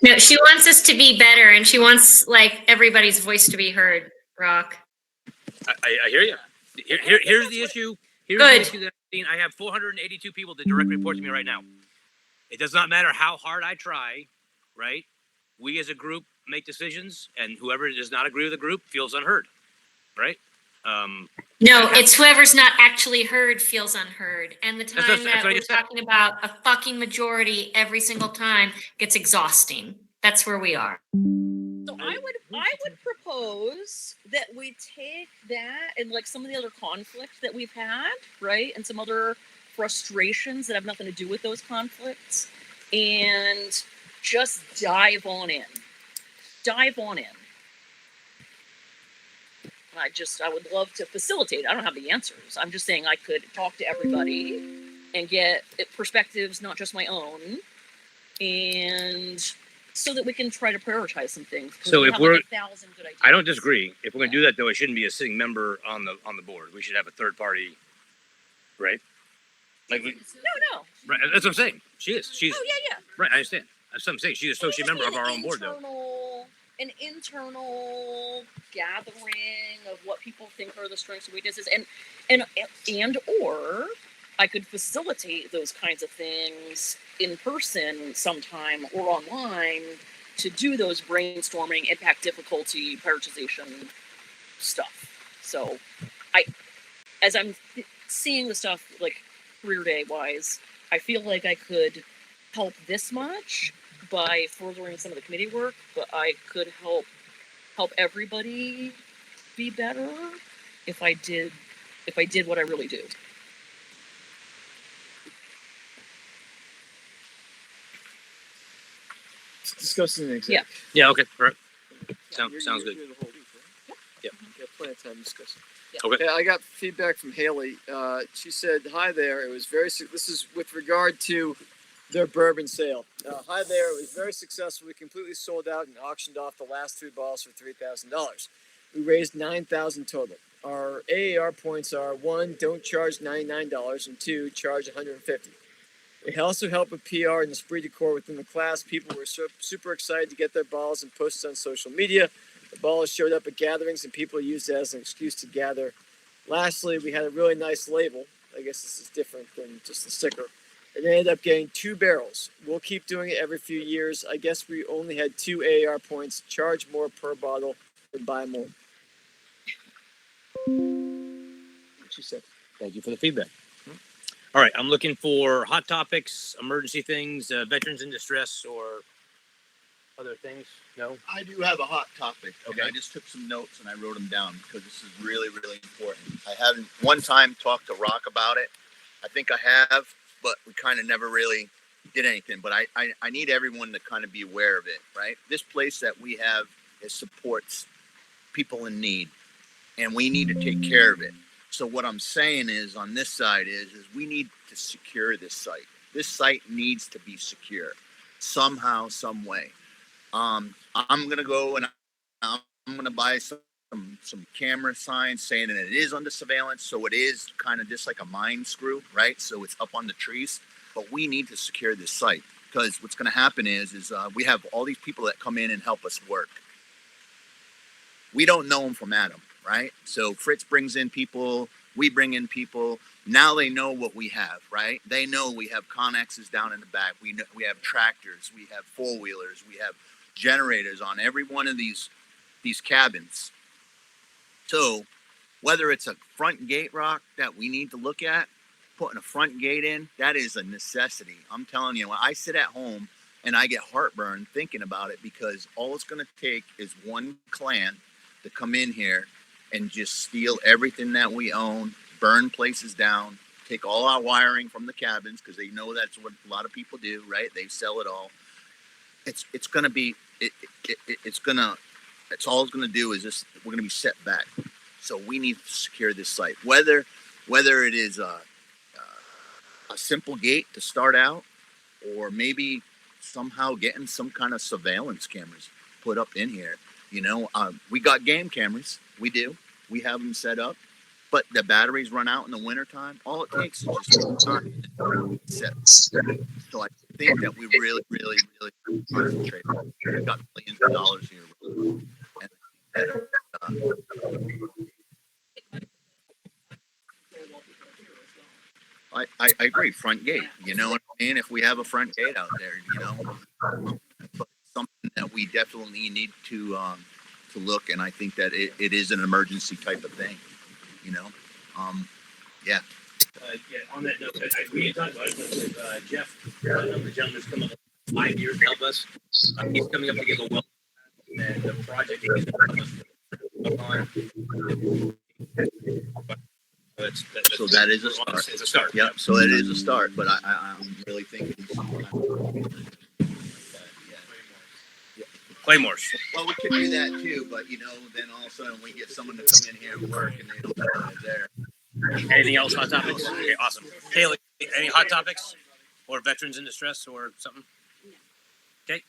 No, she wants us to be better, and she wants everybody's voice to be heard. Rock. I hear you. Here's the issue. Here's the issue that I've seen. I have 482 people that direct report to me right now. It does not matter how hard I try, right? We as a group make decisions, and whoever does not agree with the group feels unheard, right? No, it's whoever's not actually heard feels unheard. And the time that we're talking about a fucking majority every single time gets exhausting. That's where we are. So I would propose that we take that and some of the other conflicts that we've had, right? And some other frustrations that have nothing to do with those conflicts, and just dive on in. I would love to facilitate. I don't have the answers. I'm just saying I could talk to everybody and get perspectives, not just my own, and so that we can try to prioritize some things. So if we're 1,000 good ideas. I don't disagree. If we're going to do that, though, it shouldn't be a sitting member on the board. We should have a third party, right? No. Right, that's what I'm saying. She's. Oh yeah. Right, I understand. That's what I'm saying. She's an associate member of our own board, though. An internal gathering of what people think are the strengths and weaknesses, and or I could facilitate those kinds of things in person sometime or online to do those brainstorming, impact, difficulty, prioritization stuff. So as I'm seeing the stuff career day wise, I feel like I could help this much by furthering some of the committee work, but I could help everybody be better if I did what I really do. Discuss it in exec. Yeah. Okay. Right. Sounds good. plenty of time to discuss it. Okay. Yeah, I got feedback from Haley. She said, "Hi there. It was very. This is with regard to their bourbon sale. Hi there. It was very successful. We completely sold out and auctioned off the last 3 bottles for $3,000. We raised $9,000 total. Our AAR points are 1, don't charge $99, and 2, charge $150. It also helped with PR and esprit de corps within the class. People were super excited to get their bottles and post it on social media. The bottles showed up at gatherings, and people used it as an excuse to gather. Lastly, we had a really nice label. I guess this is different than just the sticker. It ended up getting 2 barrels. We'll keep doing it every few years. I guess we only had 2 AAR points. Charge more per bottle and buy more." What she said. Thank you for the feedback. All right, I'm looking for hot topics, emergency things, veterans in distress, or other things. No? I do have a hot topic. Okay. I just took some notes and I wrote them down because this is really, really important. I haven't one time talked to Rock about it. I think I have, but we kind of never really did anything. But I need everyone to kind of be aware of it, right? This place that we have, it supports people in need, and we need to take care of it. So what I'm saying is on this side is we need to secure this site. This site needs to be secure somehow, some way. I'm going to go and I'm going to buy some camera signs saying that it is under surveillance. So it is kind of just like a mine screw, right? So it's up on the trees, but we need to secure this site because what's going to happen is we have all these people that come in and help us work. We don't know them from Adam, right? So Fritz brings in people, we bring in people. Now they know what we have, right? They know we have Connexes down in the back. We know we have tractors, we have 4-wheelers, we have generators on every one of these cabins. So whether it's a front gate, Rock, that we need to look at, putting a front gate in, that is a necessity. I'm telling you, when I sit at home and I get heartburn thinking about it because all it's going to take is one clan to come in here and just steal everything that we own, burn places down, take all our wiring from the cabins because they know that's what a lot of people do, right? They sell it all. It's going to be, it's all it's going to do is just, we're going to be set back. So we need to secure this site, whether it is a simple gate to start out, or maybe somehow getting some kind of surveillance cameras put up in here. You know, we got game cameras. We do. We have them set up, but the batteries run out in the wintertime. All it takes is just set. So I think that we really, really, really concentrate. We've got millions of dollars here. And, I agree. Front gate. You know what I mean? If we have a front gate out there, you know, but something that we definitely need to look. And I think that it is an emergency type of thing. You know, yeah. Yeah, on that note, we talked about it with Jeff, the gentleman's come up 5 years to help us. He's coming up to give a well, and the project he's on. So that is a start. It's a start. Yep. So it is a start, but I'm really thinking. Claymores. Well, we could do that too, but you know, then all of a sudden we get someone to come in here and work, and they don't know they're there. Anything else? Hot topics? Okay, awesome. Haley, any hot topics or veterans in distress or something? Okay.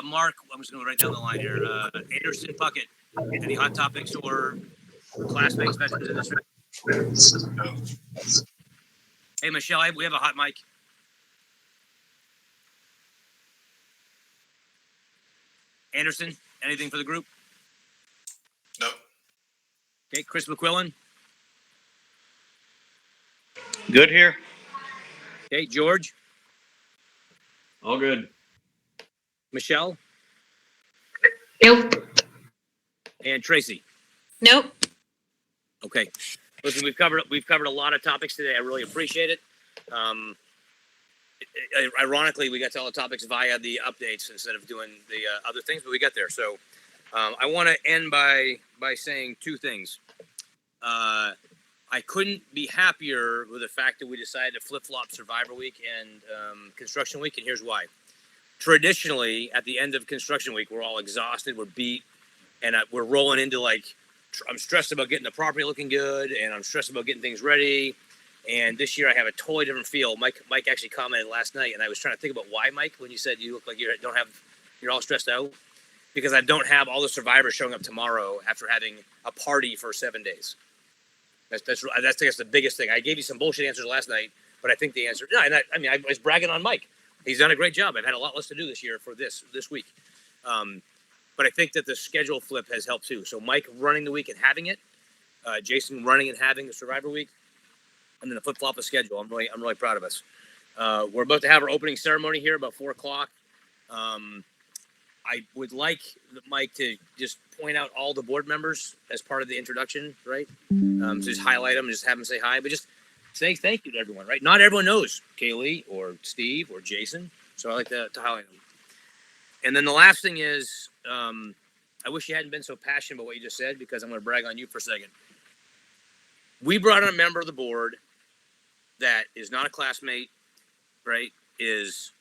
Mark, I'm just going to write down the line here. Anderson Puckett, any hot topics or classmates, veterans in distress? Hey, Michelle, we have a hot mic. Anderson, anything for the group? No. Okay, Chris McQuillan. Good here. Okay, George. All good. Michelle. Nope. And Tracy. Nope. Okay. Listen, we've covered a lot of topics today. I really appreciate it. Ironically, we got to all the topics via the updates instead of doing the other things, but we got there. So I want to end by saying two things. I couldn't be happier with the fact that we decided to flip-flop Survivor Week and Construction Week, and here's why. Traditionally, at the end of Construction Week, we're all exhausted, we're beat, and we're rolling into like I'm stressed about getting the property looking good, and I'm stressed about getting things ready. And this year I have a totally different feel. Mike actually commented last night, and I was trying to think about why, Mike, when you said you look like you're all stressed out, because I don't have all the survivors showing up tomorrow after having a party for 7 days. That's I guess the biggest thing. I gave you some bullshit answers last night, but I think the answer. No, and I was bragging on Mike. He's done a great job. I've had a lot less to do this year for this week. But I think that the schedule flip has helped too. So Mike running the week and having it, Jason running and having the Survivor week, and then the flip flop of schedule. I'm really proud of us. We're about to have our opening ceremony here about 4:00. I would like Mike to just point out all the board members as part of the introduction, right? So just highlight them, just have them say hi, but just say thank you to everyone, right? Not everyone knows Kaylee or Steve or Jason, so I like to highlight them. And then the last thing is, I wish you hadn't been so passionate about what you just said, because I'm going to brag on you for a second. We brought in a member of the board that is not a classmate, right? Is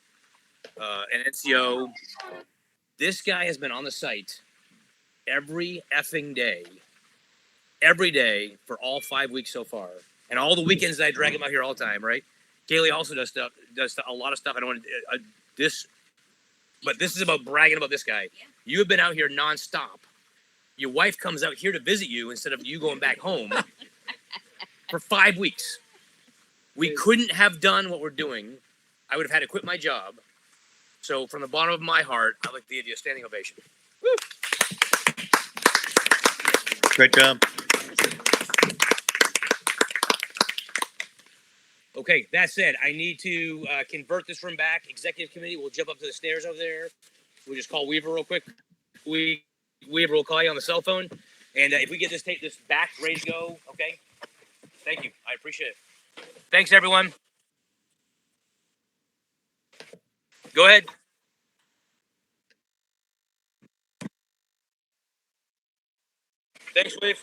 an NCO. This guy has been on the site every effing day, for all 5 weeks so far, and all the weekends that I drag him out here all the time, right? Kaylee also does a lot of stuff. I don't want to this, but this is about bragging about this guy. You have been out here nonstop. Your wife comes out here to visit you instead of you going back home for 5 weeks. We couldn't have done what we're doing. I would have had to quit my job. So from the bottom of my heart, I'd like to give you a standing ovation. Woo! Great job. Okay, that said, I need to convert this room back. Executive committee, we'll jump up to the stairs over there. We'll just call Weaver real quick. Weaver will call you on the cell phone. And if we get this back, ready to go, okay? Thank you. I appreciate it. Thanks, everyone. Go ahead. Thanks, Weave.